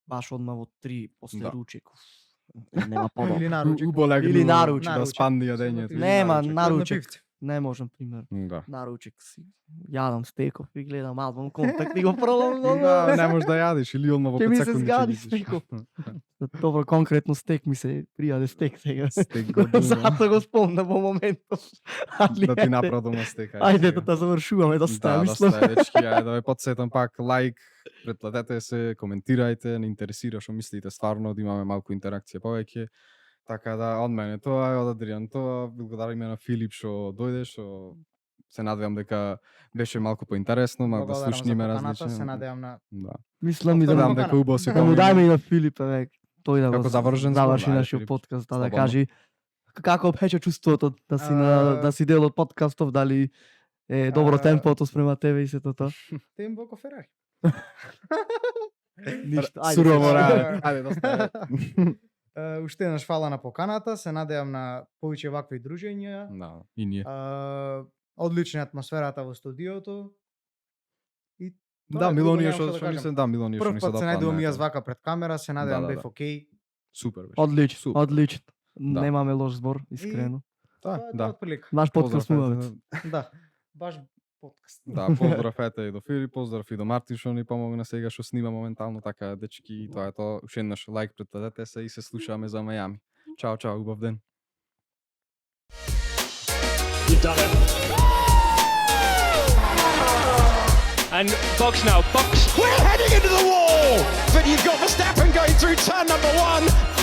баш одма во 3 после Да. ручек. Нема подобро. Или наручек. Убо легнува Или наручек. да Наручек. спанди јадењето. или Нема наручек. наручек. пивце. Не можам пример. Да. Наручек си. Јадам стеков и гледам албум контакт и го пролам. Да, не можеш да јадиш или одма во Ќе ми 5 се секунди. згади ќе видиш. стеков. Добро, конкретно стек ми се пријаде стек сега. Стек го дума. Затоа го спомнам во моментот. Али Да ти ајде. направи дома стек. Ајде да завршуваме, да Да, ставам, да мислам. стај, дечки, ајде да ве подсетам пак, лајк, претплатете се, коментирајте, не интересира што мислите стварно, да имаме малку интеракција повеќе. Така да, од мене тоа, од Адриан тоа, благодариме на Филип што дојде, што се надевам дека беше малку поинтересно, малку да Благодарам за слушниме поканата, различни. се надевам на Да. Мислам и да Надевам покана. дека убаво се да му дајме и на Филип, век, тој да Како го завршен заврши збор, ајде, нашиот Филип, подкаст, да слободно. кажи како беше чувството да си на да си дел од подкастов, дали е добро А, темпото спрема тебе и сето тоа. Тембо ко Ферари. Ништо, ајде. Сурово сега. раде. Ајде, доста. Уште еднаш фала на поканата, се надевам на повеќе вакви дружења. Да, и ние. Одлична атмосферата во студиото. И тоа Да, е, друго Милонија немам што да што кажам. мислам, да, Милонија што Прв ми се пат се допадна. најдувам и јас ето. вака пред камера, се надевам Да, бев да. окей. Супер беше. Одлично, Супер. одлично. Да. Немаме лош збор, искрено. Тоа Да, е да. отприлика. Наш подкаст Поздрав, мувавец. ете. Да, баш подкаст. Да, поздрав ете и до Филип, поздрав и до Мартин што ни помогна сега што снима моментално, така дечки, тоа е тоа. Уште еднаш лајк претплатете се и се слушаме за Мајами. Чао, чао, убав ден. You've done it. And box now, box. We're heading into the wall, but you've got Verstappen going through turn number 1.